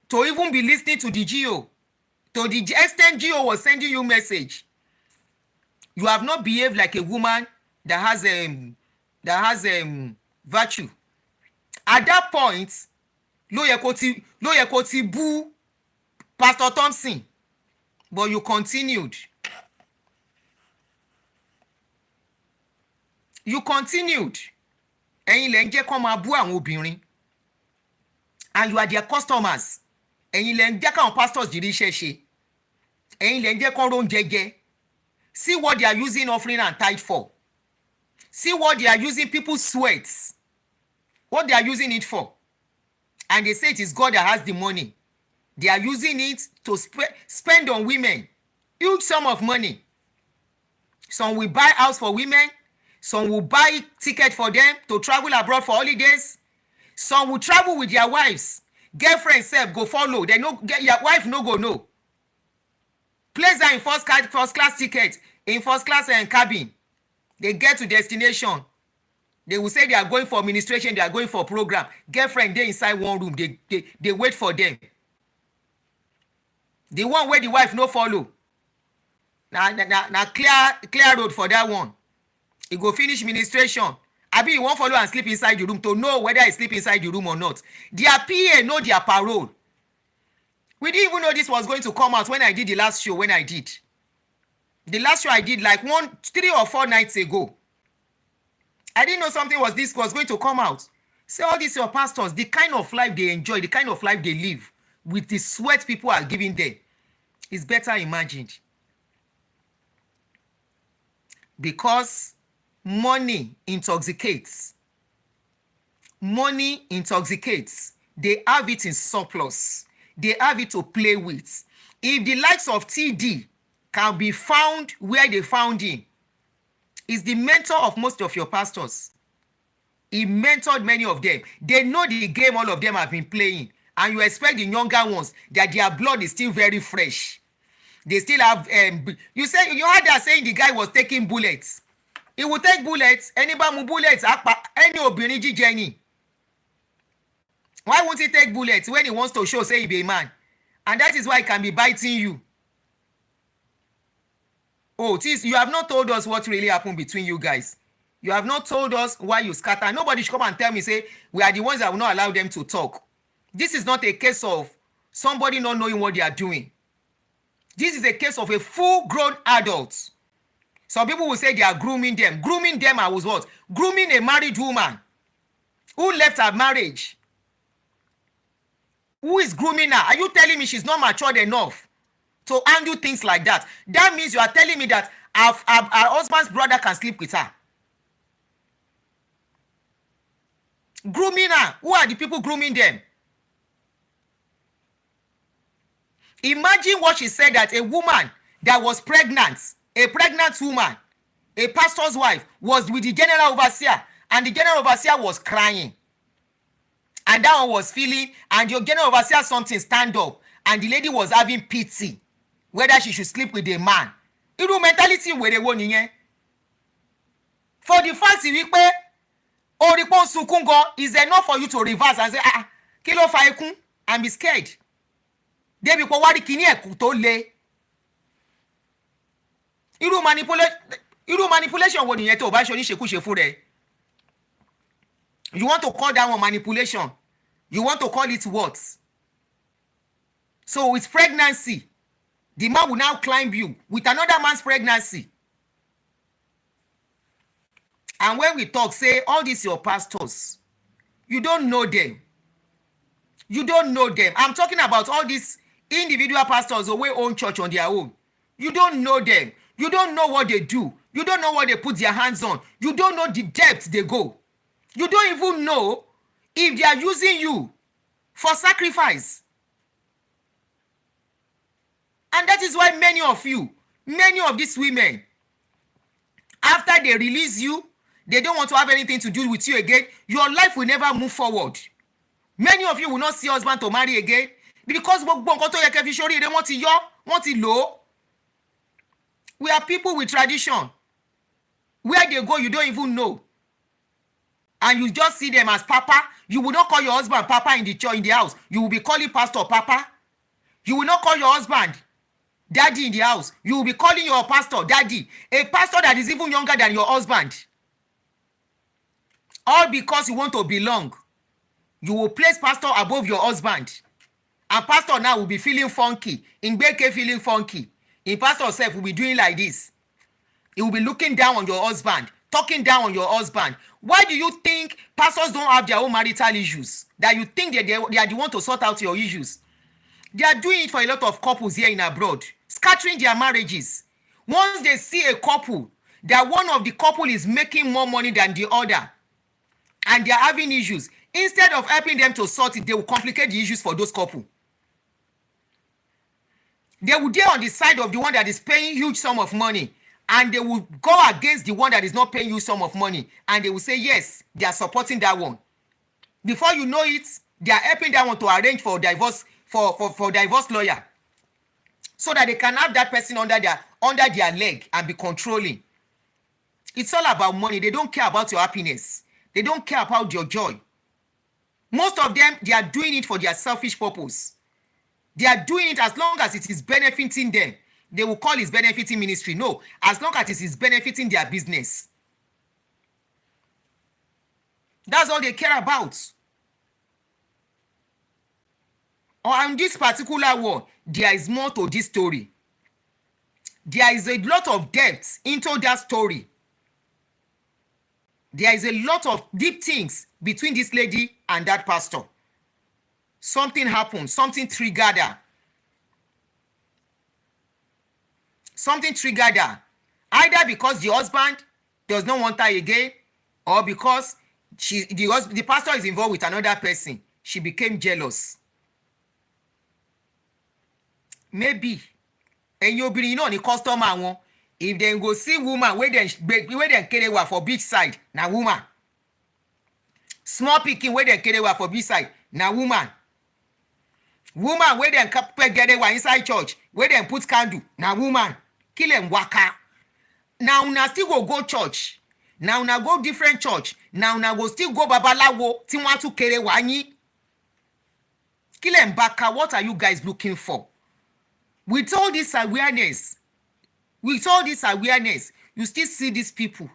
To even be listening to the GO. To the extent GO was sending you message. You have not behaved like a woman that has virtue. At that point, lo yẹ kó ti bú Pastor Thompson, but you continued. You continued. Ẹ̀yin lẹ ń jẹ́ kó máa bú àwọn obìnrin. And you are their customers. Ẹ̀yin lẹ ń jẹ́ káwọn pastors jìrì iṣẹ́ ṣe. Ẹ̀yin lẹ ń jẹ́ kó rón jẹjẹ. See what they are using offering and tithe for. See what they are using people's sweats. What they are using it for. And they say it is God that has the money. They are using it to spend on women. Huge sum of money. Some will buy house for women. Some will buy ticket for them to travel abroad for holidays. Some will travel with their wives. Girlfriend sef go follow. They no get your wife no go no. Place her in first class ticket, in first class cabin. They get to destination. They will say they are going for administration, they are going for program. Girlfriend dey inside one room. They wait for them. The one where the wife no follow. Now clear road for that one. He go finish administration. Abi you wan follow and sleep inside the room to know whether he sleep inside the room or not. Their PA know their parole. We didn't even know this was going to come out when I did the last show. When I did the last show, I did like 3 or 4 nights ago. I didn't know something was going to come out. Say all these your pastors, the kind of life they enjoy, the kind of life they live, with the sweat people are giving them, is better imagined. Because money intoxicates. Money intoxicates. They have it in surplus. They have it to play with. If the likes of TD can be found where they found him, is the mentor of most of your pastors. He mentored many of them. They know the game all of them have been playing. And you expect the younger ones that their blood is still very fresh. They still have, you heard that saying the guy was taking bullets. He will take bullets, anybody bullets, any obìnrin Jenny. Why won't he take bullets when he wants to show, say he be a man? And that is why he can be biting you. Oh, you have not told us what really happened between you guys. You have not told us why you scatter. Nobody should come and tell me, say, we are the ones that will not allow them to talk. This is not a case of somebody not knowing what they are doing. This is a case of a full-grown adult. Some people will say they are grooming them. Grooming them, I was what? Grooming a married woman who left her marriage. Who is grooming her? Are you telling me she's not matured enough to handle things like that? That means you are telling me that our husband's brother can sleep with her. Grooming her. Who are the people grooming them? Imagine what she said, that a woman that was pregnant, a pregnant woman, a pastor's wife, was with the general overseer, and the general overseer was crying. And that one was feeling, and your general overseer something stand up, and the lady was having pity whether she should sleep with a man. Irú mentality wèrè wo nìyẹn. For the fact wípé oripon sunkún gan is enough for you to reverse and say, kí ló fa ikún, and be scared. Débi pé wá rí kíní ẹ̀kú tó le. Irú manipulation wo nìyẹn tó bá ṣe oníṣekúṣe fún rẹ. You want to call that one manipulation? You want to call it what? So with pregnancy, the man will now climb you with another man's pregnancy. And when we talk, say, all these your pastors, you don't know them. You don't know them. I'm talking about all these individual pastors who own church on their own. You don't know them. You don't know what they do. You don't know what they put their hands on. You don't know the depth they go. You don't even know if they are using you for sacrifice. And that is why many of these women, after they release you, they don't want to have anything to do with you again. Your life will never move forward. Many of you will not see husband to marry again because they want to low. We are people with tradition. Where they go, you don't even know. And you just see them as Papa. You will not call your husband Papa in the church, in the house. You will be calling Pastor Papa. You will not call your husband Daddy in the house. You will be calling your pastor Daddy. A pastor that is even younger than your husband. All because you want to belong. You will place pastor above your husband. And pastor now will be feeling funky. Ngbeke feeling funky. In pastor self will be doing like this. He will be looking down on your husband. Talking down on your husband. Why do you think pastors don't have their own marital issues? That you think that they are the one to sort out your issues? They are doing it for a lot of couples here in abroad. Scattering their marriages. Once they see a couple, that one of the couple is making more money than the other, and they are having issues, instead of helping them to sort it, they will complicate the issues for those couples. They will be on the side of the one that is paying huge sum of money, and they will go against the one that is not paying you sum of money, and they will say yes, they are supporting that one. Before you know it, they are helping that one to arrange for divorce for divorce lawyer, so that they can have that person under their leg and be controlling. It's all about money. They don't care about your happiness. They don't care about your joy. Most of them, they are doing it for their selfish purpose. They are doing it as long as it is benefiting them. They will call it benefiting ministry. No, as long as it is benefiting their business. That's all they care about. On this particular one, there is more to this story. There is a lot of depth into that story. There is a lot of deep things between this lady and that pastor. Something happened. Something triggered her. Something triggered her. Either because the husband does not want her again, or because the pastor is involved with another person. She became jealous. Maybe. And you be the customer one. If they go see woman where they carry her for big side, na woman. Small picking where they carry her for big side, na woman. Woman where they get her inside church, where they put candle, na woman. Kill them waka. Now una still go church. Now una go different church. Now una go still go babalawo. Ti want to carry wanyi. Kill them baka. What are you guys looking for? With all this awareness, you still see these people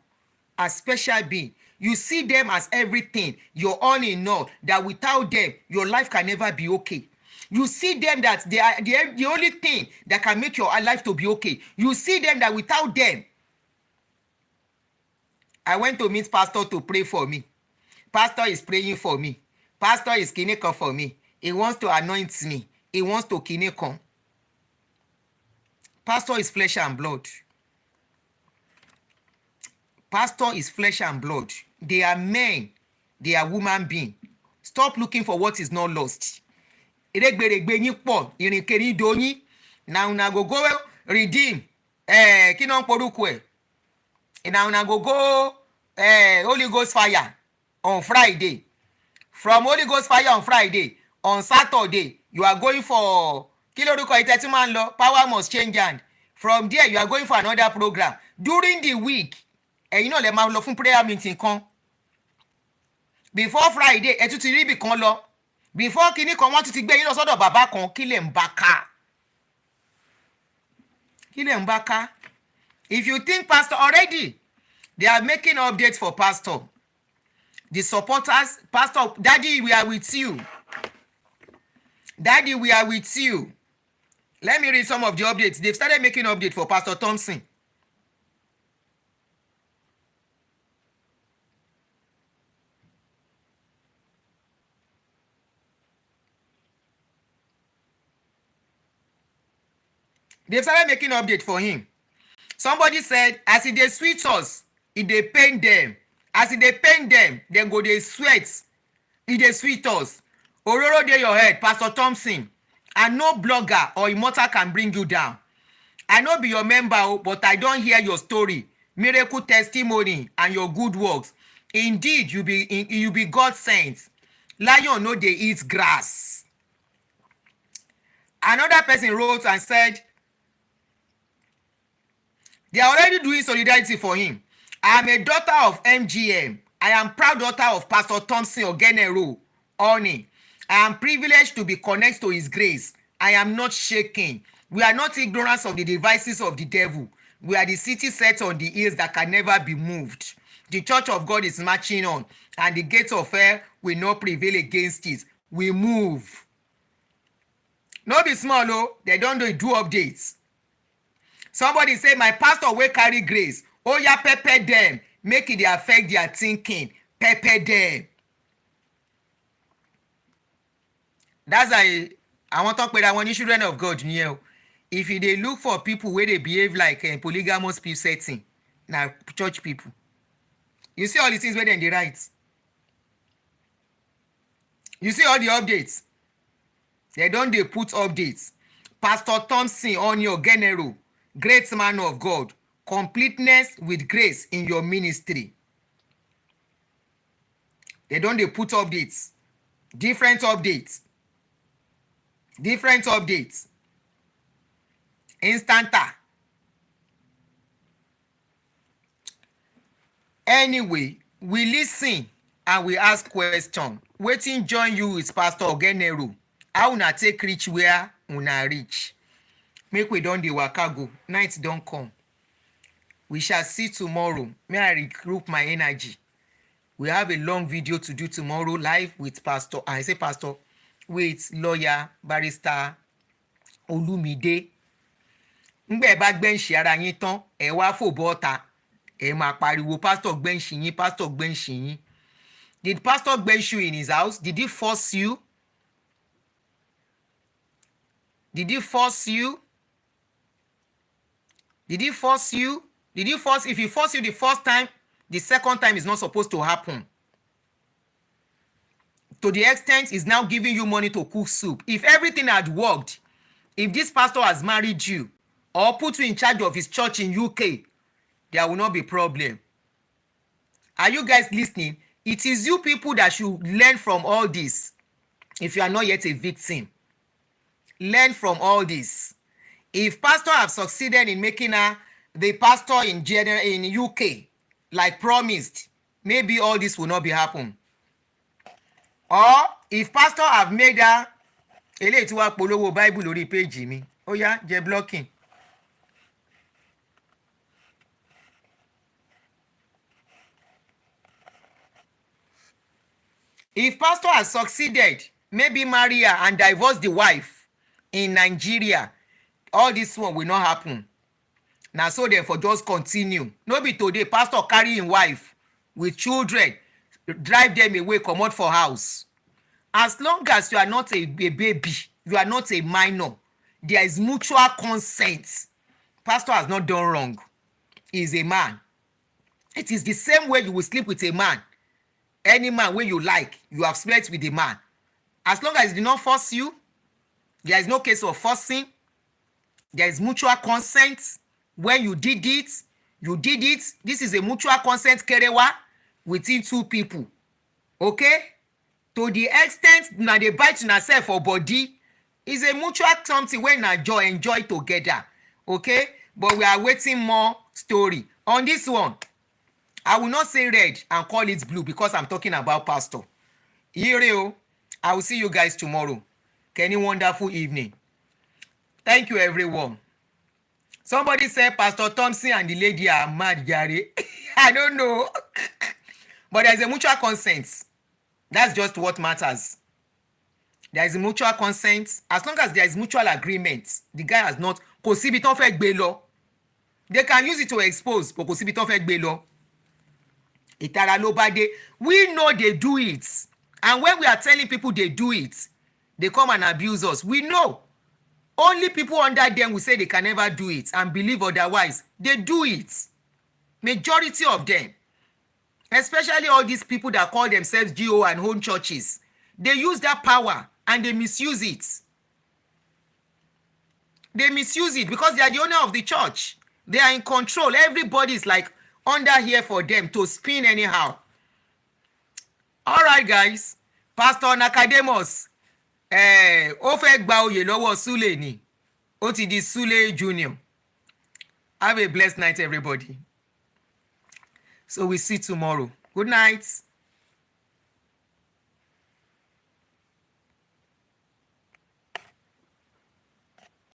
as special beings. You see them as everything. You're all in all. That without them, your life can never be okay. You see them that they are the only thing that can make your life to be okay. You see them that without them. I went to meet pastor to pray for me. Pastor is praying for me. Pastor is kineko for me. He wants to anoint me. He wants to kineko. Pastor is flesh and blood. Pastor is flesh and blood. They are men. They are human beings. Stop looking for what is not lost. Now una go redeem. Kinon porukwe. Now una go Holy Ghost fire on Friday. From Holy Ghost fire on Friday, on Saturday, you are going for Power Must Change Hand. From there, you are going for another program. During the week, and you know, the man of prayer meeting come. Before Friday, etutiri bi kan lo. Before kini kan wọ́n ti gbé yín lọ sọ́dọ̀ bàbá kan kílẹ̀ ń bá ká. If you think pastor already, they are making updates for pastor. The supporters, pastor, daddy, we are with you. Daddy, we are with you. Let me read some of the updates. They've started making updates for Pastor Thompson. They've started making update for him. Somebody said, as it they sweet us, it they pain them. As it they pain them, then go they sweat. It they sweet us. Ororo dey your head, Pastor Thompson. And no blogger or immortal can bring you down. I know be your member, but I don't hear your story, miracle testimony, and your good works. Indeed, you be God sent. Lion no dey eat grass. Another person wrote and said, they are already doing solidarity for him. I am a daughter of MGM. I am proud daughter of Pastor Thompson Ogenero Oni. I am privileged to be connected to his grace. I am not shaking. We are not ignorant of the devices of the devil. We are the city set on the hills that can never be moved. The church of God is marching on, and the gates of hell will not prevail against it. We move. No be small, oh, they don't do updates. Somebody say, my pastor will carry grace. Oh, yeah, pepper them. Make it affect their thinking. Pepper them. That's I want to talk about one children of God. If they look for people where they behave like a polygamous people setting, now church people. You see all the things where they write. You see all the updates. They put updates. Pastor Thompson Onyo Genero, great man of God, completeness with grace in your ministry. They don't dey put updates, different updates, instanta. Anyway, we listen and we ask question. Wetin join you with Pastor Ogenero? How una take reach where una reach? Make we don dey waka go. Night don come. We shall see tomorrow. May I regroup my energy. We have a long video to do tomorrow live with with lawyer barrister Olumide. Ngbẹ bá gbẹ̀ǹṣì ara yín tán, ẹ wá fò bọ́ta. Ẹ máa pariwo pastor gbẹ̀ǹṣì yín, pastor gbẹ̀ǹṣì yín. Did pastor gbẹ̀ǹṣì you in his house? Did he force you? Did he force you? Did he force you? Did he force? If he forced you the first time, the second time is not supposed to happen. To the extent he's now giving you money to cook soup. If everything had worked, if this pastor has married you or put you in charge of his church in UK, there will not be problem. Are you guys listening? It is you people that should learn from all this. If you are not yet a victim, learn from all this. If pastor have succeeded in making her the pastor in UK, like promised, maybe all this will not be happen. Or if pastor have made her eléyìí tí wàá polówó Bible lórí page mi, ó yá jẹ́ blocking. If pastor has succeeded, maybe marry her and divorce the wife in Nigeria, all this one will not happen. Now so therefore just continue. No be today pastor carry him wife with children, drive them away, comot for house. As long as you are not a baby, you are not a minor, there is mutual consent. Pastor has not done wrong. He is a man. It is the same way you will sleep with a man. Any man wey you like, you have slept with a man. As long as he did not force you, there is no case of forcing. There is mutual consent. When you did it, you did it. This is a mutual consent kerewa within two people. Okay? To the extent na dey bite una sef for body, is a mutual something wey na enjoy together. Okay? But we are waiting more story. On this one, I will not say red and call it blue because I'm talking about pastor. Ire, I will see you guys tomorrow. Any wonderful evening. Thank you, everyone. Somebody said Pastor Thompson and the lady are mad, Gary. I don't know. But there's a mutual consent. That's just what matters. There is a mutual consent. As long as there is mutual agreement, the guy has not. Kò síbi tán fẹ́ gbé lọ. They can use it to expose, but kò síbi tán fẹ́ gbé lọ. Ìtara ló bá dé. We know they do it. And when we are telling people they do it, they come and abuse us. We know. Only people under them will say they can never do it and believe otherwise. They do it. Majority of them. Especially all these people that call themselves GO and home churches. They use that power and they misuse it. They misuse it because they are the owner of the church. They are in control. Everybody is like under here for them to spin anyhow. All right, guys. Pastor Nicodemus, ó fẹ́ gba oyè lọ́wọ́ Sule ni. Ó ti di Sule Junior. Have a blessed night, everybody. So we see tomorrow. Good night.